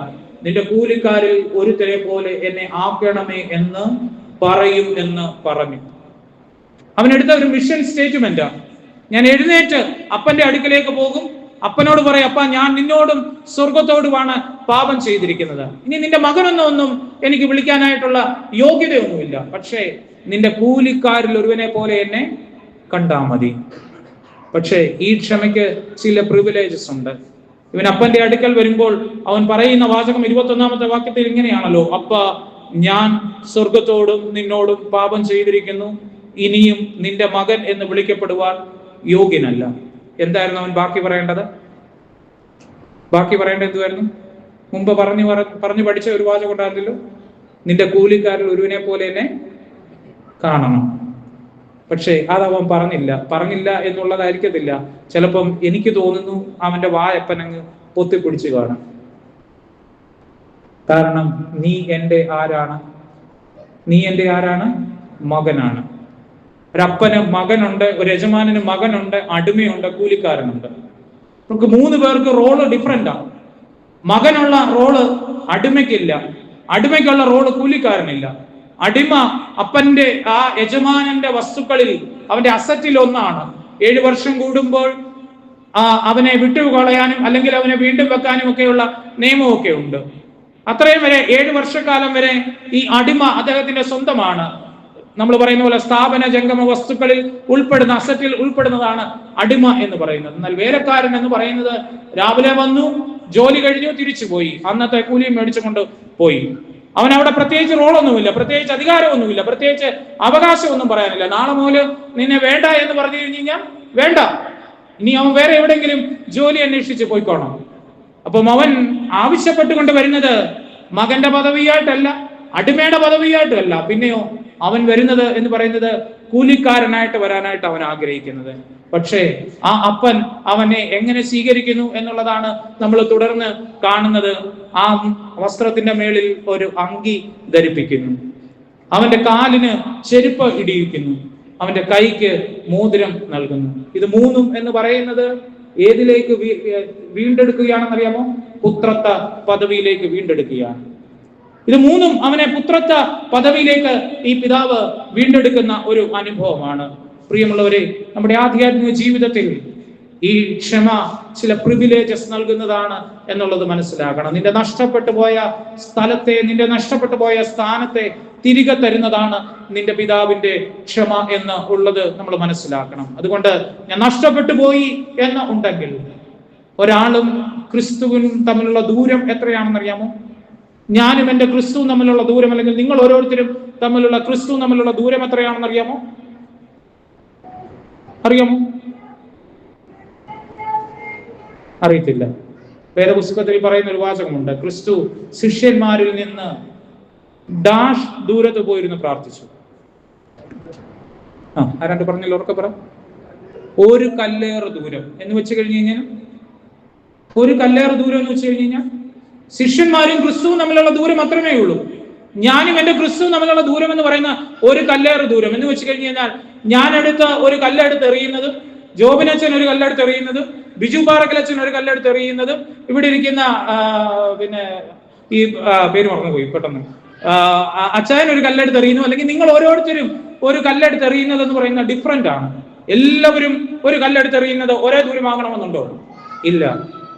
നിന്റെ കൂലിക്കാരിൽ ഒരുത്തരെ പോലെ എന്നെ ആക്കണമേ എന്ന് പറയും എന്ന് പറഞ്ഞു. അവനെടുത്ത ഒരു മിഷൻ സ്റ്റേറ്റ്മെന്റാ. ഞാൻ എഴുന്നേറ്റ് അപ്പന്റെ അടുക്കലേക്ക് പോകും, അപ്പനോട് പറയും, അപ്പ, ഞാൻ നിന്നോടും സ്വർഗത്തോടുമാണ് പാപം ചെയ്തിരിക്കുന്നത്, ഇനി നിന്റെ മകനൊന്നും എനിക്ക് വിളിക്കാനായിട്ടുള്ള യോഗ്യതയൊന്നുമില്ല, പക്ഷേ നിന്റെ കൂലിക്കാരിൽ ഒരുവനെ പോലെ എന്നെ കണ്ടാ മതി. പക്ഷേ ഈ ക്ഷമയ്ക്ക് ചില പ്രിവിലേജസ് ഉണ്ട്. ഇവൻ അപ്പന്റെ അടുക്കൽ വരുമ്പോൾ അവൻ പറയുന്ന വാചകം 21-ാമത്തെ വാക്യത്തിൽ ഇങ്ങനെയാണല്ലോ: അപ്പ, ഞാൻ സ്വർഗത്തോടും നിന്നോടും പാപം ചെയ്തിരിക്കുന്നു, ഇനിയും നിന്റെ മകൻ എന്ന് വിളിക്കപ്പെടുവാൻ യോഗ്യനല്ല. എന്തായിരുന്നു അവൻ ബാക്കി പറയേണ്ടത്? ബാക്കി പറയേണ്ടത് എന്തുവായിരുന്നു? മുമ്പ് പറഞ്ഞു പഠിച്ച ഒരു വാചകം ഉണ്ടായിരുന്നല്ലോ, നിന്റെ കൂലിക്കാരിൽ ഒരുവനെ പോലെ എന്നെ കാണണം. പക്ഷേ അതവൻ പറഞ്ഞില്ല എന്നുള്ളതായിരിക്കത്തില്ല. ചിലപ്പം എനിക്ക് തോന്നുന്നു അവന്റെ വായപ്പനങ്ങ് പൊത്തിപ്പിടിച്ച് കാണും. കാരണം നീ എൻ്റെ ആരാണ്? മകനാണ്. ഒരപ്പന് മകനുണ്ട്, ഒരു യജമാനന് മകനുണ്ട്, അടിമയുണ്ട്, കൂലിക്കാരനുണ്ട്. നമുക്ക് 3 പേർക്ക് റോള് ഡിഫറെന്റാ. മകനുള്ള റോള് അടിമയ്ക്കില്ല, അടിമയ്ക്കുള്ള റോള് കൂലിക്കാരനില്ല. അടിമ അപ്പന്റെ ആ യജമാനന്റെ വസ്തുക്കളിൽ അവന്റെ അസറ്റിൽ ഒന്നാണ്. 7 വർഷം കൂടുമ്പോൾ അവനെ വിട്ടുകളയാനും അല്ലെങ്കിൽ അവനെ വീണ്ടും വെക്കാനും ഒക്കെയുള്ള നിയമമൊക്കെ ഉണ്ട്. അത്രയും വരെ 7 വർഷക്കാലം വരെ ഈ അടിമ അദ്ദേഹത്തിന്റെ സ്വന്തമാണ്. നമ്മൾ പറയുന്ന പോലെ സ്ഥാപന ജംഗമ വസ്തുക്കളിൽ ഉൾപ്പെടുന്ന, അസറ്റിൽ ഉൾപ്പെടുന്നതാണ് അടിമ എന്ന് പറയുന്നത്. എന്നാൽ വേലക്കാരൻ എന്ന് പറയുന്നത് രാവിലെ വന്നു, ജോലി കഴിഞ്ഞു, തിരിച്ചുപോയി, അന്നത്തെ കൂലിയും മേടിച്ചുകൊണ്ട് പോയി. അവൻ അവിടെ പ്രത്യേകിച്ച് റോളൊന്നുമില്ല, പ്രത്യേകിച്ച് അധികാരമൊന്നുമില്ല, പ്രത്യേകിച്ച് അവകാശമൊന്നും പറയാനില്ല. നാളെ മുതൽ നിന്നെ വേണ്ട എന്ന് പറഞ്ഞു കഴിഞ്ഞാൽ വേണ്ട, ഇനി അവൻ വേറെ എവിടെയെങ്കിലും ജോലി അന്വേഷിച്ച് പോയിക്കോണം. അപ്പം അവൻ ആവശ്യപ്പെട്ടുകൊണ്ട് വരുന്നത് മകന്റെ പദവിയായിട്ടല്ല, അടിമയുടെ പദവിയായിട്ടല്ല, പിന്നെയോ അവൻ വരുന്നത് എന്ന് പറയുന്നത് കൂലിക്കാരനായിട്ട് വരാനായിട്ട് അവൻ ആഗ്രഹിക്കുന്നത്. പക്ഷേ ആ അപ്പൻ അവനെ എങ്ങനെ സ്വീകരിക്കുന്നു എന്നുള്ളതാണ് നമ്മൾ തുടർന്ന് കാണുന്നത്. ആ വസ്ത്രത്തിന്റെ മേളിൽ ഒരു അങ്കി ധരിപ്പിക്കുന്നു, അവന്റെ കാലിന് ചെരുപ്പ് ഇടിയിക്കുന്നു, അവന്റെ കൈക്ക് മോതിരം നൽകുന്നു. ഇത് 3 എന്ന് പറയുന്നത് ഏതിലേക്ക് വീണ്ടെടുക്കുകയാണെന്നറിയാമോ? പുത്രത്വ പദവിയിലേക്ക് വീണ്ടെടുക്കുകയാണ്. ഇത് 3 അവനെ പുത്രത്വ പദവിയിലേക്ക് ഈ പിതാവ് വീണ്ടെടുക്കുന്ന ഒരു അനുഭവമാണ്. പ്രിയമുള്ളവരെ, നമ്മുടെ ആധ്യാത്മിക ജീവിതത്തിൽ ഈ ക്ഷമ ചില പ്രിവിലേജസ് നൽകുന്നതാണ് എന്നുള്ളത് മനസ്സിലാക്കണം. നിന്റെ നഷ്ടപ്പെട്ടു പോയ സ്ഥലത്തെ, നിന്റെ നഷ്ടപ്പെട്ടു പോയ സ്ഥാനത്തെ തിരികെ തരുന്നതാണ് നിന്റെ പിതാവിന്റെ ക്ഷമ എന്ന് ഉള്ളത് നമ്മൾ മനസ്സിലാക്കണം. അതുകൊണ്ട് ഞാൻ നഷ്ടപ്പെട്ടു പോയി എന്ന് ഉണ്ടെങ്കിൽ, ഒരാളും ക്രിസ്തുവിനും തമ്മിലുള്ള ദൂരം എത്രയാണെന്നറിയാമോ? ഞാനും എൻ്റെ ക്രിസ്തുവും തമ്മിലുള്ള ദൂരം, അല്ലെങ്കിൽ നിങ്ങൾ ഓരോരുത്തരും തമ്മിലുള്ള ക്രിസ്തുവും തമ്മിലുള്ള ദൂരം എത്രയാണെന്ന് അറിയാമോ? അറിയത്തില്ല. വേദപുസ്തകത്തിൽ പറയുന്ന ഒരു വാചകമുണ്ട്, ക്രിസ്തു ശിഷ്യന്മാരിൽ നിന്ന് ഡാഷ് ദൂരത്ത് പോയിരുന്നു പ്രാർത്ഥിച്ചു. ആരാണ്ട് പറഞ്ഞല്ലോ, ഉറക്കെ പറ. ഒരു കല്ലേറ് ദൂരം എന്ന് വെച്ച് കഴിഞ്ഞ് കഴിഞ്ഞാൽ, ഒരു കല്ലേറ് ദൂരം എന്ന് വെച്ച് കഴിഞ്ഞ് കഴിഞ്ഞാൽ ശിഷ്യന്മാരും ക്രിസ്തുവും തമ്മിലുള്ള ദൂരം അത്രമേ ഉള്ളൂ. ഞാനും എൻ്റെ ക്രിസ്തുവും തമ്മിലുള്ള ദൂരം എന്ന് പറയുന്ന ഒരു കല്ലേറ് ദൂരം എന്ന് വെച്ച് കഴിഞ്ഞ് കഴിഞ്ഞാൽ, ഞാൻ എടുത്ത ഒരു കല്ലെടുത്ത് എറിയുന്നതും, ജോബിനച്ഛൻ ഒരു കല്ലെടുത്ത് എറിയുന്നതും, ബിജു പാറക്കലച്ഛൻ ഒരു കല്ലെടുത്ത് എറിയുന്നതും, ഇവിടെ ഇരിക്കുന്ന പിന്നെ ഈ പേര് മറന്നുപോയി പെട്ടെന്ന്, അച്ചായൻ ഒരു കല്ലെടുത്ത് എറിയുന്നു, അല്ലെങ്കിൽ നിങ്ങൾ ഓരോരുത്തരും ഒരു കല്ലെടുത്ത് എറിയുന്നത് എന്ന് പറയുന്ന ഡിഫറെന്റ് ആണ്. എല്ലാവരും ഒരു കല്ലെടുത്ത് എറിയുന്നത് ഒരേ ദൂരം ആകണമെന്നുണ്ടോ? ഇല്ല.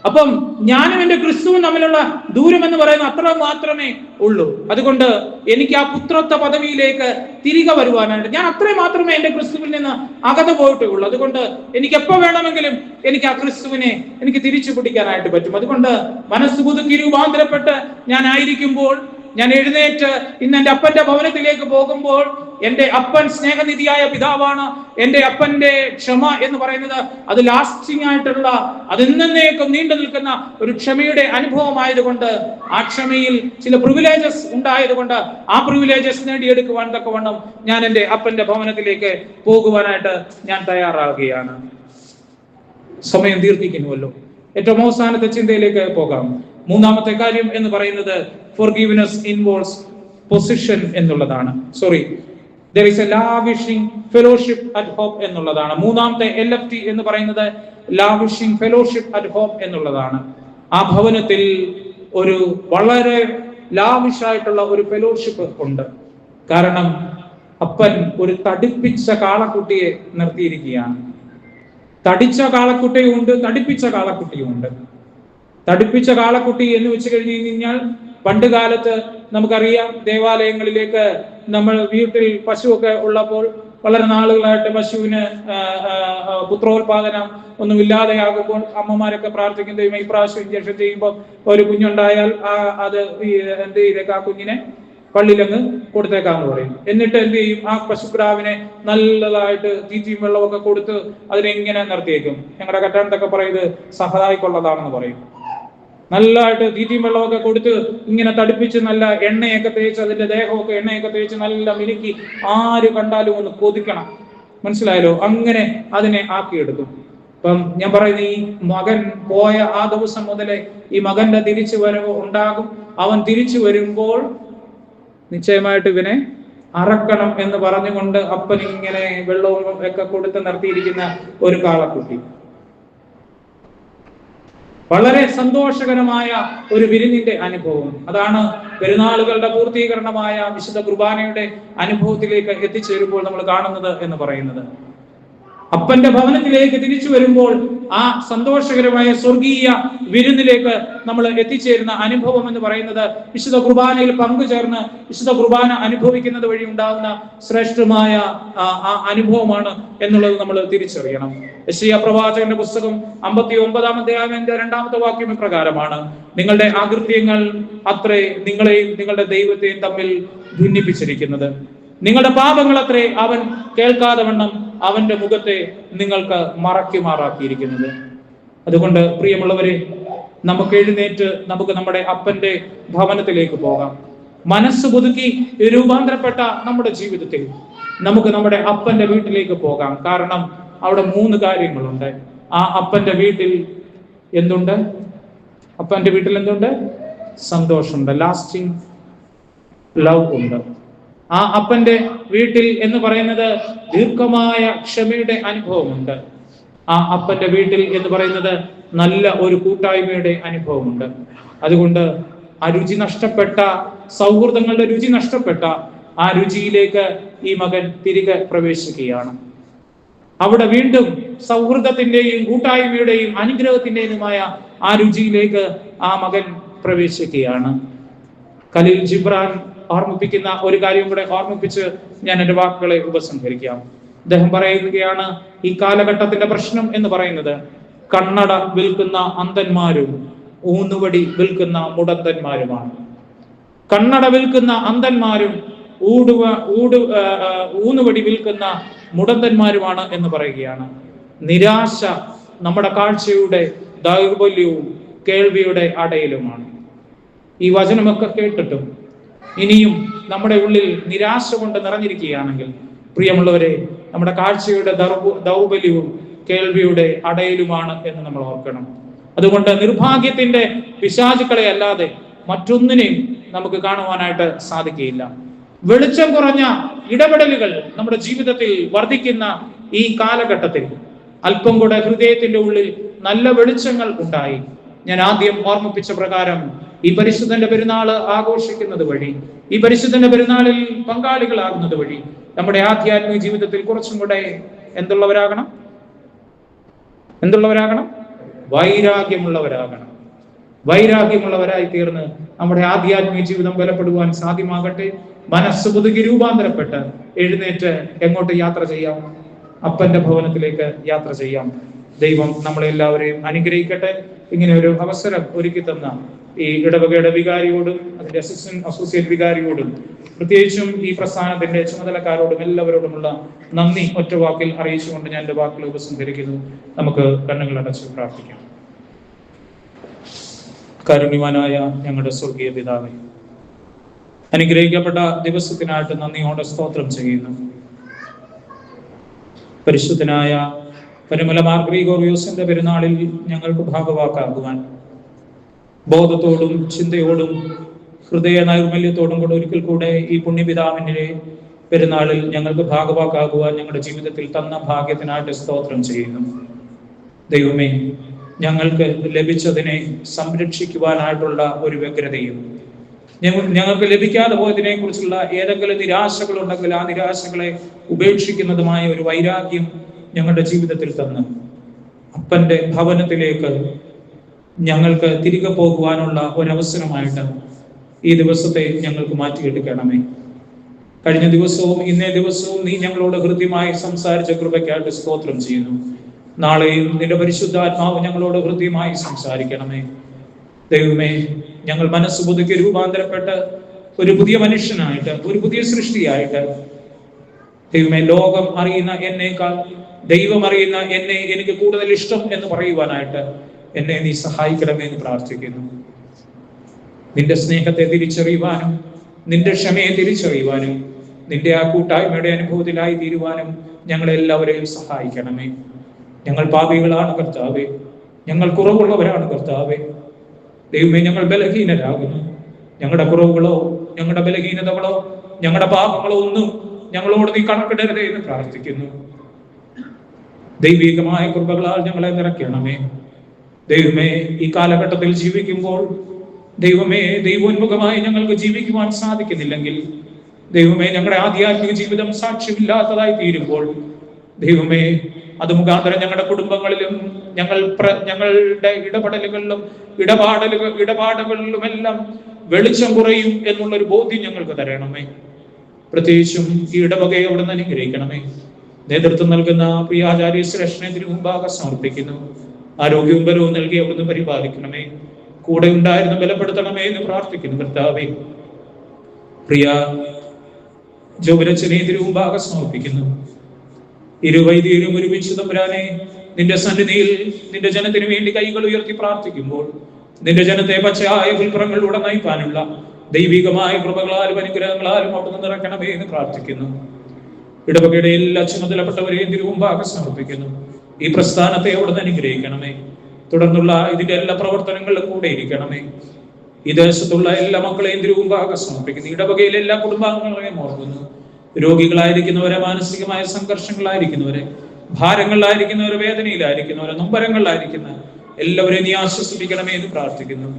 അപ്പം ഞാനും എൻ്റെ ക്രിസ്തുവും തമ്മിലുള്ള ദൂരം എന്ന് പറയുന്നത് അത്ര മാത്രമേ ഉള്ളൂ. അതുകൊണ്ട് എനിക്ക് ആ പുത്രത്വ പദവിയിലേക്ക് തിരികെ വരുവാനായിട്ട് ഞാൻ അത്രയും മാത്രമേ എൻ്റെ ക്രിസ്തുവിൽ നിന്ന് അകന്നു പോയിട്ടേ ഉള്ളൂ. അതുകൊണ്ട് എനിക്ക് എപ്പോ വേണമെങ്കിലും എനിക്ക് ആ ക്രിസ്തുവിനെ എനിക്ക് തിരിച്ചു പിടിക്കാനായിട്ട് പറ്റും. അതുകൊണ്ട് മനസ്സ് പുതുക്കി രൂപാന്തരപ്പെട്ട് ഞാൻ ആയിരിക്കുമ്പോൾ, ഞാൻ എഴുന്നേറ്റ് ഇന്ന് എൻ്റെ അപ്പന്റെ ഭവനത്തിലേക്ക് പോകുമ്പോൾ, എൻ്റെ അപ്പൻ സ്നേഹനിധിയായ പിതാവാണ്. എൻ്റെ അപ്പന്റെ ക്ഷമ എന്ന് പറയുന്നത് അത് ലാസ്റ്റിംഗ് ആയിട്ടുള്ള, അതെന്നേക്കും നീണ്ടു നിൽക്കുന്ന ഒരു ക്ഷമയുടെ അനുഭവമായതുകൊണ്ട്, ആ ക്ഷമയിൽ ചില പ്രിവിലേജസ് ഉണ്ടായതുകൊണ്ട് ആ പ്രിവിലേജസ് നേടിയെടുക്കുവാൻ തക്കവണ്ണം ഞാൻ എൻ്റെ അപ്പന്റെ ഭവനത്തിലേക്ക് പോകുവാനായിട്ട് ഞാൻ തയ്യാറാകുകയാണ്. സമയം ദീർഘിക്കുന്നുവല്ലോ. ഏറ്റവും അവസാനത്തെ ചിന്തയിലേക്ക് പോകാം. മൂന്നാമത്തെ കാര്യം എന്ന് പറയുന്നത് forgiveness involves position എന്നുള്ളതാണ്. there is a lavishing fellowship at hope എന്നുള്ളതാണ്. മൂന്നാമത്തെ LFT എന്ന് പറയുന്നത് lavishing fellowship at hope എന്നുള്ളതാണ്. ആ ഭവനത്തിൽ ഒരു വളരെ ലാവിഷായിട്ടുള്ള ഒരു ഫെലോഷിപ്പ് ഉണ്ട്. കാരണം അപ്പൻ ഒരു തടിപ്പിച്ച കാളക്കുട്ടിയെ നിർത്തിയിരിക്കുകയാണ്. തടിച്ച കാളക്കുട്ടിയുണ്ട്, തടിപ്പിച്ച കാളക്കുട്ടിയുണ്ട്. തടിപ്പിച്ച കാളക്കുട്ടി എന്ന് വെച്ച് കഴിഞ്ഞു കഴിഞ്ഞാൽ, പണ്ട് കാലത്ത് നമുക്കറിയാം, ദേവാലയങ്ങളിലേക്ക് നമ്മൾ വീട്ടിൽ പശുവൊക്കെ ഉള്ളപ്പോൾ വളരെ നാളുകളായിട്ട് പശുവിന് പുത്രോത്പാദനം ഒന്നുമില്ലാതെയാകുമ്പോൾ അമ്മമാരൊക്കെ പ്രാർത്ഥിക്കും, ദൈവം ഈ പ്രാവശ്യം ഇഞ്ചക്ഷൻ ചെയ്യുമ്പോൾ ഒരു കുഞ്ഞുണ്ടായാൽ അത് എന്ത് ചെയ്തേക്ക്, ആ കുഞ്ഞിനെ പള്ളിയിലങ്ങ് കൊടുത്തേക്കാന്ന് പറയും. എന്നിട്ട് എന്ത് ചെയ്യും, ആ പശുക്രാവിനെ നല്ലതായിട്ട് തീറ്റയും വെള്ളമൊക്കെ കൊടുത്ത് അതിനെ ഇങ്ങനെ നിർത്തിയേക്കും. ഞങ്ങളുടെ കറ്റാനത്തൊക്കെ പറയുന്നത് സഹായിക്കൊള്ളതാണെന്ന് പറയും. നല്ലതായിട്ട് തീറ്റയും വെള്ളമൊക്കെ കൊടുത്ത് ഇങ്ങനെ തടിപ്പിച്ച് നല്ല എണ്ണയൊക്കെ തേച്ച്, അതിന്റെ ദേഹമൊക്കെ എണ്ണയൊക്കെ തേച്ച് നല്ല മിനുക്കി ആര് കണ്ടാലും ഒന്ന് കൊതിക്കണം. മനസ്സിലായല്ലോ? അങ്ങനെ അതിനെ ആക്കിയെടുക്കും. അപ്പം ഞാൻ പറയുന്ന, ഈ മകൻ പോയ ആ ദിവസം മുതലേ ഈ മകന്റെ തിരിച്ചു വരവ് ഉണ്ടാകും. അവൻ തിരിച്ചു വരുമ്പോൾ നിശ്ചയമായിട്ട് ഇവനെ അറക്കണം എന്ന് പറഞ്ഞുകൊണ്ട് അപ്പൻ ഇങ്ങനെ വെള്ളവും ഒക്കെ കൊടുത്ത് നിർത്തിയിരിക്കുന്ന ഒരു കാളക്കുട്ടി. വളരെ സന്തോഷകരമായ ഒരു വിരുന്നിന്റെ അനുഭവം. അതാണ് പെരുന്നാളുകളുടെ പൂർത്തീകരണമായ വിശുദ്ധ കുർബാനയുടെ അനുഭവത്തിലേക്ക് എത്തിച്ചേരുമ്പോൾ നമ്മൾ കാണുന്നത് എന്ന് പറയുന്നത്. അപ്പന്റെ ഭവനത്തിലേക്ക് തിരിച്ചു വരുമ്പോൾ ആ സന്തോഷകരമായ സ്വർഗീയ വിരുന്നിലേക്ക് നമ്മൾ എത്തിച്ചേരുന്ന അനുഭവം എന്ന് പറയുന്നത് വിശുദ്ധ കുർബാനയിൽ പങ്കുചേർന്ന് വിശുദ്ധ കുർബാന അനുഭവിക്കുന്നത് വഴി ഉണ്ടാകുന്ന ശ്രേഷ്ഠമായ ആ അനുഭവമാണ് എന്നുള്ളത് നമ്മൾ തിരിച്ചറിയണം. യെശയ്യാ പ്രവാചകന്റെ പുസ്തകം 59-ാം അധ്യായത്തിന്റെ 2-ാമത്തെ വാക്യം പ്രകാരമാണ്, നിങ്ങളുടെ അകൃത്യങ്ങൾ അത്രേ നിങ്ങളെയും നിങ്ങളുടെ ദൈവത്തെയും തമ്മിൽ ഭിന്നിപ്പിച്ചിരിക്കുന്നത്. നിങ്ങളുടെ പാപങ്ങൾ അത്രേ അവൻ കേൾക്കാതെ വണ്ണം അവന്റെ മുഖത്തെ നിങ്ങൾക്ക് മറയ്ക്കുമാറാക്കിയിരിക്കുന്നത്. അതുകൊണ്ട് പ്രിയമുള്ളവരെ, നമുക്ക് എഴുന്നേറ്റ് നമുക്ക് നമ്മുടെ അപ്പന്റെ ഭവനത്തിലേക്ക് പോകാം. മനസ്സ് പുതുക്കി രൂപാന്തരപ്പെട്ട നമ്മുടെ ജീവിതത്തിൽ നമുക്ക് നമ്മുടെ അപ്പന്റെ വീട്ടിലേക്ക് പോകാം. കാരണം അവിടെ 3 കാര്യങ്ങളുണ്ട്. ആ അപ്പന്റെ വീട്ടിൽ എന്തുണ്ട്? അപ്പന്റെ വീട്ടിൽ എന്തുണ്ട്? സന്തോഷമുണ്ട്, ലാസ്റ്റിംഗ് ലവ് ഉണ്ട്. ആ അപ്പന്റെ വീട്ടിൽ എന്ന് പറയുന്നത് ദീർഘമായ ക്ഷമയുടെ അനുഭവമുണ്ട്. ആ അപ്പന്റെ വീട്ടിൽ എന്ന് പറയുന്നത് നല്ല ഒരു കൂട്ടായ്മയുടെ അനുഭവമുണ്ട്. അതുകൊണ്ട് ആ രുചി നഷ്ടപ്പെട്ട, സൗഹൃദങ്ങളുടെ രുചി നഷ്ടപ്പെട്ട ആ രുചിയിലേക്ക് ഈ മകൻ തിരികെ പ്രവേശിക്കുകയാണ്. അവിടെ വീണ്ടും സൗഹൃദത്തിന്റെയും കൂട്ടായ്മയുടെയും അനുഗ്രഹത്തിന്റെയുമായ ആ രുചിയിലേക്ക് ആ മകൻ പ്രവേശിക്കുകയാണ്. ഖലീൽ ജിബ്രാൻ ഓർമ്മിപ്പിക്കുന്ന ഒരു കാര്യം കൂടെ ഓർമ്മിപ്പിച്ച് ഞാൻ എൻ്റെ വാക്കുകളെ ഉപസംഹരിക്കാം. അദ്ദേഹം പറയുകയാണ്, ഈ കാലഘട്ടത്തിന്റെ പ്രശ്നം എന്ന് പറയുന്നത് കണ്ണട വിൽക്കുന്ന അന്ധന്മാരും ഊന്നുവടി വിൽക്കുന്ന മുടന്തന്മാരുമാണ്. കണ്ണട വിൽക്കുന്ന അന്ധന്മാരും ഊന്നുവടി വിൽക്കുന്ന മുടന്തന്മാരുമാണ് എന്ന് പറയുകയാണ്. നിരാശ നമ്മുടെ കാഴ്ചയുടെ ദൗർബല്യവും കേൾവിയുടെ അടയലുമാണ്. ഈ വചനമൊക്കെ കേട്ടിട്ടും ഇനിയും നമ്മുടെ ഉള്ളിൽ നിരാശ കൊണ്ട് നിറഞ്ഞിരിക്കുകയാണെങ്കിൽ പ്രിയമുള്ളവരെ, നമ്മുടെ കാഴ്ചയുടെ ദൗർബല്യവും കേൾവിയുടെ അടയലുമാണ് എന്ന് നമ്മൾ ഓർക്കണം. അതുകൊണ്ട് നിർഭാഗ്യത്തിന്റെ പിശാചുക്കളെ അല്ലാതെ മറ്റൊന്നിനെയും നമുക്ക് കാണുവാനായിട്ട് സാധിക്കുകയില്ല. വെളിച്ചം കുറഞ്ഞ ഇടപെടലുകൾ നമ്മുടെ ജീവിതത്തിൽ വർദ്ധിക്കുന്ന ഈ കാലഘട്ടത്തിൽ അല്പം കൂടെ ഹൃദയത്തിന്റെ ഉള്ളിൽ നല്ല വെളിച്ചങ്ങൾ ഉണ്ടായി. ഞാൻ ആദ്യം ഓർമ്മിപ്പിച്ച പ്രകാരം ഈ പരിശുദ്ധന്റെ പെരുന്നാള് ആഘോഷിക്കുന്നത് വഴി, ഈ പരിശുദ്ധന്റെ പെരുന്നാളിൽ പങ്കാളികളാകുന്നത് വഴി നമ്മുടെ ആധ്യാത്മിക ജീവിതത്തിൽ കുറച്ചും കൂടെ എന്തുള്ളവരാകണം? വൈരാഗ്യമുള്ളവരായി തീർന്ന് നമ്മുടെ ആധ്യാത്മിക ജീവിതം ബലപ്പെടുവാൻ സാധ്യമാകട്ടെ. മനസ്സ് പുതുക്കി രൂപാന്തരപ്പെട്ട് എഴുന്നേറ്റ് എങ്ങോട്ട് യാത്ര ചെയ്യാം? അപ്പന്റെ ഭവനത്തിലേക്ക് യാത്ര ചെയ്യാം. ദൈവം നമ്മളെല്ലാവരെയും അനുഗ്രഹിക്കട്ടെ. ഇങ്ങനെ ഒരു അവസരം ഒരുക്കി തന്ന ഈ ഇടവകയുടെ വികാരിയോടും അതിന്റെ അസോസിയേറ്റ് വികാരിയോടും പ്രത്യേകിച്ചും ഈ പ്രസ്ഥാനത്തിന്റെ ചുമതലക്കാരോടും എല്ലാവരോടുമുള്ള നന്ദി ഒറ്റ വാക്കിൽ അറിയിച്ചുകൊണ്ട് ഞാൻ എന്റെ വാക്കുകൾ ഉപസംഹരിക്കുന്നു. നമുക്ക് കണ്ണുകൾ അടച്ച് പ്രാർത്ഥിക്കാം. കാരുണ്യവാനായ ഞങ്ങളുടെ സ്വർഗീയ പിതാവേ, അനുഗ്രഹിക്കപ്പെട്ട ദിവസത്തിനായിട്ട് നന്ദിയോടെ സ്തോത്രം ചെയ്യുന്നു. പരിശുദ്ധനായ പരിമല മാർ ഗ്രിഗോറിയോസിന്റെ പെരുന്നാളിൽ ഞങ്ങൾക്ക് ഭാഗവാക്കാകുവാൻ ബോധത്തോടും ചിന്തയോടും ഹൃദയ നൈർമല്യത്തോടും കൂടെ ഒരിക്കൽ കൂടെ ഈ പുണ്യപിതാവിന്റെ പെരുന്നാളിൽ ഞങ്ങൾക്ക് ഭാഗവാക്കാകുവാൻ ഞങ്ങളുടെ ജീവിതത്തിൽ തന്ന ഭാഗ്യത്തിനായിട്ട് സ്തോത്രം ചെയ്യുന്നു. ദൈവമേ, ഞങ്ങൾക്ക് ലഭിച്ചതിനെ സംരക്ഷിക്കുവാനായിട്ടുള്ള ഒരു വ്യഗ്രതയും ഞങ്ങൾക്ക് ലഭിക്കാതെ പോയതിനെ കുറിച്ചുള്ള ഏതെങ്കിലും നിരാശകൾ ഉണ്ടെങ്കിൽ ആ നിരാശകളെ ഉപേക്ഷിക്കുന്നതുമായ ഒരു വൈരാഗ്യം ഞങ്ങളുടെ ജീവിതത്തിൽ തന്ന് അപ്പന്റെ ഭവനത്തിലേക്ക് ഞങ്ങൾക്ക് തിരികെ പോകുവാനുള്ള ഒരവസരമായിട്ട് ഈ ദിവസത്തെ ഞങ്ങൾക്ക് മാറ്റിയെടുക്കണമേ. കഴിഞ്ഞ ദിവസവും ഇന്നേ ദിവസവും നീ ഞങ്ങളോട് ഹൃദ്യമായി സംസാരിച്ച കൃപയ്ക്കായിട്ട് സ്തോത്രം ചെയ്യുന്നു. നാളെയും നിന്റെ പരിശുദ്ധാത്മാവ് ഞങ്ങളോട് ഹൃദ്യമായി സംസാരിക്കണമേ. ദൈവമേ, ഞങ്ങൾ മനസ്സ് പുതുക്കി രൂപാന്തരപ്പെട്ട് ഒരു പുതിയ മനുഷ്യനായിട്ട്, ഒരു പുതിയ സൃഷ്ടിയായിട്ട്, ദൈവമേ, ലോകം അറിയുന്ന എന്നേക്കാൾ ദൈവം അറിയുന്ന എന്നെ എനിക്ക് കൂടുതൽ ഇഷ്ടം എന്ന് പറയുവാനായിട്ട് എന്നെ നീ സഹായിക്കണമേ എന്ന് പ്രാർത്ഥിക്കുന്നു. നിന്റെ സ്നേഹത്തെ തിരിച്ചറിയുവാനും നിന്റെ ക്ഷമയെ തിരിച്ചറിയുവാനും നിന്റെ ആ കൂട്ടായ്മയുടെ അനുഭവത്തിലായി തീരുവാനും ഞങ്ങളെല്ലാവരെയും സഹായിക്കണമേ. ഞങ്ങൾ പാപികളാണ് കർത്താവേ, ഞങ്ങൾ കുറവുള്ളവരാണ് കർത്താവേ. ദൈവമേ, ഞങ്ങൾ ബലഹീനരാകുന്നു. ഞങ്ങളുടെ കുറവുകളോ ഞങ്ങളുടെ ബലഹീനതകളോ ഞങ്ങളുടെ പാപങ്ങളോ ഒന്നും ഞങ്ങളോട് നീ കണക്കിടരുതേ എന്ന് പ്രാർത്ഥിക്കുന്നു. ദൈവികമായ കൃപകളാൽ ഞങ്ങളെ നിറയ്ക്കണമേ. ദൈവമേ, ഈ കാലഘട്ടത്തിൽ ജീവിക്കുമ്പോൾ ദൈവമേ, ദൈവോന്മുഖമായി ഞങ്ങൾക്ക് ജീവിക്കുവാൻ സാധിക്കുന്നില്ലെങ്കിൽ, ദൈവമേ, ഞങ്ങളുടെ ആധ്യാത്മിക ജീവിതം സാക്ഷ്യമില്ലാത്തതായി തീരുമ്പോൾ, ദൈവമേ, അത് മുഖാന്തരം ഞങ്ങളുടെ കുടുംബങ്ങളിലും ഞങ്ങളുടെ ഇടപെടലുകളിലും ഇടപാടുകളിലുമെല്ലാം വെളിച്ചം കുറയും എന്നുള്ളൊരു ബോധ്യം ഞങ്ങൾക്ക് തരണമേ. പ്രത്യേകിച്ചും ഈ ഇടവകയെ അവിടെ നിന്ന് അനുഗ്രഹിക്കണമേ. നേതൃത്വം നൽകുന്ന പ്രിയാചാര്യ ശ്രേഷ്ഠനെ തിരുമുമ്പാകെ സമർപ്പിക്കുന്നു. ആരോഗ്യവും ബലവും നൽകി അവിടുന്ന് പരിപാലിക്കണമേ. കൂടെ ഉണ്ടായിരുന്നു ബലപ്പെടുത്തണമേ എന്ന് പ്രാർത്ഥിക്കുന്നു. കർത്താവേ, പ്രിയ ജോബരച്ചനെ തിരുമുമ്പാകെ സമർപ്പിക്കുന്നു. ഇരുവൈദികരും ഒരുമിച്ച് തമ്പുരാനെ നിന്റെ സന്നിധിയിൽ നിന്റെ ജനത്തിന് വേണ്ടി കൈകൾ ഉയർത്തി പ്രാർത്ഥിക്കുമ്പോൾ നിന്റെ ജനത്തെ പച്ചയായ പുൽപ്പുറങ്ങളിലൂടെ നയിക്കാനുള്ള ദൈവികമായ കൃപകളാലും അനുഗ്രഹങ്ങളാലും അവിടുന്ന് നിറയ്ക്കണമേ എന്ന് പ്രാർത്ഥിക്കുന്നു. ഇടവകയുടെ എല്ലാ ചുമതലപ്പെട്ടവരെയും തിരുമുമ്പാകെ സമർപ്പിക്കുന്നു. ഈ പ്രസ്ഥാനത്തെ അവിടുന്ന് അനുഗ്രഹിക്കണമേ. തുടർന്നുള്ള ഇതിന്റെ എല്ലാ പ്രവർത്തനങ്ങളിലും കൂടെ ഇരിക്കണമേ. ഈ ദേശത്തുള്ള എല്ലാ മക്കളെയും തിരുമുമ്പാകെ സമർപ്പിക്കുന്നു. ഇടവകയിലെ എല്ലാ കുടുംബാംഗങ്ങളെയും ഓർക്കുന്നു. രോഗികളായിരിക്കുന്നവരെ, മാനസികമായ സംഘർഷങ്ങളായിരിക്കുന്നവരെ, ഭാരങ്ങളിലായിരിക്കുന്നവരെ, വേദനയിലായിരിക്കുന്നവരെ, നൊമ്പരങ്ങളിലായിരിക്കുന്ന എല്ലാവരെയും നീ ആശ്വസിപ്പിക്കണമേ എന്ന് പ്രാർത്ഥിക്കുന്നു.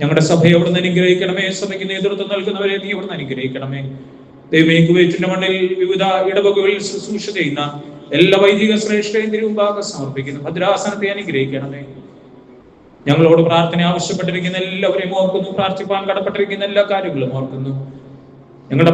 ഞങ്ങളുടെ സഭയെ അവിടുന്ന് അനുഗ്രഹിക്കണമേ. സഭയ്ക്ക് നേതൃത്വം നൽകുന്നവരെ നീ അവിടുന്ന് അനുഗ്രഹിക്കണമേ. ദൈവമേ, കുവൈറ്റിന്റെ മണ്ണിൽ വിവിധ ഇടവകകളിൽ ശുശ്രൂഷ ചെയ്യുന്ന എല്ലാ വൈദിക ശ്രേഷ്ഠയും തിരുമുമ്പാകെ സമർപ്പിക്കുന്നു. ഭദ്രാസനത്തെ അനുഗ്രഹിക്കണമേ. ഞങ്ങളോട് പ്രാർത്ഥന ആവശ്യപ്പെട്ടിരിക്കുന്ന എല്ലാവരെയും ഓർക്കുന്നു. പ്രാർത്ഥിപ്പാൻ കടപ്പെട്ടിരിക്കുന്ന എല്ലാ കാര്യങ്ങളും ഓർക്കുന്നു. ഞങ്ങളുടെ